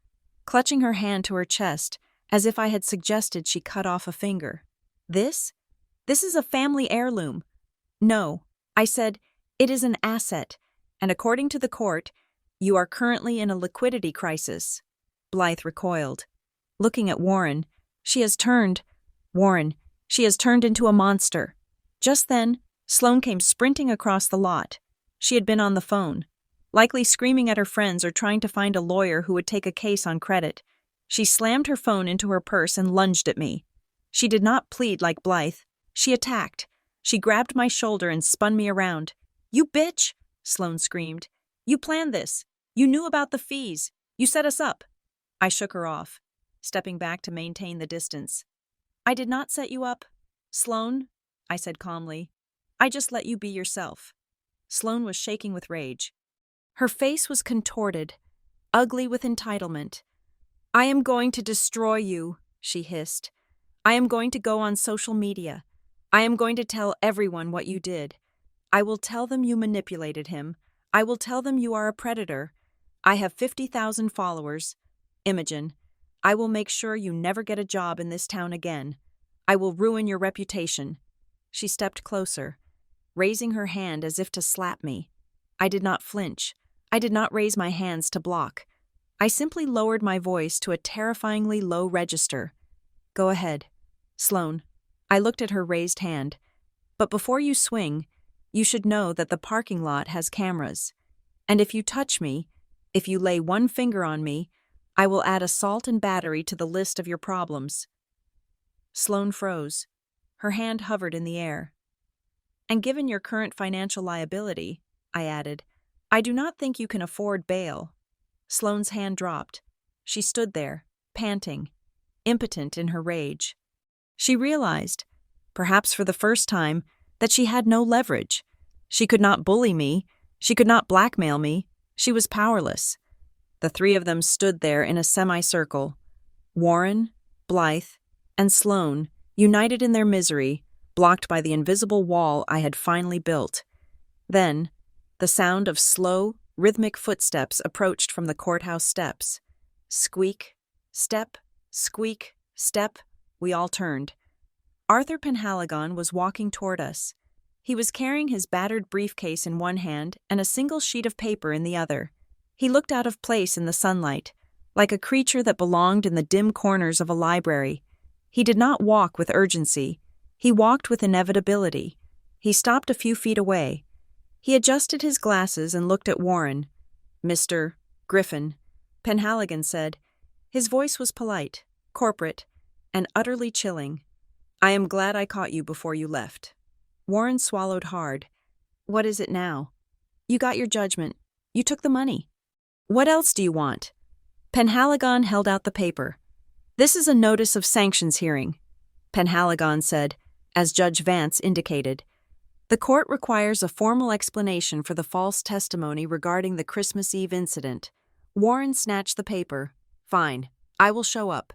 clutching her hand to her chest as if I had suggested she cut off a finger. This is a family heirloom. No, I said, it is an asset, and according to the court, you are currently in a liquidity crisis. Blythe recoiled. Looking at Warren, she has turned into a monster. Just then, Sloane came sprinting across the lot. She had been on the phone, likely screaming at her friends or trying to find a lawyer who would take a case on credit. She slammed her phone into her purse and lunged at me. She did not plead like Blythe. She attacked. She grabbed my shoulder and spun me around. You bitch! Sloane screamed. You planned this. You knew about the fees. You set us up. I shook her off, stepping back to maintain the distance. I did not set you up, Sloane, I said calmly. I just let you be yourself. Sloane was shaking with rage. Her face was contorted, ugly with entitlement. I am going to destroy you, she hissed. I am going to go on social media. I am going to tell everyone what you did. I will tell them you manipulated him. I will tell them you are a predator. I have 50,000 followers. Imogen, I will make sure you never get a job in this town again. I will ruin your reputation. She stepped closer, raising her hand as if to slap me. I did not flinch. I did not raise my hands to block. I simply lowered my voice to a terrifyingly low register. Go ahead, Sloane. I looked at her raised hand. But before you swing, you should know that the parking lot has cameras. And if you touch me, if you lay one finger on me, I will add assault and battery to the list of your problems. Sloane froze. Her hand hovered in the air. And given your current financial liability, I added, I do not think you can afford bail. Sloane's hand dropped. She stood there, panting, impotent in her rage. She realized, perhaps for the first time, that she had no leverage. She could not bully me. She could not blackmail me. She was powerless. The three of them stood there in a semicircle. Warren, Blythe, and Sloane, united in their misery, blocked by the invisible wall I had finally built. Then, the sound of slow, rhythmic footsteps approached from the courthouse steps. Squeak, step, squeak, step. We all turned. Arthur Penhaligon was walking toward us. He was carrying his battered briefcase in one hand and a single sheet of paper in the other. He looked out of place in the sunlight, like a creature that belonged in the dim corners of a library. He did not walk with urgency. He walked with inevitability. He stopped a few feet away. He adjusted his glasses and looked at Warren. "Mr. Griffin," Penhaligon said. His voice was polite, corporate, and utterly chilling. "I am glad I caught you before you left." Warren swallowed hard. "What is it now?" "You got your judgment. You took the money." "What else do you want?" Penhaligon held out the paper. "This is a notice of sanctions hearing," Penhaligon said, as Judge Vance indicated. "The court requires a formal explanation for the false testimony regarding the Christmas Eve incident." Warren snatched the paper. "Fine. I will show up."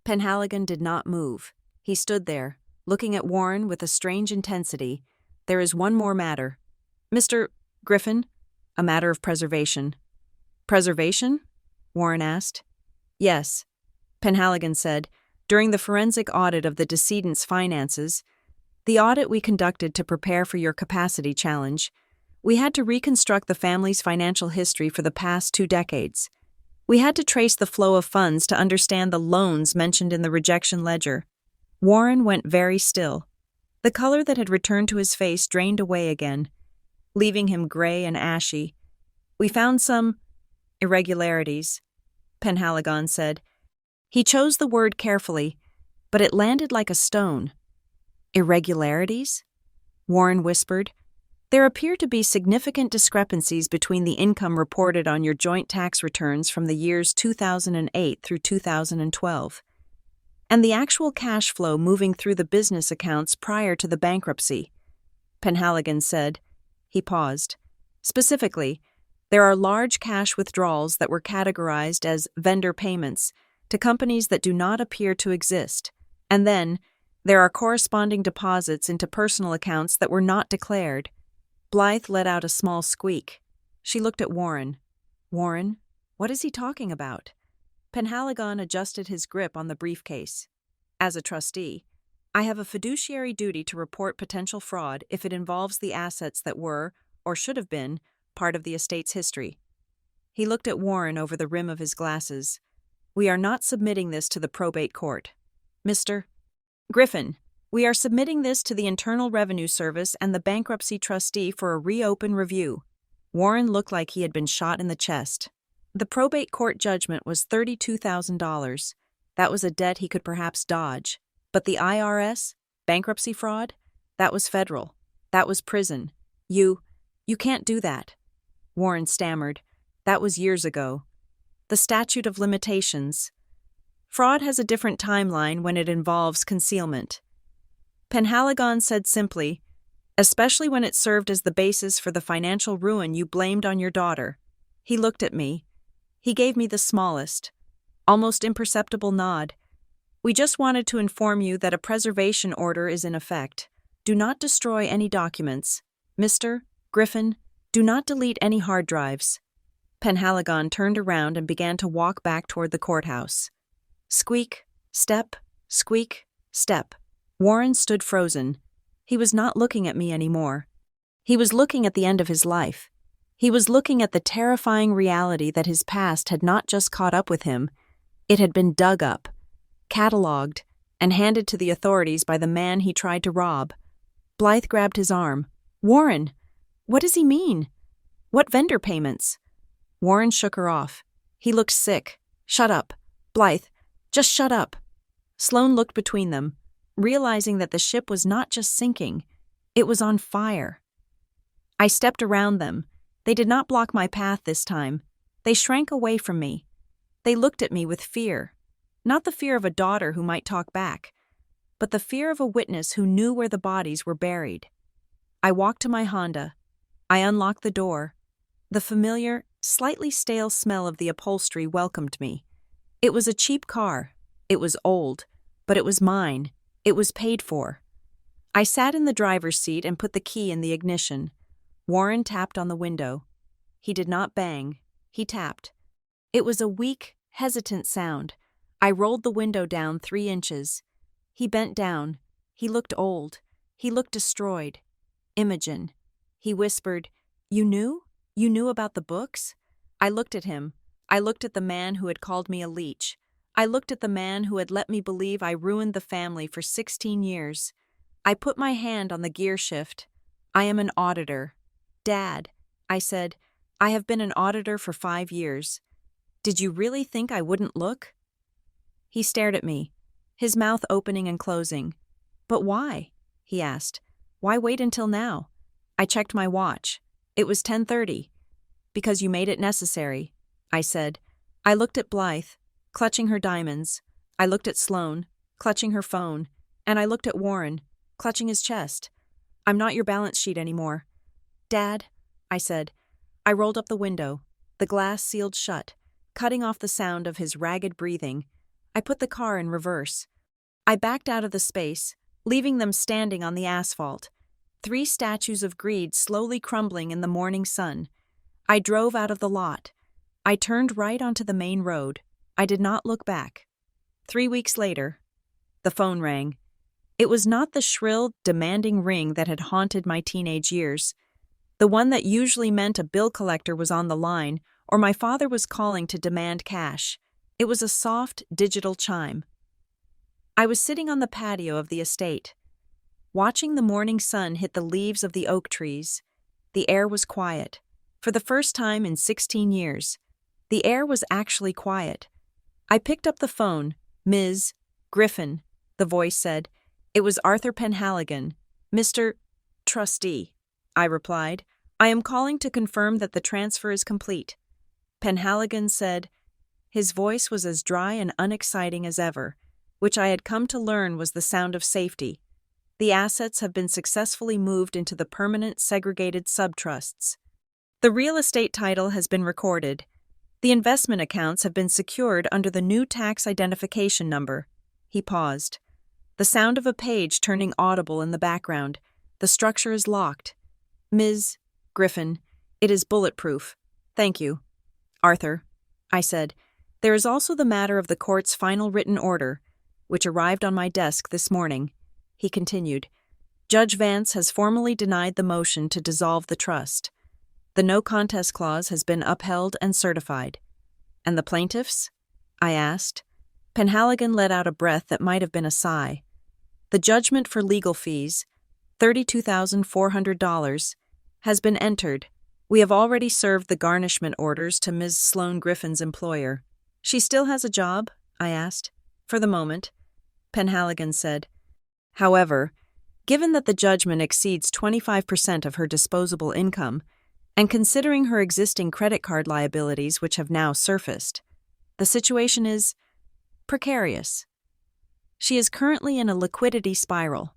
Penhaligon did not move. He stood there, looking at Warren with a strange intensity. "There is one more matter." "Mr. Griffin?" "A matter of preservation." "Preservation?" Warren asked. "Yes," Penhaligon said. "During the forensic audit of the decedent's finances, the audit we conducted to prepare for your capacity challenge, we had to reconstruct the family's financial history for the past 2 decades. We had to trace the flow of funds to understand the loans mentioned in the rejection ledger." Warren went very still. The color that had returned to his face drained away again, leaving him gray and ashy. "We found some irregularities," Penhaligon said. He chose the word carefully, but it landed like a stone. "Irregularities?" Warren whispered. "There appear to be significant discrepancies between the income reported on your joint tax returns from the years 2008 through 2012 and the actual cash flow moving through the business accounts prior to the bankruptcy," Penhaligon said. He paused. "Specifically, there are large cash withdrawals that were categorized as vendor payments to companies that do not appear to exist, and then there are corresponding deposits into personal accounts that were not declared." Blythe let out a small squeak. She looked at Warren. "Warren, what is he talking about?" Penhaligon adjusted his grip on the briefcase. "As a trustee, I have a fiduciary duty to report potential fraud if it involves the assets that were, or should have been, part of the estate's history." He looked at Warren over the rim of his glasses. "We are not submitting this to the probate court. Mr. Griffin, we are submitting this to the Internal Revenue Service and the bankruptcy trustee for a reopen review." Warren looked like he had been shot in the chest. The probate court judgment was $32,000. That was a debt he could perhaps dodge. But the IRS? Bankruptcy fraud? That was federal. That was prison. You can't do that." Warren stammered. "That was years ago. The statute of limitations. Fraud has a different timeline when it involves concealment." Penhaligon said simply, "Especially when it served as the basis for the financial ruin you blamed on your daughter." He looked at me. He gave me the smallest, almost imperceptible nod. "We just wanted to inform you that a preservation order is in effect. Do not destroy any documents. Mr. Griffin, do not delete any hard drives." Penhaligon turned around and began to walk back toward the courthouse. Squeak, step, squeak, step. Warren stood frozen. He was not looking at me anymore. He was looking at the end of his life. He was looking at the terrifying reality that his past had not just caught up with him. It had been dug up, catalogued, and handed to the authorities by the man he tried to rob. Blythe grabbed his arm. "Warren, what does he mean? What vendor payments?" Warren shook her off. He looked sick. "Shut up. Blythe, just shut up." Sloane looked between them, realizing that the ship was not just sinking, it was on fire. I stepped around them. They did not block my path this time. They shrank away from me. They looked at me with fear. Not the fear of a daughter who might talk back, but the fear of a witness who knew where the bodies were buried. I walked to my Honda. I unlocked the door. The familiar, slightly stale smell of the upholstery welcomed me. It was a cheap car. It was old, but it was mine. It was paid for. I sat in the driver's seat and put the key in the ignition. Warren tapped on the window. He did not bang. He tapped. It was a weak, hesitant sound. I rolled the window down 3 inches. He bent down. He looked old. He looked destroyed. "Imogen." He whispered, "You knew? You knew about the books?" I looked at him. I looked at the man who had called me a leech. I looked at the man who had let me believe I ruined the family for 16 years. I put my hand on the gear shift. I am an auditor. Dad, I said, I have been an auditor for 5 years. Did you really think I wouldn't look? He stared at me, his mouth opening and closing. But why? He asked. Why wait until now? I checked my watch. It was 10:30. Because you made it necessary, I said. I looked at Blythe, clutching her diamonds. I looked at Sloane, clutching her phone. And I looked at Warren, clutching his chest. I'm not your balance sheet anymore. Dad, I said. I rolled up the window. The glass sealed shut, cutting off the sound of his ragged breathing. I put the car in reverse. I backed out of the space, leaving them standing on the asphalt. 3 statues of greed slowly crumbling in the morning sun. I drove out of the lot. I turned right onto the main road. I did not look back. 3 weeks later, the phone rang. It was not the shrill, demanding ring that had haunted my teenage years. The one that usually meant a bill collector was on the line or my father was calling to demand cash. It was a soft, digital chime. I was sitting on the patio of the estate, watching the morning sun hit the leaves of the oak trees. The air was quiet. For the first time in 16 years, the air was actually quiet. I picked up the phone. Ms. Griffin, the voice said. It was Arthur Penhaligon. Mr. Trustee, I replied. I am calling to confirm that the transfer is complete. Penhaligon said. His voice was as dry and unexciting as ever, which I had come to learn was the sound of safety. The assets have been successfully moved into the permanent segregated subtrusts. The real estate title has been recorded. The investment accounts have been secured under the new tax identification number. He paused. The sound of a page turning audible in the background. The structure is locked. Ms. Griffin, it is bulletproof. Thank you. Arthur, I said. There is also the matter of the court's final written order, which arrived on my desk this morning. He continued. Judge Vance has formally denied the motion to dissolve the trust. The no contest clause has been upheld and certified. And the plaintiffs? I asked. Penhaligon let out a breath that might have been a sigh. The judgment for legal fees, $32,400, has been entered. We have already served the garnishment orders to Ms. Sloane Griffin's employer. She still has a job? I asked. For the moment, Penhaligon said. However, given that the judgment exceeds 25% of her disposable income, and considering her existing credit card liabilities which have now surfaced, the situation is precarious. She is currently in a liquidity spiral.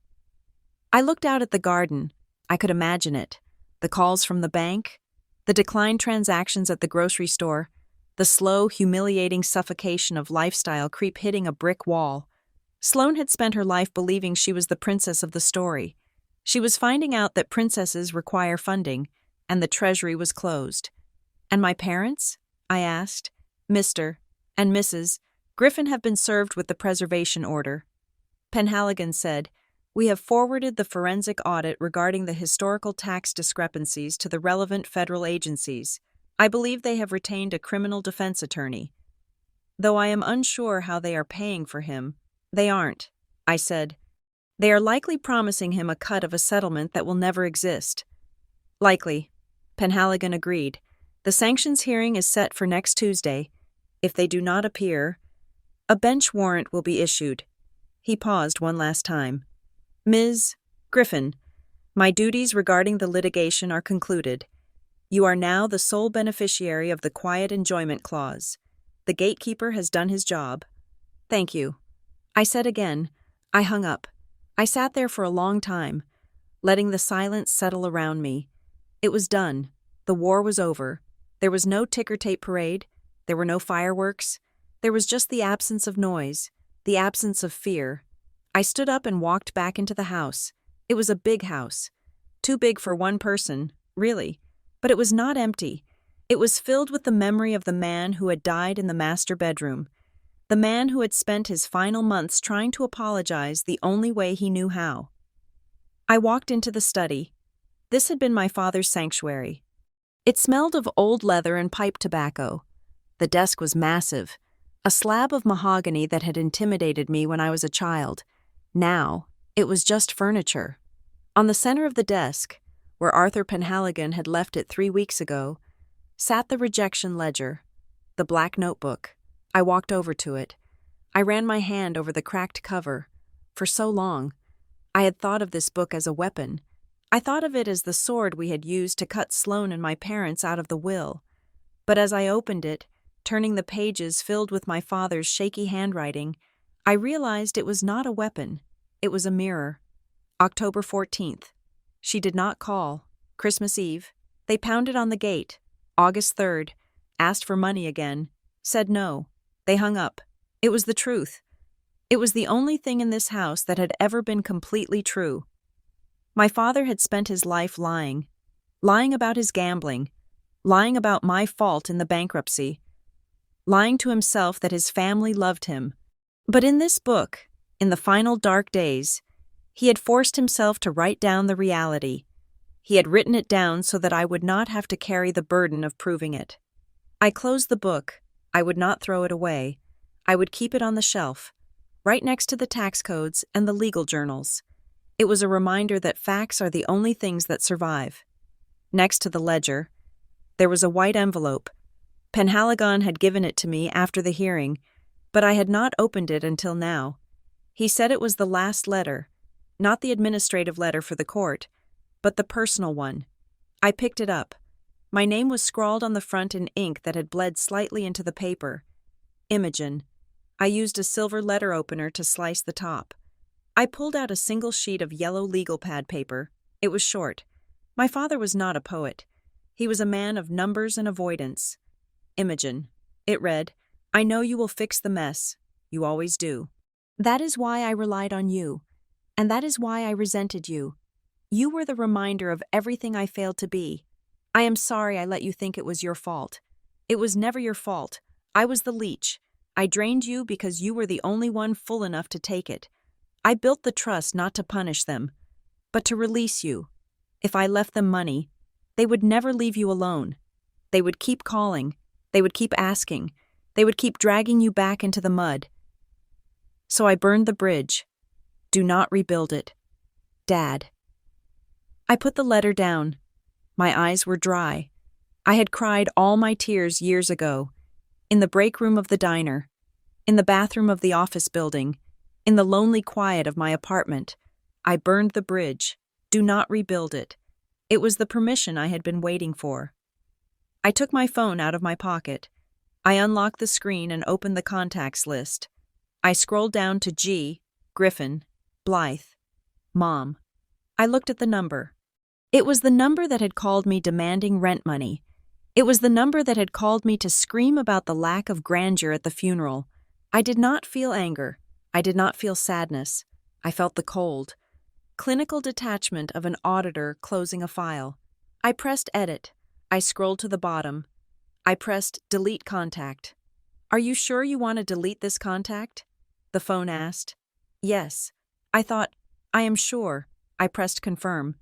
I looked out at the garden. I could imagine it. The calls from the bank, the declined transactions at the grocery store, the slow, humiliating suffocation of lifestyle creep hitting a brick wall. Sloane had spent her life believing she was the princess of the story. She was finding out that princesses require funding, and the treasury was closed. And my parents? I asked. Mr. and Mrs. Griffin have been served with the preservation order. Penhaligon said, We have forwarded the forensic audit regarding the historical tax discrepancies to the relevant federal agencies. I believe they have retained a criminal defense attorney. Though I am unsure how they are paying for him, they aren't, I said. They are likely promising him a cut of a settlement that will never exist. Likely, Penhaligon agreed. The sanctions hearing is set for next Tuesday. If they do not appear, a bench warrant will be issued. He paused one last time. Ms. Griffin, my duties regarding the litigation are concluded. You are now the sole beneficiary of the quiet enjoyment clause. The gatekeeper has done his job. Thank you. I said again. I hung up. I sat there for a long time, letting the silence settle around me. It was done. The war was over. There was no ticker tape parade. There were no fireworks. There was just the absence of noise, the absence of fear. I stood up and walked back into the house. It was a big house. Too big for one person, really. But it was not empty. It was filled with the memory of the man who had died in the master bedroom. The man who had spent his final months trying to apologize the only way he knew how. I walked into the study. This had been my father's sanctuary. It smelled of old leather and pipe tobacco. The desk was massive. A slab of mahogany that had intimidated me when I was a child. Now, it was just furniture. On the center of the desk, where Arthur Penhaligon had left it 3 weeks ago, sat the rejection ledger, the black notebook. I walked over to it. I ran my hand over the cracked cover. For so long, I had thought of this book as a weapon. I thought of it as the sword we had used to cut Sloane and my parents out of the will. But as I opened it, turning the pages filled with my father's shaky handwriting, I realized it was not a weapon. It was a mirror. October 14th. She did not call. Christmas Eve. They pounded on the gate. August 3rd. Asked for money again. Said no. They hung up. It was the truth. It was the only thing in this house that had ever been completely true. My father had spent his life lying. Lying about his gambling. Lying about my fault in the bankruptcy. Lying to himself that his family loved him. But in this book, in the final dark days, he had forced himself to write down the reality. He had written it down so that I would not have to carry the burden of proving it. I closed the book. I would not throw it away. I would keep it on the shelf, right next to the tax codes and the legal journals. It was a reminder that facts are the only things that survive. Next to the ledger, there was a white envelope. Penhaligon had given it to me after the hearing, but I had not opened it until now. He said it was the last letter, not the administrative letter for the court, but the personal one. I picked it up. My name was scrawled on the front in ink that had bled slightly into the paper. Imogen. I used a silver letter opener to slice the top. I pulled out a single sheet of yellow legal pad paper. It was short. My father was not a poet. He was a man of numbers and avoidance. Imogen. It read, I know you will fix the mess. You always do. That is why I relied on you. And that is why I resented you. You were the reminder of everything I failed to be. I am sorry I let you think it was your fault. It was never your fault. I was the leech. I drained you because you were the only one full enough to take it. I built the trust not to punish them, but to release you. If I left them money, they would never leave you alone. They would keep calling. They would keep asking. They would keep dragging you back into the mud. So I burned the bridge. Do not rebuild it. Dad. I put the letter down. My eyes were dry. I had cried all my tears years ago. In the break room of the diner, in the bathroom of the office building, in the lonely quiet of my apartment. I burned the bridge. Do not rebuild it. It was the permission I had been waiting for. I took my phone out of my pocket. I unlocked the screen and opened the contacts list. I scrolled down to G, Griffin, Blythe, Mom. I looked at the number. It was the number that had called me demanding rent money. It was the number that had called me to scream about the lack of grandeur at the funeral. I did not feel anger. I did not feel sadness. I felt the cold, clinical detachment of an auditor closing a file. I pressed edit. I scrolled to the bottom. I pressed delete contact. Are you sure you want to delete this contact? The phone asked. Yes. I thought, I am sure. I pressed confirm.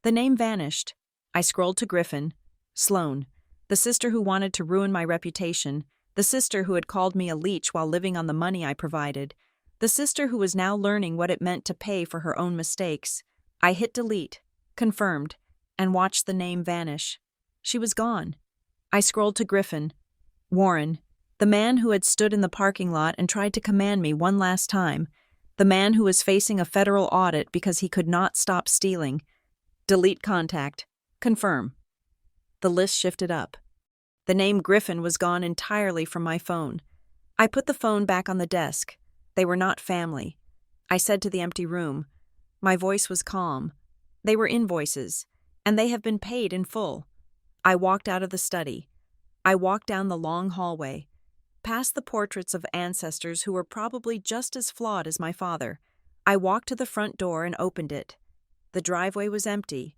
The name vanished. I scrolled to Griffin. Sloane. The sister who wanted to ruin my reputation, the sister who had called me a leech while living on the money I provided, the sister who was now learning what it meant to pay for her own mistakes. I hit delete, confirmed, and watched the name vanish. She was gone. I scrolled to Griffin. Warren, the man who had stood in the parking lot and tried to command me one last time, the man who was facing a federal audit because he could not stop stealing. Delete contact, confirm. The list shifted up. The name Griffin was gone entirely from my phone. I put the phone back on the desk. They were not family. I said to the empty room. My voice was calm. They were invoices, and they have been paid in full. I walked out of the study. I walked down the long hallway, past the portraits of ancestors who were probably just as flawed as my father. I walked to the front door and opened it. The driveway was empty.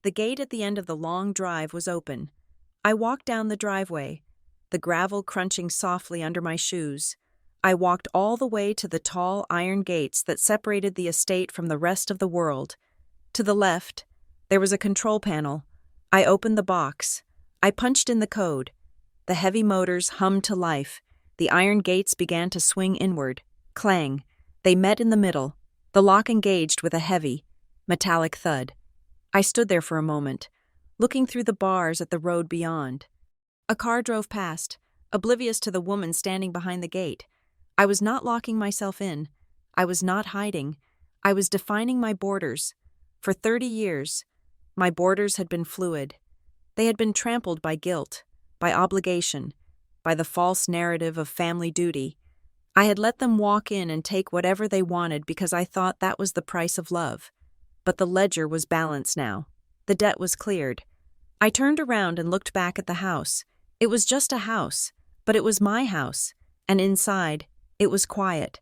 The gate at the end of the long drive was open. I walked down the driveway, the gravel crunching softly under my shoes. I walked all the way to the tall iron gates that separated the estate from the rest of the world. To the left, there was a control panel. I opened the box. I punched in the code. The heavy motors hummed to life. The iron gates began to swing inward. Clang. They met in the middle. The lock engaged with a heavy, metallic thud. I stood there for a moment, looking through the bars at the road beyond. A car drove past, oblivious to the woman standing behind the gate. I was not locking myself in. I was not hiding. I was defining my borders. For 30 years, my borders had been fluid. They had been trampled by guilt, by obligation, by the false narrative of family duty. I had let them walk in and take whatever they wanted because I thought that was the price of love. But the ledger was balanced now. The debt was cleared. I turned around and looked back at the house. It was just a house, but it was my house, and inside, it was quiet.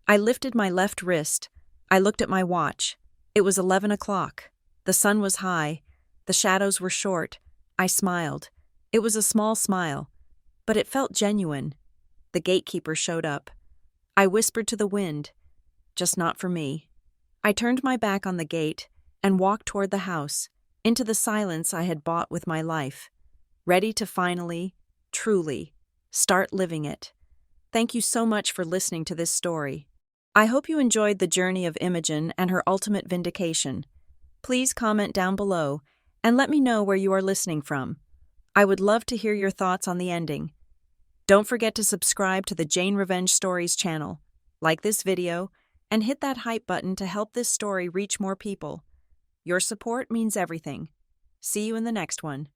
I lifted my left wrist. I looked at my watch. It was 11 o'clock. The sun was high. The shadows were short. I smiled. It was a small smile, but it felt genuine. The gatekeeper showed up. I whispered to the wind, "Just not for me." I turned my back on the gate and walked toward the house, into the silence I had bought with my life, ready to finally, truly, start living it. Thank you so much for listening to this story. I hope you enjoyed the journey of Imogen and her ultimate vindication. Please comment down below and let me know where you are listening from. I would love to hear your thoughts on the ending. Don't forget to subscribe to the Jane Revenge Stories channel, like this video, and hit that hype button to help this story reach more people. Your support means everything. See you in the next one.